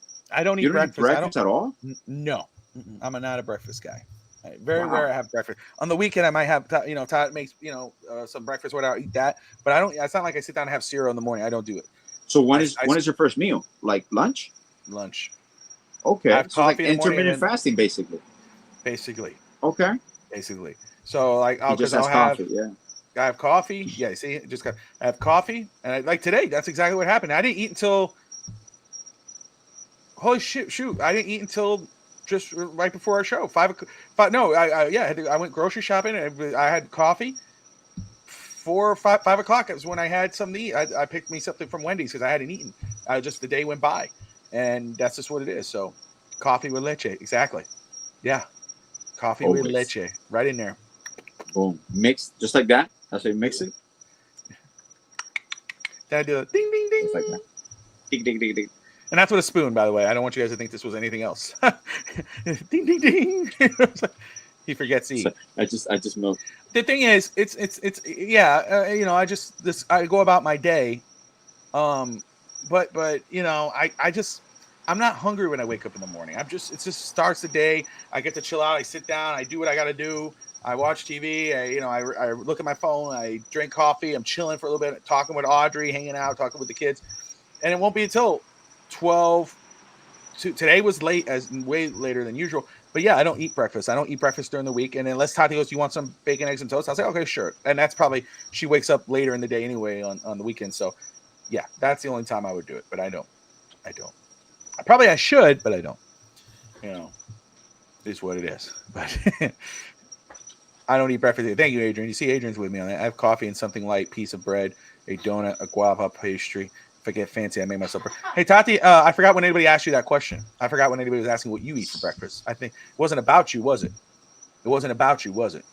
[SPEAKER 2] eat breakfast.
[SPEAKER 1] Eat breakfast at all?
[SPEAKER 2] No, I'm not a breakfast guy. Very rare I have breakfast. On the weekend, I might have, Todd makes, some breakfast, whatever. I'll eat that. But I don't. It's not like I sit down and have cereal in the morning. I don't do it.
[SPEAKER 1] So when is your first meal? Like lunch?
[SPEAKER 2] Lunch.
[SPEAKER 1] Okay. So like intermittent fasting, basically.
[SPEAKER 2] Basically.
[SPEAKER 1] Okay.
[SPEAKER 2] Basically. So like,
[SPEAKER 1] I
[SPEAKER 2] have coffee. Yeah, see, I have coffee, and like today, that's exactly what happened. I didn't eat until. Holy shoot! I didn't eat until just right before our show. 5 o'clock. No, I went grocery shopping and I had coffee. 4 or 5 o'clock is when I had something to eat. I picked me something from Wendy's because I hadn't eaten. Just the day went by, and that's just what it is. So, coffee with leche, exactly. Yeah, coffee with leche, right in there.
[SPEAKER 1] Boom, mix just like that. I say mix it.
[SPEAKER 2] Then I do a ding ding ding.
[SPEAKER 1] Just like that. Ding ding ding ding.
[SPEAKER 2] And that's with a spoon, by the way. I don't want you guys to think this was anything else. Ding, ding, ding. He forgets to eat.
[SPEAKER 1] I just milk.
[SPEAKER 2] The thing is, I go about my day. But I'm not hungry when I wake up in the morning. It just starts the day. I get to chill out. I sit down. I do what I got to do. I watch TV. I look at my phone. I drink coffee. I'm chilling for a little bit, talking with Audrey, hanging out, talking with the kids. And it won't be until 12. Today was late, way later than usual. But yeah, I don't eat breakfast. I don't eat breakfast during the week. And unless Tati goes, "You want some bacon, eggs, and toast?" I'll say, "Okay, sure." And that's probably, she wakes up later in the day anyway on the weekend. So yeah, that's the only time I would do it. But I don't. I should, but I don't. It's what it is. But I don't eat breakfast. Thank you, Adrian. You see Adrian's with me on that. I have coffee and something light, piece of bread, a donut, a guava pastry. If I get fancy, I make myself. Hey, Tati, I forgot when anybody asked you that question. I forgot when anybody was asking what you eat for breakfast. I think it wasn't about you, was it? It wasn't about you, was it?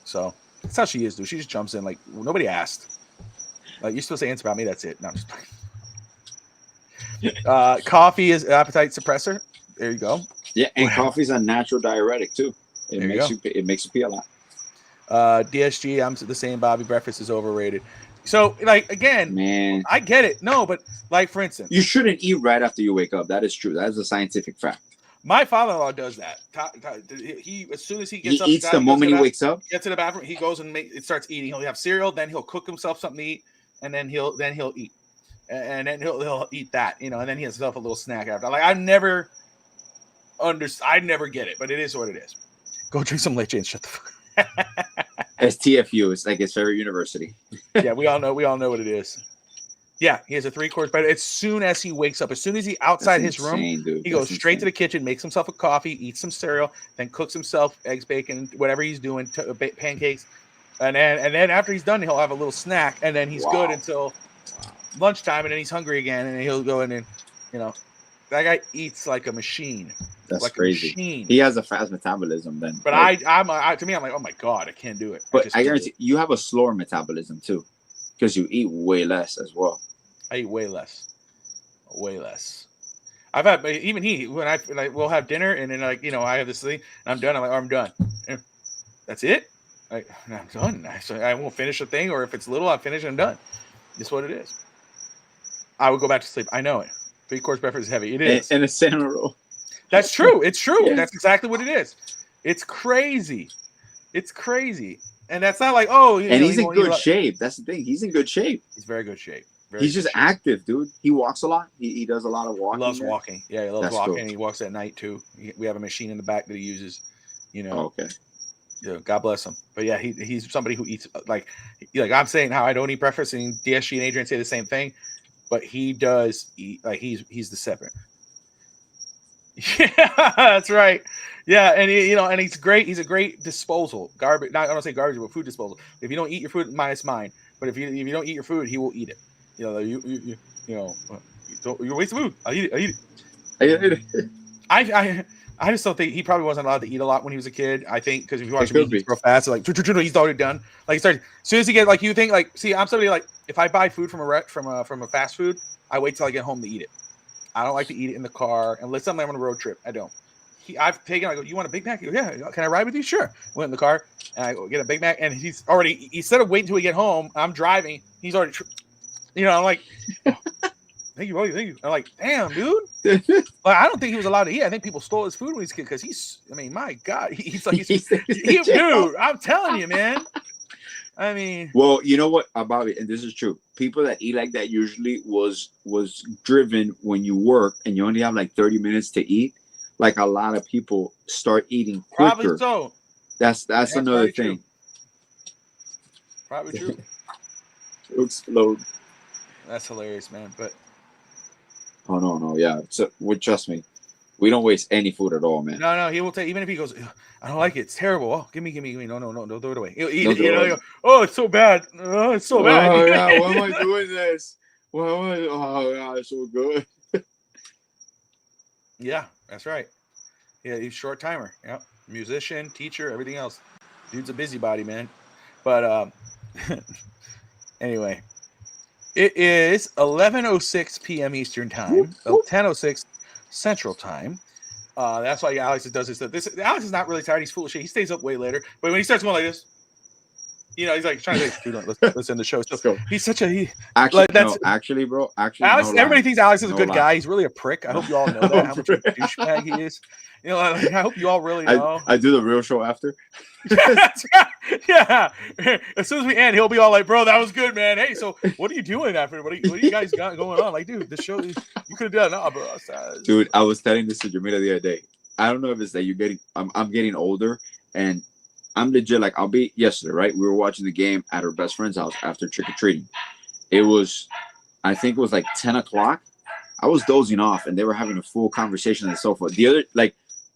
[SPEAKER 2] So that's how she is, dude. She just jumps in like nobody asked. Like, you're supposed to answer about me. That's it. No, I'm just playing. Coffee is appetite suppressor. There you go.
[SPEAKER 1] Yeah, and coffee's a natural diuretic too. It makes you pee a lot.
[SPEAKER 2] DSG, I'm the same. Bobby, breakfast is overrated. So, like, again, man, I get it. No, but like, for instance,
[SPEAKER 1] you shouldn't eat right after you wake up. That is true. That is a scientific fact.
[SPEAKER 2] My father-in-law does that. He as soon as he gets up,
[SPEAKER 1] eats the moment he wakes up.
[SPEAKER 2] Gets to the bathroom, he goes and starts eating. He'll have cereal, then he'll cook himself something to eat, and then he'll eat, and then he'll eat that, you know, and then he has himself a little snack after. Like, I never get it, but it is what it is. Go drink some leche and shut the fuck up.
[SPEAKER 1] It's TFU. It's like it's Favorite University.
[SPEAKER 2] Yeah, we all know what it is. Yeah, he has a 3-course, but as soon as he wakes up, as soon as he's outside his room, he goes straight to the kitchen, makes himself a coffee, eats some cereal, then cooks himself eggs, bacon, whatever he's doing, pancakes, and then after he's done, he'll have a little snack, and then he's good until lunchtime, and then he's hungry again, and he'll go in and, you know, that guy eats like a machine.
[SPEAKER 1] That's
[SPEAKER 2] like
[SPEAKER 1] crazy.
[SPEAKER 2] A machine.
[SPEAKER 1] He has a fast metabolism then.
[SPEAKER 2] But like, I'm like, oh my God, I can't do it.
[SPEAKER 1] But I guarantee you have a slower metabolism too, because you eat way less as well.
[SPEAKER 2] I eat way less. I've had even when we'll have dinner and then, like, you know, I have this thing and I'm done. I'm like, I'm done. That's it. I'm done. I won't finish a thing, or if it's little, I finish and I'm done. That's what it is. I would go back to sleep. I know it. 3-course breakfast is heavy. It is.
[SPEAKER 1] And a cinnamon roll.
[SPEAKER 2] That's true. It's true.
[SPEAKER 1] Yeah.
[SPEAKER 2] That's exactly what it is. It's crazy. And that's not like, oh,
[SPEAKER 1] and he's in good shape. That's the thing. He's in good shape.
[SPEAKER 2] He's very good shape.
[SPEAKER 1] He's just active, dude. He walks a lot. He does a lot of walking.
[SPEAKER 2] He loves walking. Yeah, he loves
[SPEAKER 1] That's
[SPEAKER 2] walking.
[SPEAKER 1] cool.
[SPEAKER 2] He walks at night too. We have a machine in the back that he uses. You know.
[SPEAKER 1] Oh, okay.
[SPEAKER 2] Yeah, God bless him. But yeah, he's somebody who eats like I'm saying how I don't eat breakfast, and DSG and Adrian say the same thing, but he does eat like he's the separate. Yeah, that's right. Yeah, and and he's great. He's a great disposal. Garbage. Not I don't say garbage, but food disposal. If you don't eat your food, minus mine. But if you don't eat your food, he will eat it. You waste food. I eat it. I just don't think he probably wasn't allowed to eat a lot when he was a kid. I think because if you watch him eat real fast, like he's already done. Like he started as soon as he get like you think like see I'm somebody like if I buy food from a fast food, I wait till I get home to eat it. I don't like to eat it in the car unless I'm on a road trip. I don't. I've taken. I go. You want a Big Mac? He goes, yeah. Can I ride with you? Sure. Went in the car and I go get a Big Mac, and he's already instead of waiting until we get home, I'm driving. He's already. I'm like, oh, thank you, buddy. Thank you. I'm like, damn, dude. But I don't think he was allowed to eat. I think people stole his food when he was a kid because he's. I mean, my God, dude. I'm telling you, man. I mean,
[SPEAKER 1] well, you know what about it, and this is true. People that eat like that usually was driven when you work and you only have like 30 minutes to eat. Like a lot of people start eating quicker.
[SPEAKER 2] Probably so.
[SPEAKER 1] That's another thing.
[SPEAKER 2] True. Probably true.
[SPEAKER 1] It'll explode.
[SPEAKER 2] That's hilarious, man. But
[SPEAKER 1] oh no, yeah. So trust me, we don't waste any food at all, man.
[SPEAKER 2] No, he will take even if he goes, I don't like it. It's terrible. Oh, give me. No, don't throw it away. He'll eat it. Oh, it's so bad. Oh, it's so bad.
[SPEAKER 1] Oh yeah, why am I doing this? Oh God, it's so good.
[SPEAKER 2] Yeah, that's right. Yeah, he's short timer. Yeah, musician, teacher, everything else. Dude's a busybody, man. But anyway, it is 11:06 p.m. Eastern time, 10:06 Central time. That's why Alex does this. Alex is not really tired. He's full of shit. He stays up way later. But when he starts going like this, he's like trying to say, let's end the show. So he's such a
[SPEAKER 1] actually, bro.
[SPEAKER 2] Alex, everybody thinks Alex is a good guy. He's really a prick. I hope you all know that. How much of a douchebag he is. I hope you all really know.
[SPEAKER 1] I do the real show after.
[SPEAKER 2] Yeah. As soon as we end, he'll be all like, "Bro, that was good, man. Hey, so what are you doing after? What do you guys got going on? Like, dude, the show you could have done, no, bro."
[SPEAKER 1] Dude, I was telling this to Jamila the other day. I don't know if it's that I'm getting older, and I'm legit. Like, I'll be yesterday, right? We were watching the game at her best friend's house after trick or treating. I think it was like 10 o'clock. I was dozing off, and they were having a full conversation on the sofa.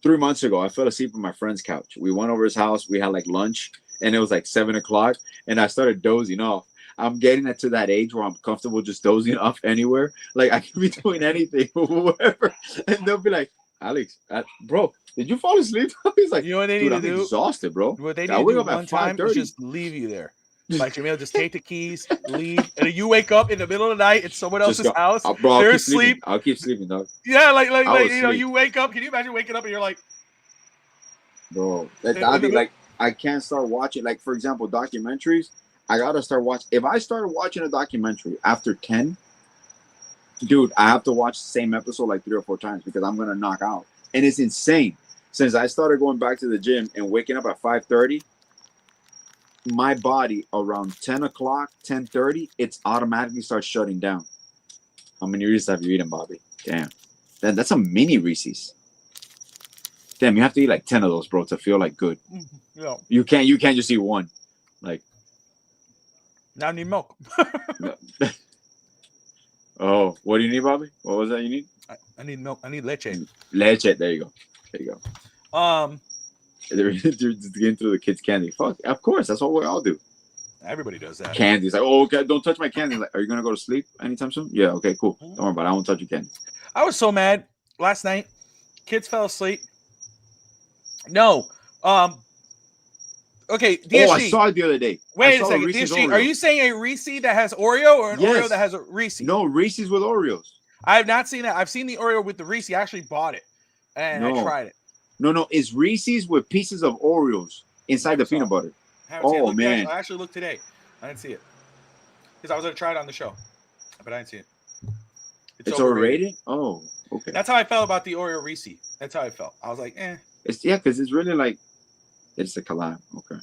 [SPEAKER 1] 3 months ago, I fell asleep on my friend's couch. We went over his house. We had like lunch, and it was like 7 o'clock, and I started dozing off. I'm getting to that age where I'm comfortable just dozing off anywhere. Like, I can be doing anything, whatever. And they'll be like, Alex, bro, did you fall asleep? He's like,
[SPEAKER 2] you know what they need to do?
[SPEAKER 1] I'm exhausted, bro.
[SPEAKER 2] What they need to do one time is just leave you there. Like Jamil, just take the keys, leave, and then you wake up in the middle of the night in someone else's house.
[SPEAKER 1] Bro,
[SPEAKER 2] they're asleep.
[SPEAKER 1] I'll keep sleeping, dog.
[SPEAKER 2] Yeah, like you know, you wake up. Can you imagine waking up and you're like,
[SPEAKER 1] bro, that'd be like, I can't start watching. Like, for example, documentaries. I gotta start watching. If I started watching a documentary after 10, dude, I have to watch the same episode like 3 or 4 times because I'm gonna knock out. And it's insane. Since I started going back to the gym and waking up at 5:30. My body around 10 o'clock, 10:30, it's automatically starts shutting down. How many Reese's have you eaten, Bobby? Damn. That's a mini Reese's. Damn, you have to eat like 10 of those, bro, to feel like good.
[SPEAKER 2] Yeah.
[SPEAKER 1] You can't just eat one. Like,
[SPEAKER 2] now I need milk.
[SPEAKER 1] oh, what do you need, Bobby? What was that you need?
[SPEAKER 2] I need milk. I need leche.
[SPEAKER 1] Leche. There you go. They're just getting through the kids' candy. Fuck, of course, that's what we all do.
[SPEAKER 2] Everybody does that.
[SPEAKER 1] Candy's like, oh, okay, don't touch my candy. Like, are you gonna go to sleep anytime soon? Yeah, okay, cool. Don't worry about it. I won't touch your candy.
[SPEAKER 2] I was so mad last night. Kids fell asleep. No. Okay, DSG.
[SPEAKER 1] Oh, I saw it the other day.
[SPEAKER 2] Wait a second. DSG, are you saying a Reese that has Oreo or an Oreo that has a Reese?
[SPEAKER 1] No, Reese's with Oreos.
[SPEAKER 2] I have not seen that. I've seen the Oreo with the Reese. I actually bought it and I tried it.
[SPEAKER 1] No, it's Reese's with pieces of Oreos inside the peanut butter. Oh, man.
[SPEAKER 2] I actually looked today. I didn't see it. Because I was going to try it on the show. But I didn't see it.
[SPEAKER 1] It's overrated? Oh, okay.
[SPEAKER 2] That's how I felt about the Oreo Reese. That's how I felt. I was like, eh.
[SPEAKER 1] Because it's really like, it's a collab. Okay.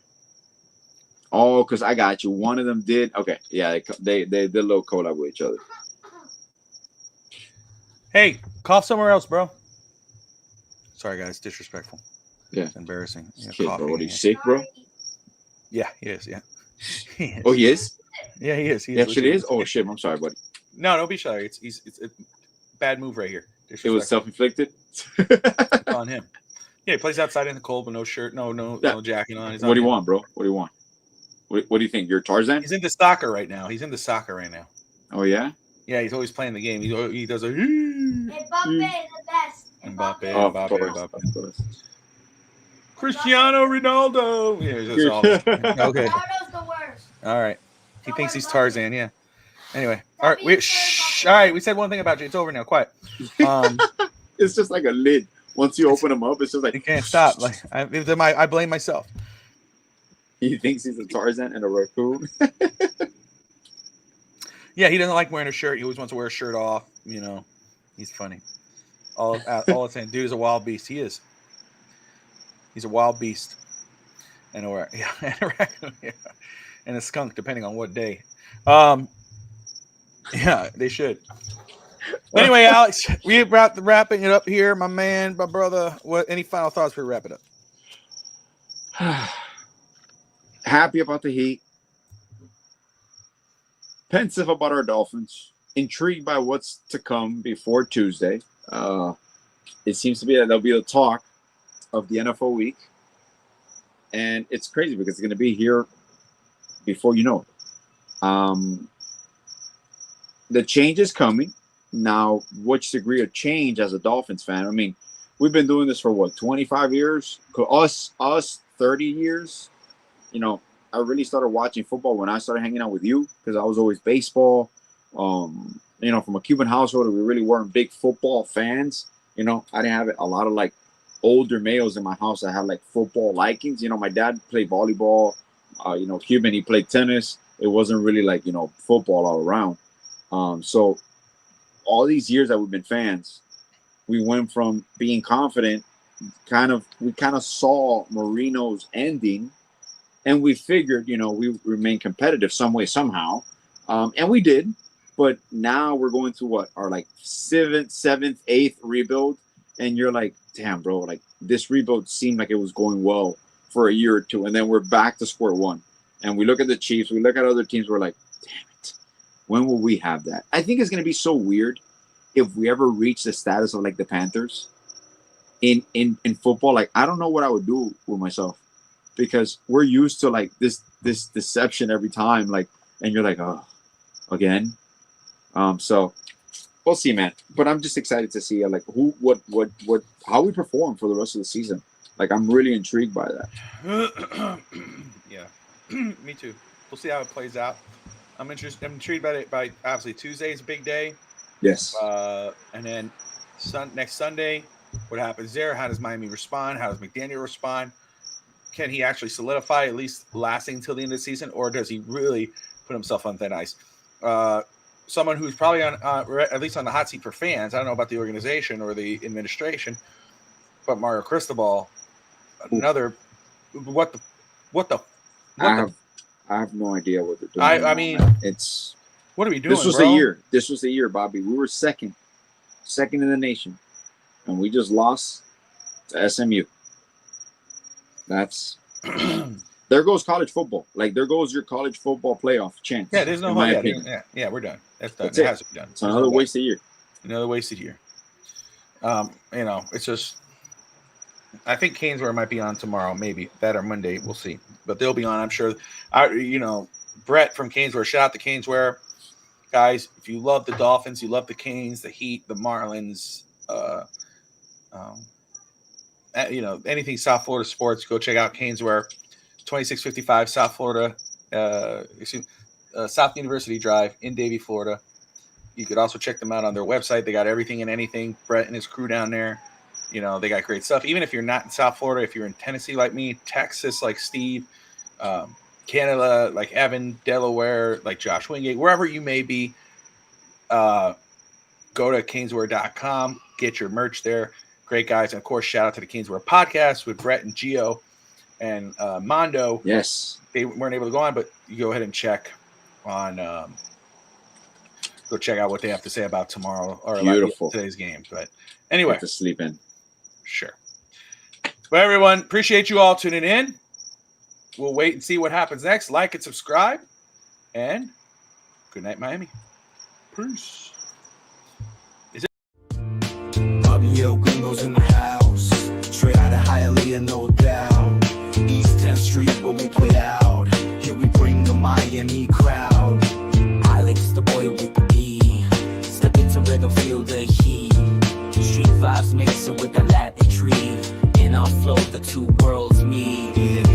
[SPEAKER 1] Oh, because I got you. One of them did. Okay. Yeah, they did a little collab with each other.
[SPEAKER 2] Hey, cough somewhere else, bro. Sorry, guys. Disrespectful.
[SPEAKER 1] Yeah.
[SPEAKER 2] It's embarrassing.
[SPEAKER 1] Kid, bro, what are you sick, bro?
[SPEAKER 2] Yeah, he is. Yeah.
[SPEAKER 1] He is? Oh, he is?
[SPEAKER 2] Yeah, he is.
[SPEAKER 1] He actually is? Oh, shit. I'm sorry, buddy.
[SPEAKER 2] No, don't be sorry. It's a bad move right here.
[SPEAKER 1] It was self-inflicted?
[SPEAKER 2] On him. Yeah, he plays outside in the cold with no shirt, no jacket on.
[SPEAKER 1] What do you want, bro? What do you want? What do you think? You're Tarzan?
[SPEAKER 2] He's into soccer right now.
[SPEAKER 1] Oh, yeah?
[SPEAKER 2] Yeah, he's always playing the game. He does a...
[SPEAKER 4] Mbappe is the best.
[SPEAKER 2] Mbappe. Cristiano Ronaldo. Yeah, that's all. Okay.
[SPEAKER 4] Ronaldo's the worst.
[SPEAKER 2] All right. He thinks he's Tarzan, yeah. Anyway. All right. All right, we said one thing about you. It's over now. Quiet.
[SPEAKER 1] It's just like a lid. Once you open them up, it's just like...
[SPEAKER 2] You can't stop. Like I blame myself.
[SPEAKER 1] He thinks he's a Tarzan and a raccoon.
[SPEAKER 2] Yeah, he doesn't like wearing a shirt. He always wants to wear a shirt off. You know, he's funny. All the time. Dude is a wild beast. He is. He's a wild beast. And a raccoon, yeah. And a skunk, depending on what day. Yeah, they should. But anyway, Alex, we're wrapping it up here, my man, my brother. Any final thoughts before we wrap it up?
[SPEAKER 1] Happy about the Heat. Pensive about our Dolphins. Intrigued by what's to come before Tuesday. It seems to be that there'll be a talk of the NFL week. And it's crazy because it's going to be here before you know it. The change is coming. Now, which degree of change as a Dolphins fan? I mean, we've been doing this for what, 25 years? Us 30 years. You know, I really started watching football when I started hanging out with you because I was always baseball. You know, from a Cuban household, we really weren't big football fans. You know, I didn't have a lot of like older males in my house that had like football likings. You know, my dad played volleyball. You know, Cuban, he played tennis. It wasn't really like, you know, football all around. So all these years that we've been fans, we went from being confident, we kind of saw Marino's ending, and we figured, you know, we remain competitive some way, somehow. And we did, but now we're going to what, our like seventh, eighth rebuild. And you're like, damn, bro, like this rebuild seemed like it was going well for a year or two. And then we're back to square one. And we look at the Chiefs, we look at other teams, we're like, damn it, when will we have that? I think it's going to be so weird if we ever reach the status of like the Panthers in football. Like, I don't know what I would do with myself because we're used to like this deception every time. Like, and you're like, oh, again. So we'll see, man. But I'm just excited to see like how we perform for the rest of the season. Like, I'm really intrigued by that.
[SPEAKER 2] Yeah, me too. We'll see how it plays out. I'm intrigued by obviously Tuesday's a big day.
[SPEAKER 1] Yes.
[SPEAKER 2] And then next Sunday, what happens there? How does Miami respond? How does McDaniel respond? Can he actually solidify at least lasting until the end of the season, or does he really put himself on thin ice? Someone who's probably on at least on the hot seat for fans. I don't know about the organization or the administration, but Mario Cristobal, another what the
[SPEAKER 1] I have no idea what they're doing.
[SPEAKER 2] I mean,
[SPEAKER 1] it's
[SPEAKER 2] what are we doing?
[SPEAKER 1] This was
[SPEAKER 2] bro?
[SPEAKER 1] the year. This was the year, Bobby. We were second in the nation, and we just lost to SMU. That's there goes college football. Like there goes your college football playoff chance.
[SPEAKER 2] Yeah, there's no hope. Yeah, we're done. That's done. It has to be done.
[SPEAKER 1] It's another wasted year.
[SPEAKER 2] Another wasted year. It's just. I think Caneswear might be on tomorrow, maybe that or Monday. We'll see, but they'll be on. I'm sure. Brett from Caneswear. Shout out to Caneswear, guys. If you love the Dolphins, you love the Canes, the Heat, the Marlins. Anything South Florida sports, go check out Caneswear, 2655 South Florida, South University Drive in Davie, Florida. You could also check them out on their website. They got everything and anything. Brett and his crew down there, they got great stuff. Even if you're not in South Florida, if you're in Tennessee like me, Texas like Steve, Canada like Evan, Delaware like Josh Wingate, wherever you may be, go to caneswear.com, get your merch there. Great guys. And, of course, shout out to the Caneswear podcast with Brett and Gio and Mondo.
[SPEAKER 1] Yes.
[SPEAKER 2] They weren't able to go on, but you go ahead and check on go check out what they have to say about tomorrow or
[SPEAKER 1] Beautiful.
[SPEAKER 2] Today's games. But anyway.
[SPEAKER 1] Have to sleep in.
[SPEAKER 2] Sure. But, everyone, appreciate you all tuning in. We'll wait and see what happens next. Like and subscribe. And good night, Miami. Peace.
[SPEAKER 3] Gringos in the house, straight out of Hialeah, no doubt. East 10th Street where we play out. Here we bring the Miami crowd. Alex, the boy with the B. Step into rhythm, feel the heat. Street vibes mixing with the Latin tree. In our flow, the two worlds meet.